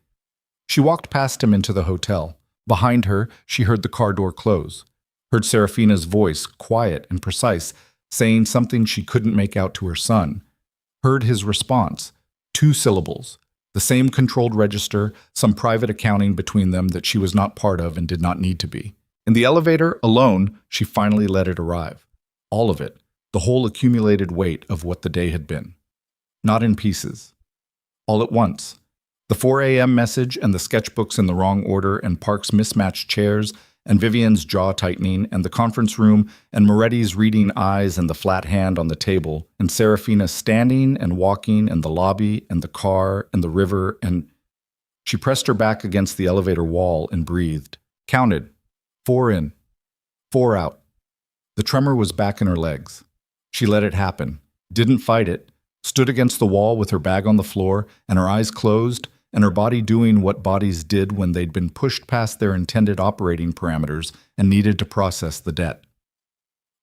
She walked past him into the hotel. Behind her, she heard the car door close. Heard Serafina's voice, quiet and precise, saying something she couldn't make out to her son. Heard his response. 2 syllables. The same controlled register, some private accounting between them that she was not part of and did not need to be. In the elevator, alone, she finally let it arrive. All of it. The whole accumulated weight of what the day had been. Not in pieces. All at once. The 4 a.m. message and the sketchbooks in the wrong order and Park's mismatched chairs and Vivian's jaw tightening and the conference room and Moretti's reading eyes and the flat hand on the table and Serafina standing and walking and the lobby and the car and the river and... She pressed her back against the elevator wall and breathed. Counted. 4 in. 4 out. The tremor was back in her legs. She let it happen. Didn't fight it. Stood against the wall with her bag on the floor and her eyes closed and her body doing what bodies did when they'd been pushed past their intended operating parameters and needed to process the debt.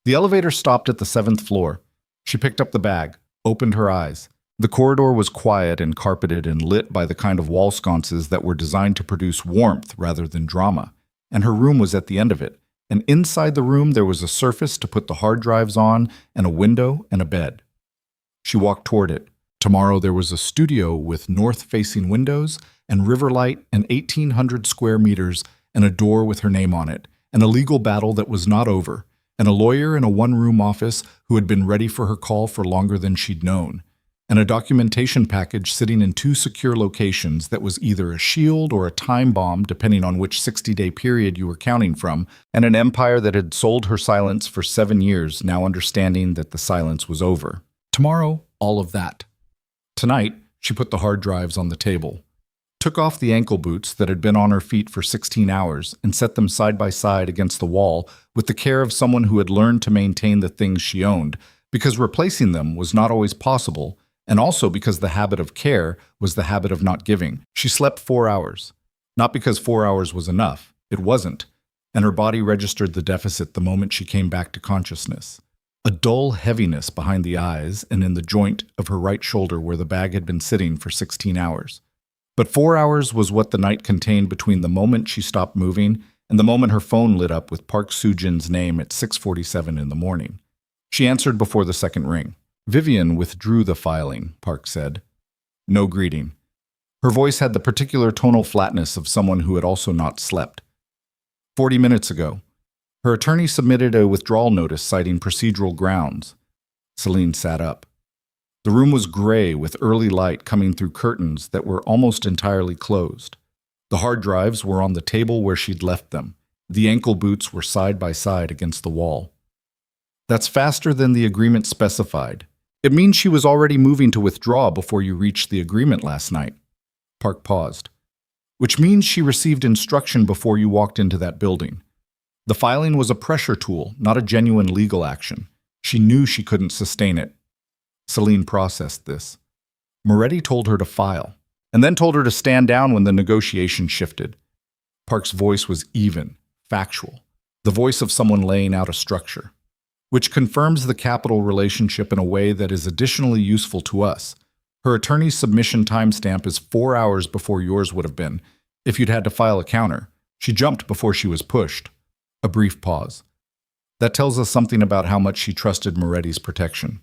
The elevator stopped at the 7th floor. She picked up the bag, opened her eyes. The corridor was quiet and carpeted and lit by the kind of wall sconces that were designed to produce warmth rather than drama, and her room was at the end of it, and inside the room there was a surface to put the hard drives on and a window and a bed. She walked toward it. Tomorrow there was a studio with north-facing windows and river light and 1,800 square meters and a door with her name on it, and a legal battle that was not over, and a lawyer in a one-room office who had been ready for her call for longer than she'd known, and a documentation package sitting in 2 secure locations that was either a shield or a time bomb, depending on which 60-day period you were counting from, and an empire that had sold her silence for 7 years, now understanding that the silence was over. Tomorrow, all of that. Tonight, she put the hard drives on the table, took off the ankle boots that had been on her feet for 16 hours and set them side by side against the wall with the care of someone who had learned to maintain the things she owned, because replacing them was not always possible, and also because the habit of care was the habit of not giving. She slept 4 hours. Not because 4 hours was enough. It wasn't. And her body registered the deficit the moment she came back to consciousness. A dull heaviness behind the eyes and in the joint of her right shoulder where the bag had been sitting for 16 hours. But 4 hours was what the night contained between the moment she stopped moving and the moment her phone lit up with Park Soo-jin's name at 6:47 in the morning. She answered before the second ring. Vivian withdrew the filing, Park said. No greeting. Her voice had the particular tonal flatness of someone who had also not slept. 40 minutes ago. Her attorney submitted a withdrawal notice citing procedural grounds. Selene sat up. The room was gray with early light coming through curtains that were almost entirely closed. The hard drives were on the table where she'd left them. The ankle boots were side by side against the wall. That's faster than the agreement specified. It means she was already moving to withdraw before you reached the agreement last night. Park paused. Which means she received instruction before you walked into that building. The filing was a pressure tool, not a genuine legal action. She knew she couldn't sustain it. Selene processed this. Moretti told her to file, and then told her to stand down when the negotiation shifted. Park's voice was even, factual, the voice of someone laying out a structure, which confirms the capital relationship in a way that is additionally useful to us. Her attorney's submission timestamp is 4 hours before yours would have been, if you'd had to file a counter. She jumped before she was pushed. A brief pause. That tells us something about how much she trusted Moretti's protection.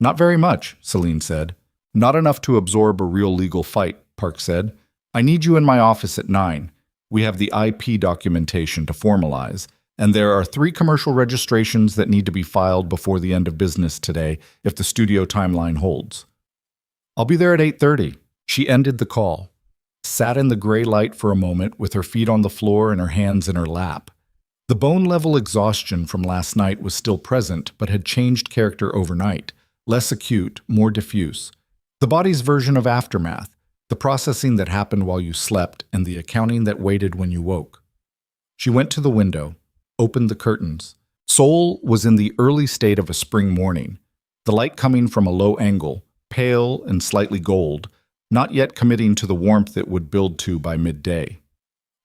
Not very much, Selene said. Not enough to absorb a real legal fight, Park said. I need you in my office at 9. We have the IP documentation to formalize, and there are 3 commercial registrations that need to be filed before the end of business today if the studio timeline holds. I'll be there at 8:30. She ended the call, sat in the gray light for a moment with her feet on the floor and her hands in her lap. The bone-level exhaustion from last night was still present, but had changed character overnight, less acute, more diffuse. The body's version of aftermath, the processing that happened while you slept and the accounting that waited when you woke. She went to the window, opened the curtains. Seoul was in the early state of a spring morning, the light coming from a low angle, pale and slightly gold, not yet committing to the warmth it would build to by midday.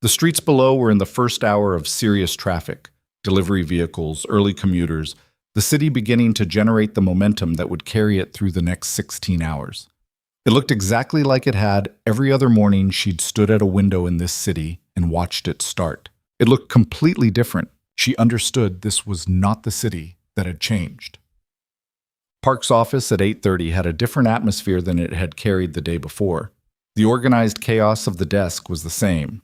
The streets below were in the first hour of serious traffic, delivery vehicles, early commuters, the city beginning to generate the momentum that would carry it through the next 16 hours. It looked exactly like it had every other morning she'd stood at a window in this city and watched it start. It looked completely different. She understood this was not the city that had changed. Park's office at 8:30 had a different atmosphere than it had carried the day before. The organized chaos of the desk was the same.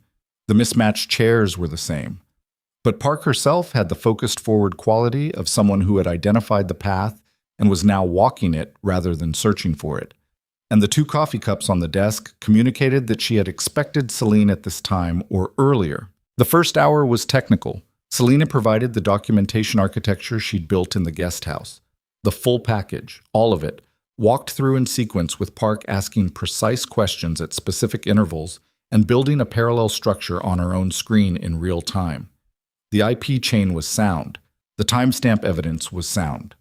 The mismatched chairs were the same. But Park herself had the focused forward quality of someone who had identified the path and was now walking it rather than searching for it. And the 2 coffee cups on the desk communicated that she had expected Selene at this time or earlier. The first hour was technical. Selene provided the documentation architecture she'd built in the guest house. The full package, all of it, walked through in sequence with Park asking precise questions at specific intervals and building a parallel structure on her own screen in real time. The IP chain was sound. The timestamp evidence was sound.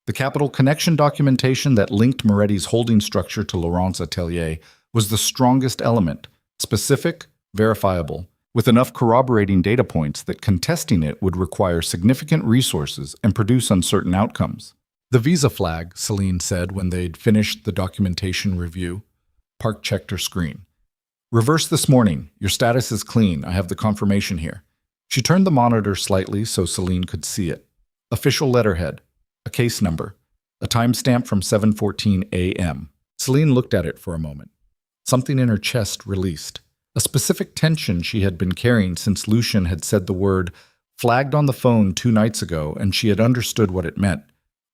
The capital connection documentation that linked Moretti's holding structure to Laurent's atelier was the strongest element, specific, verifiable, with enough corroborating data points that contesting it would require significant resources and produce uncertain outcomes. The visa flag, Selene said when they'd finished the documentation review. Park checked her screen. Reverse this morning. Your status is clean. I have the confirmation here. She turned the monitor slightly so Selene could see it. Official letterhead, a case number, a timestamp from 7:14 a.m. Selene looked at it for a moment. Something in her chest released. A specific tension she had been carrying since Lucian had said the word flagged on the phone 2 nights ago, and she had understood what it meant.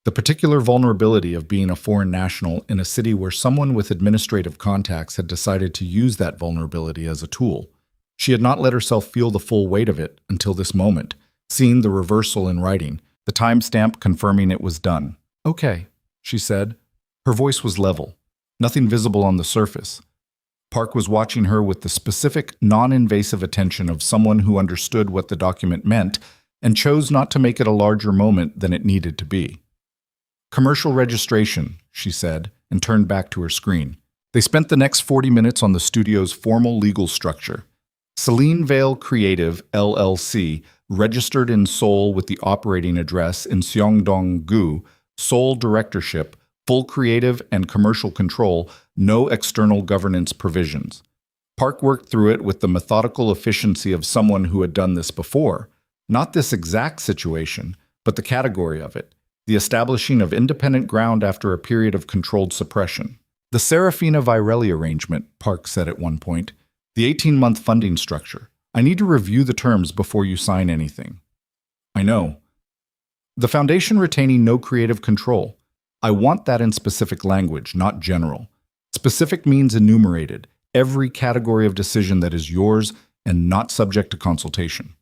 The particular vulnerability of being a foreign national in a city where someone with administrative contacts had decided to use that vulnerability as a tool. She had not let herself feel the full weight of it until this moment, seeing the reversal in writing, the timestamp confirming it was done. "Okay," she said. Her voice was level, nothing visible on the surface. Park was watching her with the specific, non-invasive attention of someone who understood what the document meant and chose not to make it a larger moment than it needed to be. "Commercial registration," she said, and turned back to her screen. They spent the next 40 minutes on the studio's formal legal structure. Selene Vale Creative, LLC, registered in Seoul with the operating address in Seongdong-gu, Seoul directorship, full creative and commercial control, no external governance provisions. Park worked through it with the methodical efficiency of someone who had done this before. Not this exact situation, but the category of it. The establishing of independent ground after a period of controlled suppression. "The Serafina Virelli arrangement," Park said at one point. "The 18-month funding structure. I need to review the terms before you sign anything." "I know." "The foundation retaining no creative control. I want that in specific language, not general. Specific means enumerated, every category of decision that is yours and not subject to consultation."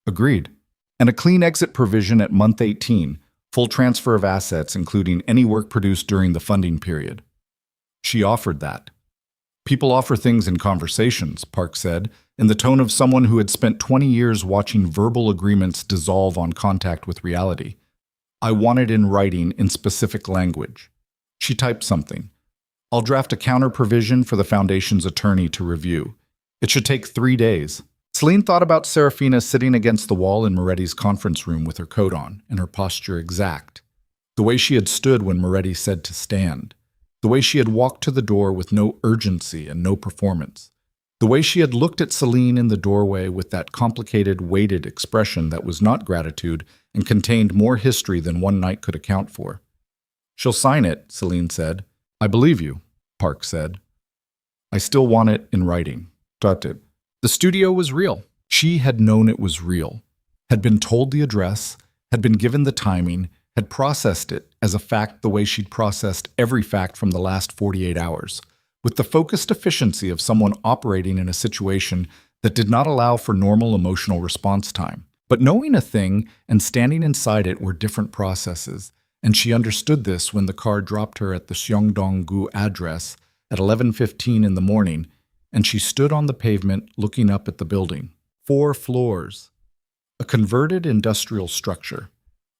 "Agreed." "And a clean exit provision at month 18, full transfer of assets including any work produced during the funding period." She offered that. "People offer things in conversations," Park said, in the tone of someone who had spent 20 years watching verbal agreements dissolve on contact with reality. "I want it in writing in specific language." She typed something. "I'll draft a counter provision for the Foundation's attorney to review. It should take 3 days." Selene thought about Serafina sitting against the wall in Moretti's conference room with her coat on and her posture exact. The way she had stood when Moretti said to stand. The way she had walked to the door with no urgency and no performance. The way she had looked at Selene in the doorway with that complicated, weighted expression that was not gratitude and contained more history than one night could account for. "She'll sign it," Selene said. "I believe you," Park said. "I still want it in writing." The studio was real. She had known it was real, had been told the address, had been given the timing, had processed it as a fact the way she'd processed every fact from the last 48 hours, with the focused efficiency of someone operating in a situation that did not allow for normal emotional response time. But knowing a thing and standing inside it were different processes, and she understood this when the car dropped her at the Seongdong-gu address at 11:15 in the morning, and she stood on the pavement looking up at the building. 4 floors. A converted industrial structure.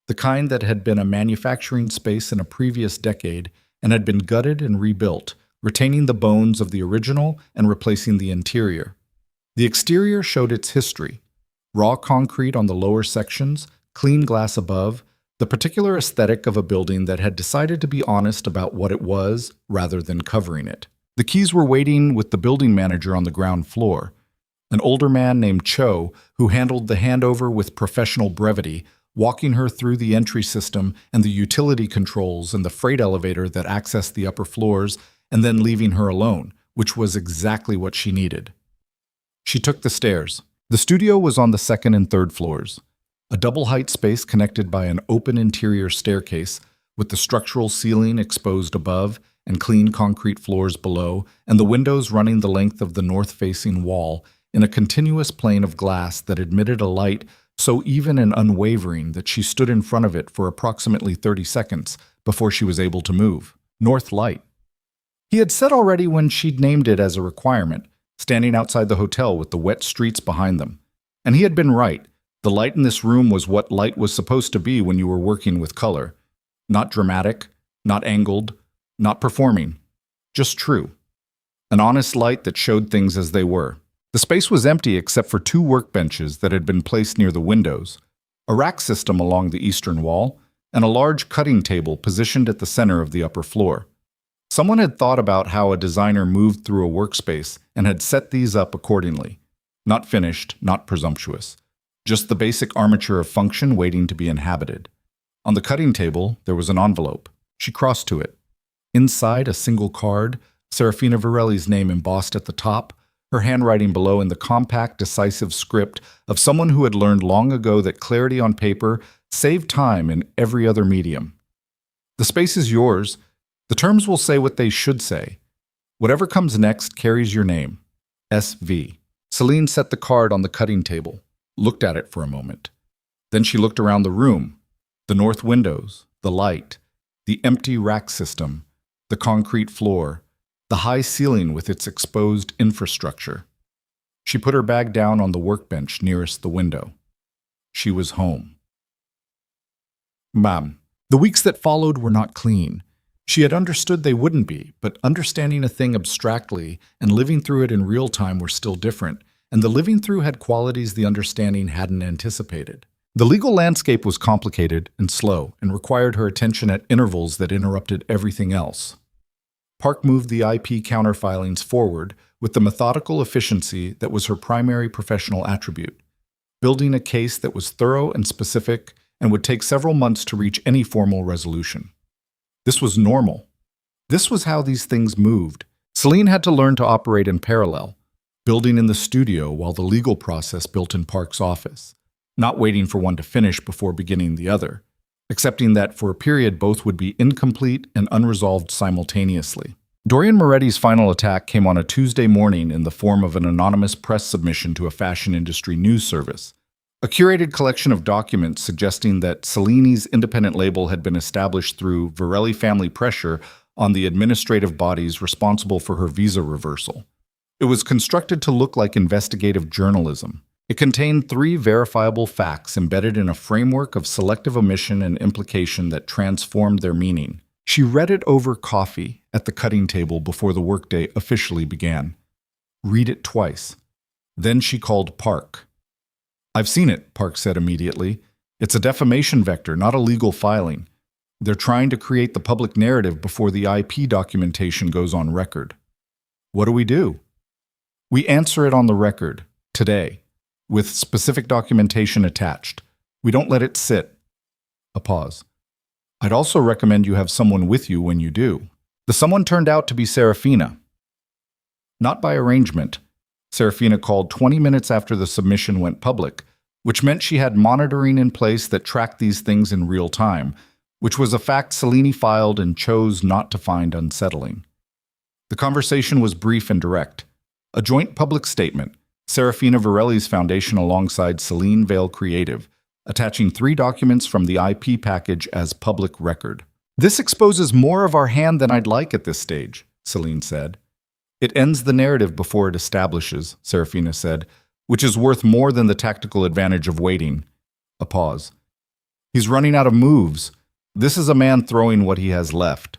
The kind that had been a manufacturing space in a previous decade and had been gutted and rebuilt, retaining the bones of the original and replacing the interior. The exterior showed its history. Raw concrete on the lower sections, clean glass above, the particular aesthetic of a building that had decided to be honest about what it was rather than covering it. The keys were waiting with the building manager on the ground floor, an older man named Cho who handled the handover with professional brevity, walking her through the entry system and the utility controls and the freight elevator that accessed the upper floors, and then leaving her alone, which was exactly what she needed. She took the stairs. The studio was on the 2nd and 3rd floors, a double-height space connected by an open interior staircase with the structural ceiling exposed above and clean concrete floors below, and the windows running the length of the north-facing wall in a continuous plane of glass that admitted a light so even and unwavering that she stood in front of it for approximately 30 seconds before she was able to move. North Light. He had said already when she'd named it as a requirement, standing outside the hotel with the wet streets behind them. And he had been right. The light in this room was what light was supposed to be when you were working with color. Not dramatic, not angled, not performing, just true. An honest light that showed things as they were. The space was empty except for 2 workbenches that had been placed near the windows, a rack system along the eastern wall, and a large cutting table positioned at the center of the upper floor. Someone had thought about how a designer moved through a workspace and had set these up accordingly. Not finished, not presumptuous. just the basic armature of function waiting to be inhabited. On the cutting table, there was an envelope. She crossed to it. Inside, a single card, Serafina Varelli's name embossed at the top, her handwriting below in the compact, decisive script of someone who had learned long ago that clarity on paper saved time in every other medium. The space is yours. The terms will say what they should say. Whatever comes next carries your name. SV. Selene set the card on the cutting table, looked at it for a moment. Then she looked around the room. The north windows, the light, the empty rack system, the concrete floor, the high ceiling with its exposed infrastructure. She put her bag down on the workbench nearest the window. She was home. Ma'am. The weeks that followed were not clean. She had understood they wouldn't be, but understanding a thing abstractly and living through it in real time were still different, and the living through had qualities the understanding hadn't anticipated. The legal landscape was complicated and slow and required her attention at intervals that interrupted everything else. Park moved the IP counterfilings forward with the methodical efficiency that was her primary professional attribute, building a case that was thorough and specific and would take several months to reach any formal resolution. This was normal. This was how these things moved. Selene had to learn to operate in parallel, building in the studio while the legal process built in Park's office, not waiting for one to finish before beginning the other, accepting that for a period both would be incomplete and unresolved simultaneously. Dorian Moretti's final attack came on a Tuesday morning in the form of an anonymous press submission to a fashion industry news service, a curated collection of documents suggesting that Selene's independent label had been established through Varelli family pressure on the administrative bodies responsible for her visa reversal. It was constructed to look like investigative journalism. It contained 3 verifiable facts embedded in a framework of selective omission and implication that transformed their meaning. She read it over coffee at the cutting table before the workday officially began. Read it twice. Then she called Park. "I've seen it," Park said immediately. "It's a defamation vector, not a legal filing. They're trying to create the public narrative before the IP documentation goes on record." "What do we do?" "We answer it on the record, today, with specific documentation attached. We don't let it sit." A pause. "I'd also recommend you have someone with you when you do." The someone turned out to be Serafina. Not by arrangement. Serafina called 20 minutes after the submission went public, which meant she had monitoring in place that tracked these things in real time, which was a fact Selene filed and chose not to find unsettling. The conversation was brief and direct. A joint public statement, Serafina Varelli's foundation alongside Selene Vale Creative, attaching 3 documents from the IP package as public record. "This exposes more of our hand than I'd like at this stage," Selene said. "It ends the narrative before it establishes," Serafina said, "which is worth more than the tactical advantage of waiting." A pause. "He's running out of moves. This is a man throwing what he has left."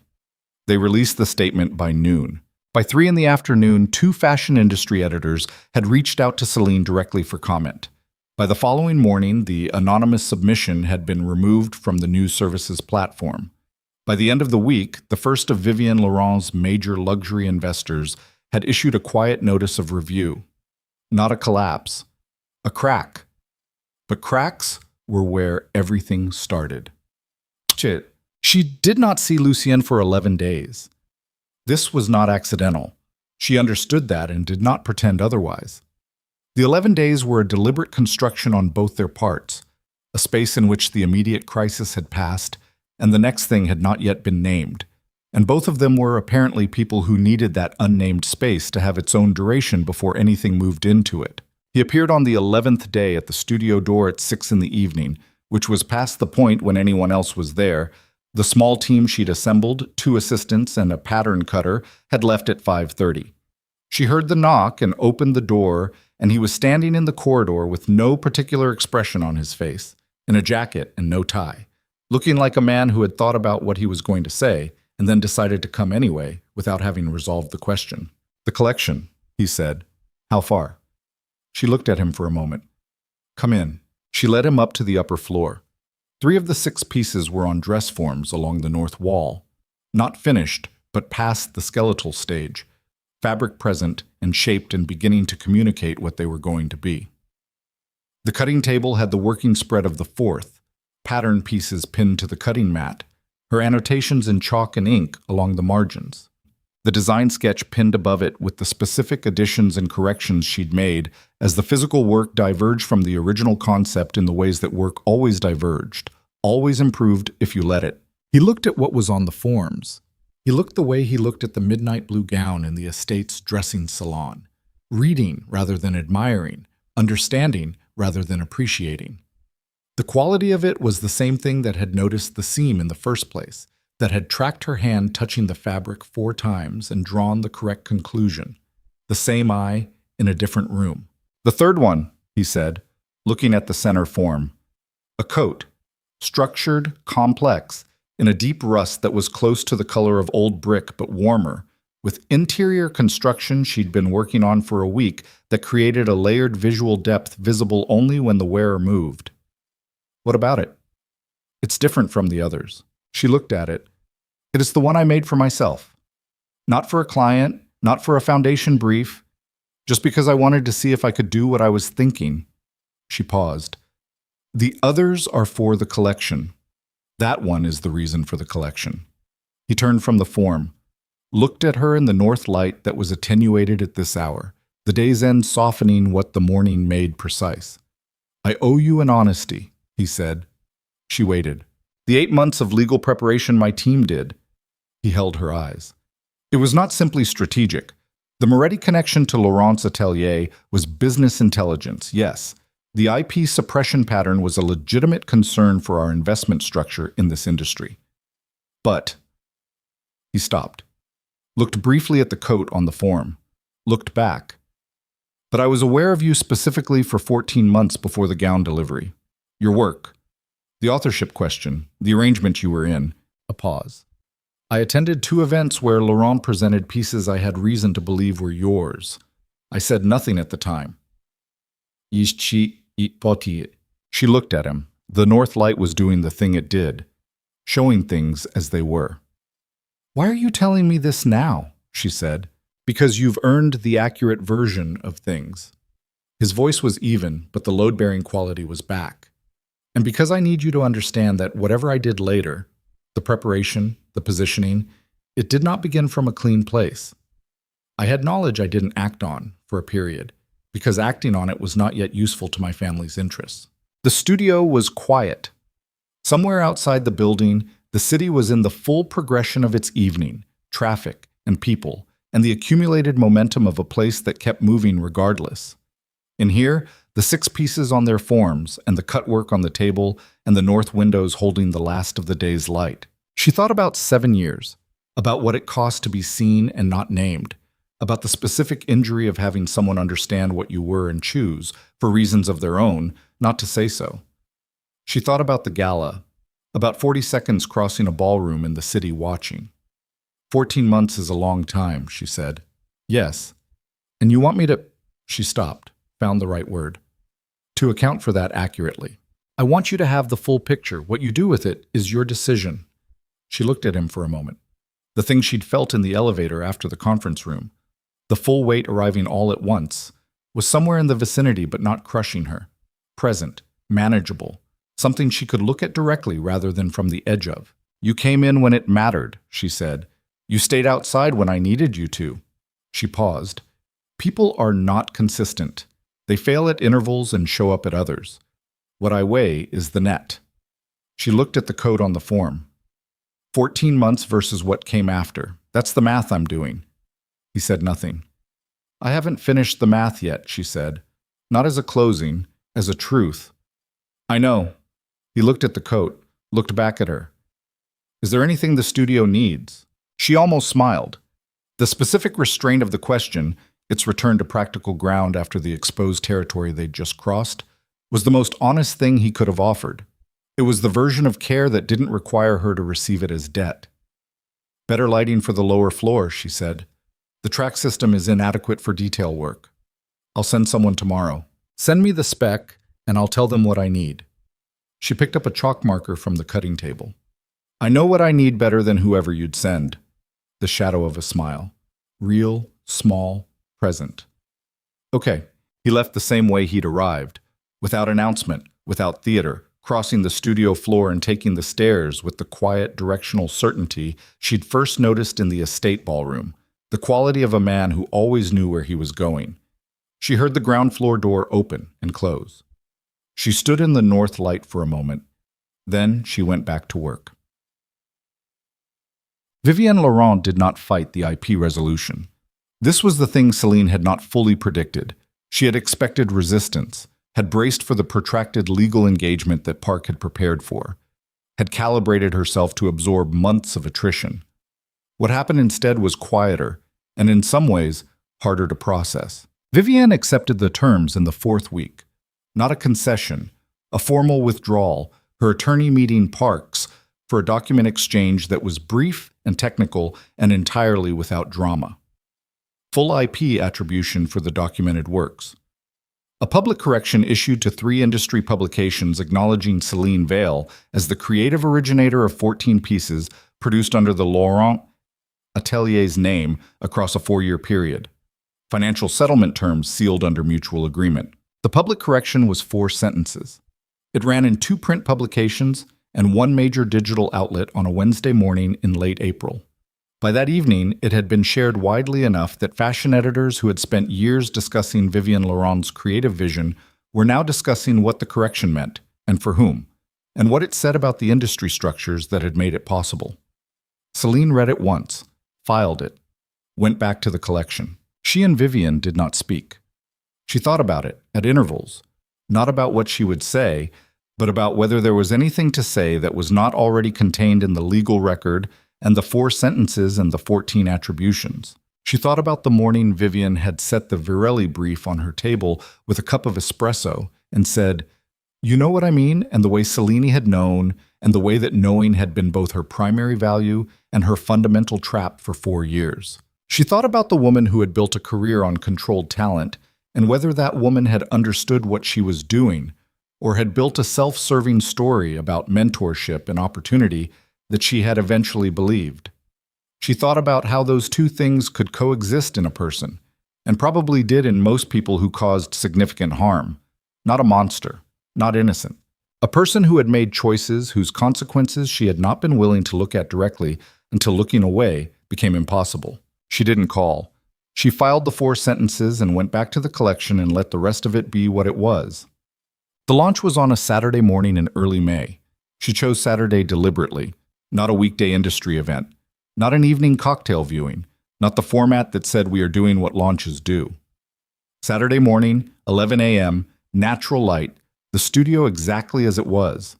They released the statement by noon. By 3 in the afternoon, 2 fashion industry editors had reached out to Selene directly for comment. By the following morning, the anonymous submission had been removed from the news service's platform. By the end of the week, the first of Vivienne Laurent's major luxury investors had issued a quiet notice of review. Not a collapse, a crack. But cracks were where everything started. She did not see Lucien for 11 days. This was not accidental. She understood that and did not pretend otherwise. The 11 days were a deliberate construction on both their parts, a space in which the immediate crisis had passed, and the next thing had not yet been named, and both of them were apparently people who needed that unnamed space to have its own duration before anything moved into it. He appeared on the 11th day at the studio door at 6 in the evening, which was past the point when anyone else was there. The small team she'd assembled, 2 assistants and a pattern cutter, had left at 5:30. She heard the knock and opened the door, and he was standing in the corridor with no particular expression on his face, in a jacket and no tie, looking like a man who had thought about what he was going to say and then decided to come anyway without having resolved the question. "The collection," he said. "How far?" She looked at him for a moment. "Come in." She led him up to the upper floor. 3 of the 6 pieces were on dress forms along the north wall, not finished, but past the skeletal stage, fabric present and shaped and beginning to communicate what they were going to be. The cutting table had the working spread of the fourth, pattern pieces pinned to the cutting mat, her annotations in chalk and ink along the margins. The design sketch pinned above it with the specific additions and corrections she'd made as the physical work diverged from the original concept in the ways that work always diverged, always improved if you let it. He looked at what was on the forms. He looked the way he looked at the midnight blue gown in the estate's dressing salon, reading rather than admiring, understanding rather than appreciating. The quality of it was the same thing that had noticed the seam in the first place, that had tracked her hand touching the fabric 4 times and drawn the correct conclusion. The same eye in a different room. The third one, he said, looking at the center form. A coat, structured, complex, in a deep rust that was close to the color of old brick but warmer, with interior construction she'd been working on for a week that created a layered visual depth visible only when the wearer moved. What about it? It's different from the others. She looked at it. It is the one I made for myself. Not for a client, not for a foundation brief, just because I wanted to see if I could do what I was thinking. She paused. The others are for the collection. That one is the reason for the collection. He turned from the form, looked at her in the north light that was attenuated at this hour, the day's end softening what the morning made precise. I owe you an honesty, he said. She waited. The 8 months of legal preparation my team did. He held her eyes. It was not simply strategic. The Moretti connection to Laurent's atelier was business intelligence, yes. The IP suppression pattern was a legitimate concern for our investment structure in this industry. But he stopped, looked briefly at the coat on the form, looked back. But I was aware of you specifically for 14 months before the gown delivery. Your work, the authorship question, the arrangement you were in. A pause. I attended 2 events where Laurent presented pieces I had reason to believe were yours. I said nothing at the time. She looked at him. The north light was doing the thing it did, showing things as they were. Why are you telling me this now? She said. Because you've earned the accurate version of things. His voice was even, but the load-bearing quality was back. And because I need you to understand that whatever I did later, the preparation, the positioning, it did not begin from a clean place. I had knowledge I didn't act on for a period, because acting on it was not yet useful to my family's interests. The studio was quiet. Somewhere outside the building, the city was in the full progression of its evening, traffic and people, and the accumulated momentum of a place that kept moving regardless. In here, the 6 pieces on their forms, and the cutwork on the table, and the north windows holding the last of the day's light. She thought about 7 years, about what it cost to be seen and not named, about the specific injury of having someone understand what you were and choose, for reasons of their own, not to say so. She thought about the gala, about 40 seconds crossing a ballroom in the city watching. 14 months is a long time, she said. Yes. And you want me to... She stopped, found the right word. To account for that accurately. I want you to have the full picture. What you do with it is your decision. She looked at him for a moment. The thing she'd felt in the elevator after the conference room, the full weight arriving all at once, was somewhere in the vicinity but not crushing her. Present, manageable, something she could look at directly rather than from the edge of. You came in when it mattered, she said. You stayed outside when I needed you to. She paused. People are not consistent. They fail at intervals and show up at others. What I weigh is the net. She looked at the code on the form. 14 months versus what came after. That's the math I'm doing. He said nothing. I haven't finished the math yet, she said. Not as a closing, as a truth. I know. He looked at the coat, looked back at her. Is there anything the studio needs? She almost smiled. The specific restraint of the question, its return to practical ground after the exposed territory they'd just crossed, was the most honest thing he could have offered. It was the version of care that didn't require her to receive it as debt. Better lighting for the lower floor, she said. The track system is inadequate for detail work. I'll send someone tomorrow. Send me the spec, and I'll tell them what I need. She picked up a chalk marker from the cutting table. I know what I need better than whoever you'd send. The shadow of a smile. Real, small, present. Okay, he left the same way he'd arrived, Without announcement, without theater, crossing the studio floor and taking the stairs with the quiet, directional certainty she'd first noticed in the estate ballroom, the quality of a man who always knew where he was going. She heard the ground floor door open and close. She stood in the north light for a moment. Then she went back to work. Vivienne Laurent did not fight the IP resolution. This was the thing Selene had not fully predicted. She had expected resistance, had braced for the protracted legal engagement that Park had prepared for, had calibrated herself to absorb months of attrition. What happened instead was quieter, and in some ways, harder to process. Vivienne accepted the terms in the fourth week. Not a concession, a formal withdrawal, her attorney meeting Parks for a document exchange that was brief and technical and entirely without drama. Full IP attribution for the documented works. A public correction issued to 3 industry publications acknowledging Selene Vale as the creative originator of 14 pieces produced under the Laurent Atelier's name across a 4-year period. Financial settlement terms sealed under mutual agreement. The public correction was 4 sentences. It ran in 2 print publications and 1 major digital outlet on a Wednesday morning in late April. By that evening, it had been shared widely enough that fashion editors who had spent years discussing Vivienne Laurent's creative vision were now discussing what the correction meant, and for whom, and what it said about the industry structures that had made it possible. Selene read it once, filed it, went back to the collection. She and Vivienne did not speak. She thought about it, at intervals, not about what she would say, but about whether there was anything to say that was not already contained in the legal record and the 4 sentences and the 14 attributions. She thought about the morning Vivienne had set the Virelli brief on her table with a cup of espresso and said, "You know what I mean?" and the way Selene had known, and the way that knowing had been both her primary value and her fundamental trap for 4 years. She thought about the woman who had built a career on controlled talent, and whether that woman had understood what she was doing, or had built a self-serving story about mentorship and opportunity that she had eventually believed. She thought about how those 2 things could coexist in a person, and probably did in most people who caused significant harm. Not a monster, not innocent. A person who had made choices whose consequences she had not been willing to look at directly until looking away became impossible. She didn't call. She filed the 4 sentences and went back to the collection and let the rest of it be what it was. The launch was on a Saturday morning in early May. She chose Saturday deliberately. Not a weekday industry event, not an evening cocktail viewing, not the format that said we are doing what launches do. Saturday morning, 11 a.m., natural light, the studio exactly as it was.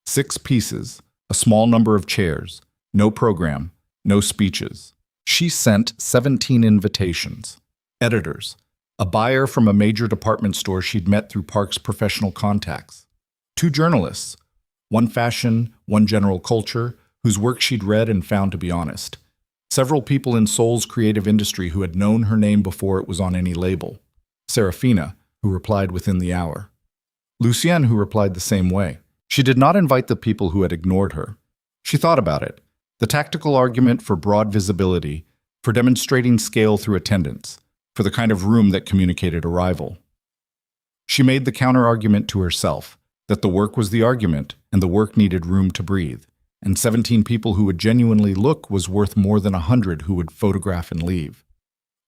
6 pieces, a small number of chairs, no program, no speeches. She sent 17 invitations. Editors, a buyer from a major department store she'd met through Park's professional contacts. 2 journalists, 1 fashion, 1 general culture, whose work she'd read and found to be honest. Several people in Seoul's creative industry who had known her name before it was on any label. Serafina, who replied within the hour. Lucienne, who replied the same way. She did not invite the people who had ignored her. She thought about it. The tactical argument for broad visibility, for demonstrating scale through attendance, for the kind of room that communicated arrival. She made the counter-argument to herself, that the work was the argument, and the work needed room to breathe, and 17 people who would genuinely look was worth more than 100 who would photograph and leave.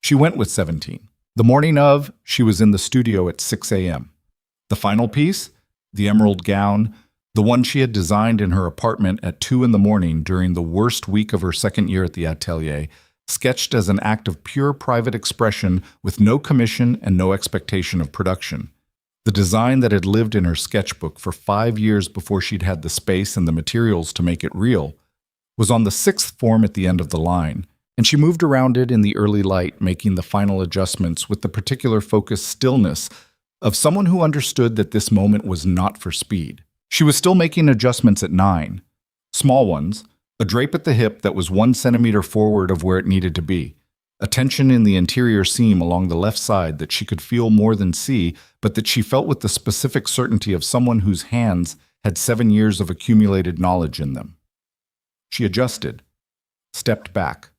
She went with 17. The morning of, she was in the studio at 6 a.m. The final piece, the emerald gown, the one she had designed in her apartment at 2 in the morning during the worst week of her second year at the atelier, sketched as an act of pure private expression with no commission and no expectation of production. The design that had lived in her sketchbook for 5 years before she'd had the space and the materials to make it real was on the 6th form at the end of the line, and she moved around it in the early light, making the final adjustments with the particular focused stillness of someone who understood that this moment was not for speed. She was still making adjustments at 9, small ones, a drape at the hip that was 1 centimeter forward of where it needed to be, a tension in the interior seam along the left side that she could feel more than see, but that she felt with the specific certainty of someone whose hands had 7 years of accumulated knowledge in them. She adjusted, stepped back,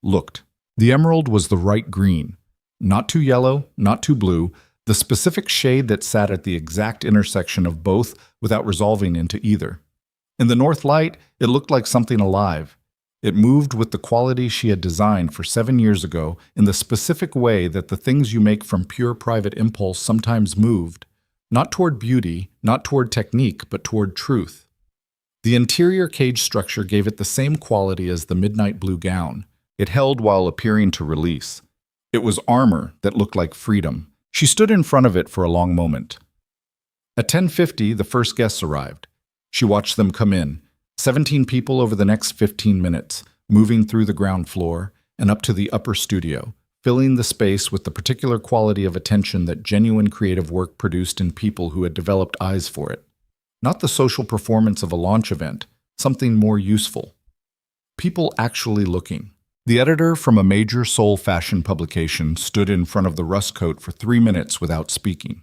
looked. The emerald was the right green, not too yellow, not too blue, the specific shade that sat at the exact intersection of both without resolving into either. In the north light, it looked like something alive. It moved with the quality she had designed for 7 years ago in the specific way that the things you make from pure private impulse sometimes moved, not toward beauty, not toward technique, but toward truth. The interior cage structure gave it the same quality as the midnight blue gown. It held while appearing to release. It was armor that looked like freedom. She stood in front of it for a long moment. At 10:50, the first guests arrived. She watched them come in, 17 people over the next 15 minutes, moving through the ground floor and up to the upper studio, filling the space with the particular quality of attention that genuine creative work produced in people who had developed eyes for it. Not the social performance of a launch event, something more useful. People actually looking. The editor from a major Seoul fashion publication stood in front of the rust coat for 3 minutes without speaking.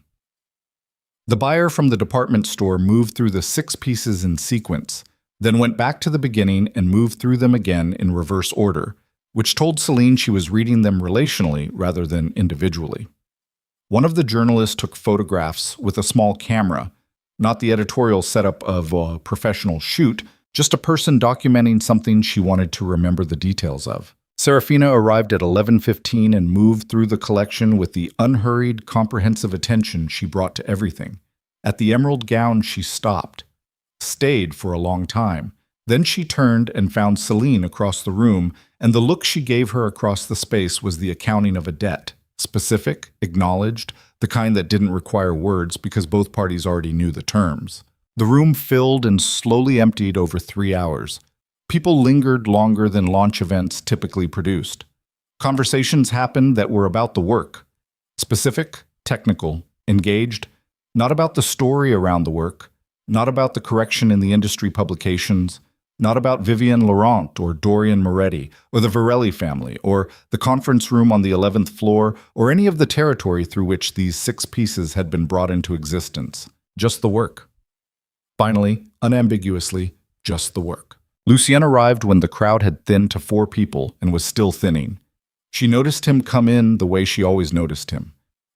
The buyer from the department store moved through the 6 pieces in sequence, then went back to the beginning and moved through them again in reverse order, which told Selene she was reading them relationally rather than individually. One of the journalists took photographs with a small camera, not the editorial setup of a professional shoot, just a person documenting something she wanted to remember the details of. Serafina arrived at 11:15 and moved through the collection with the unhurried, comprehensive attention she brought to everything. At the emerald gown, she stopped, stayed for a long time. Then she turned and found Selene across the room, and the look she gave her across the space was the accounting of a debt, specific, acknowledged, the kind that didn't require words because both parties already knew the terms. The room filled and slowly emptied over 3 hours. People lingered longer than launch events typically produced. Conversations happened that were about the work. Specific, technical, engaged, not about the story around the work, not about the correction in the industry publications, not about Vivienne Laurent or Dorian Moretti or the Varelli family or the conference room on the 11th floor or any of the territory through which these 6 pieces had been brought into existence. Just the work. Finally, unambiguously, just the work. Lucien arrived when the crowd had thinned to 4 people and was still thinning. She noticed him come in the way she always noticed him.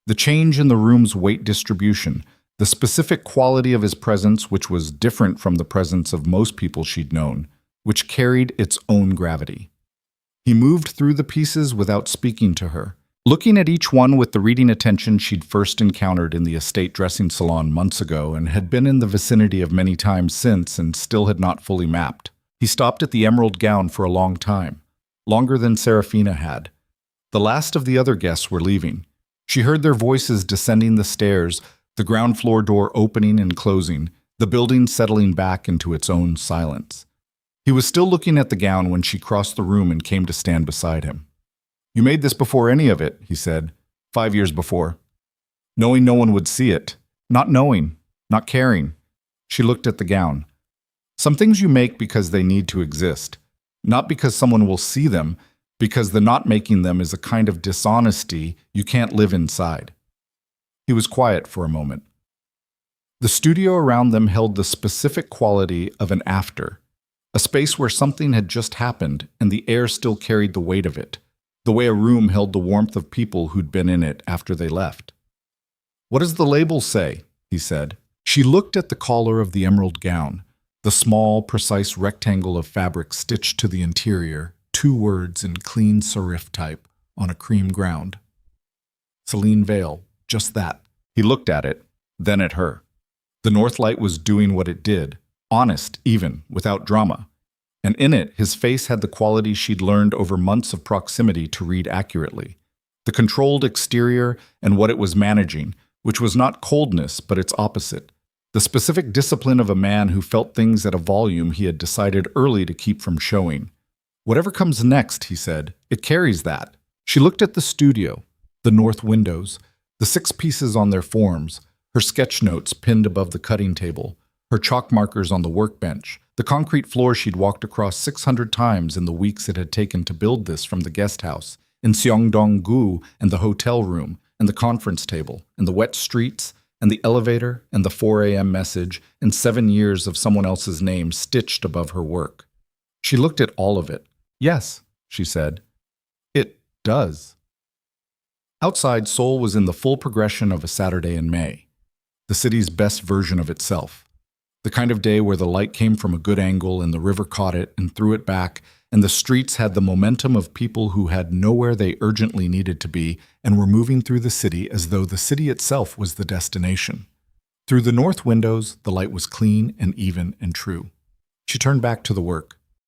The change in the room's weight distribution, the specific quality of his presence, which was different from the presence of most people she'd known, which carried its own gravity. He moved through the pieces without speaking to her, looking at each one with the reading attention she'd first encountered in the estate dressing salon months ago and had been in the vicinity of many times since and still had not fully mapped. He stopped at the emerald gown for a long time, longer than Serafina had. The last of the other guests were leaving. She heard their voices descending the stairs, the ground floor door opening and closing, the building settling back into its own silence. He was still looking at the gown when she crossed the room and came to stand beside him. "You made this before any of it," he said, 5 years before. Knowing no one would see it, not knowing, not caring. She looked at the gown. Some things you make because they need to exist, not because someone will see them, because the not making them is a kind of dishonesty you can't live inside. He was quiet for a moment. The studio around them held the specific quality of an after, a space where something had just happened and the air still carried the weight of it, the way a room held the warmth of people who'd been in it after they left. "What does the label say?" he said. She looked at the collar of the emerald gown, the small, precise rectangle of fabric stitched to the interior, 2 words in clean serif type on a cream ground. Selene Vale, just that. He looked at it, then at her. The north light was doing what it did, honest even, without drama. And in it, his face had the quality she'd learned over months of proximity to read accurately. The controlled exterior and what it was managing, which was not coldness, but its opposite. The specific discipline of a man who felt things at a volume he had decided early to keep from showing. "Whatever comes next," he said, "it carries that." She looked at the studio, the north windows, the 6 pieces on their forms, her sketch notes pinned above the cutting table, her chalk markers on the workbench, the concrete floor she'd walked across 600 times in the weeks it had taken to build this from the guest house, in Seongdong-gu and the hotel room, and the conference table, and the wet streets, and the elevator, and the 4 a.m. message, and 7 years of someone else's name stitched above her work. She looked at all of it. "Yes," she said, "it does." Outside, Seoul was in the full progression of a Saturday in May, the city's best version of itself. The kind of day where the light came from a good angle and the river caught it and threw it back, and the streets had the momentum of people who had nowhere they urgently needed to be and were moving through the city as though the city itself was the destination. Through the north windows, the light was clean and even and true. She turned back to the work.